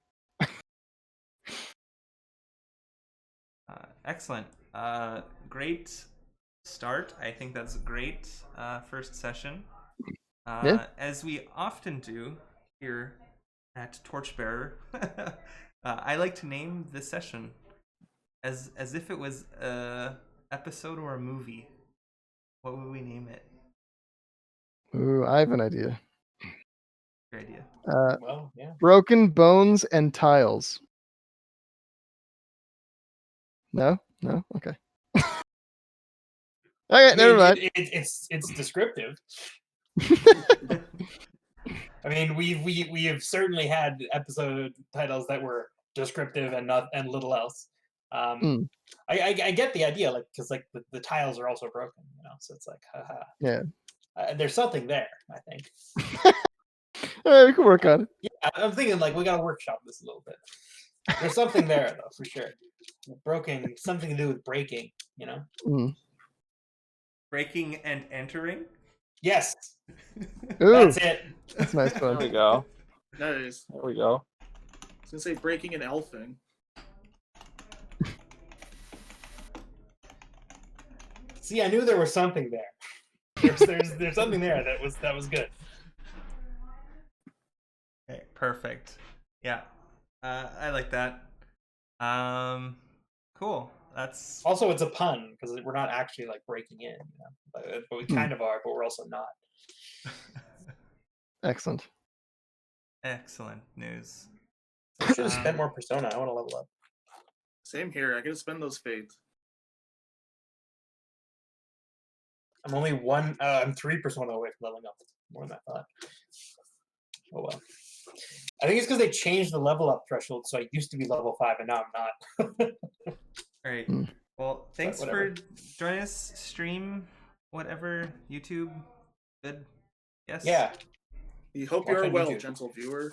Speaker 1: Excellent. Great start. I think that's a great first session.
Speaker 6: Yeah.
Speaker 1: As we often do here at Torchbearer, I like to name the session as if it was a episode or a movie. What would we name it?
Speaker 6: Ooh, I have an idea.
Speaker 1: Good idea.
Speaker 2: Well, yeah.
Speaker 6: Broken bones and tiles. No? No? Okay. Okay, never mind.
Speaker 2: It's descriptive. I mean, we have certainly had episode titles that were descriptive and little else. I get the idea, like, because like the tiles are also broken, so it's like, haha.
Speaker 6: Yeah.
Speaker 2: There's something there, I think.
Speaker 6: All right, we can work on it.
Speaker 2: Yeah, I'm thinking like we gotta workshop this a little bit. There's something there though, for sure. Broken, something to do with breaking,
Speaker 1: Breaking and entering.
Speaker 2: Yes.
Speaker 6: Ooh,
Speaker 2: That's it.
Speaker 6: that's a nice
Speaker 3: There we
Speaker 6: one.
Speaker 3: go.
Speaker 4: Nice.
Speaker 3: There we go.
Speaker 4: I was gonna say breaking and elfing.
Speaker 2: See, I knew there was something there. There's something there that was good.
Speaker 1: Okay, perfect. Yeah, I like that. Cool. That's
Speaker 2: Also, it's a pun because we're not actually like breaking in, but we kind of are, but we're also not.
Speaker 6: Excellent.
Speaker 1: excellent news.
Speaker 2: I should have spent more persona. I want to level up.
Speaker 4: Same here. I gotta spend those fates.
Speaker 2: I'm only one. I'm 3 persona away from leveling up. More than I thought. Oh well. I think it's because they changed the level up threshold, so I used to be level 5 and now I'm not.
Speaker 1: All right.
Speaker 6: Hmm.
Speaker 1: Well, thanks
Speaker 2: whatever.
Speaker 1: for joining us. Stream, whatever, YouTube. Good. Yes.
Speaker 2: Yeah.
Speaker 4: We hope
Speaker 2: Watch
Speaker 4: you are
Speaker 2: on
Speaker 4: well,
Speaker 2: YouTube.
Speaker 4: gentle viewer.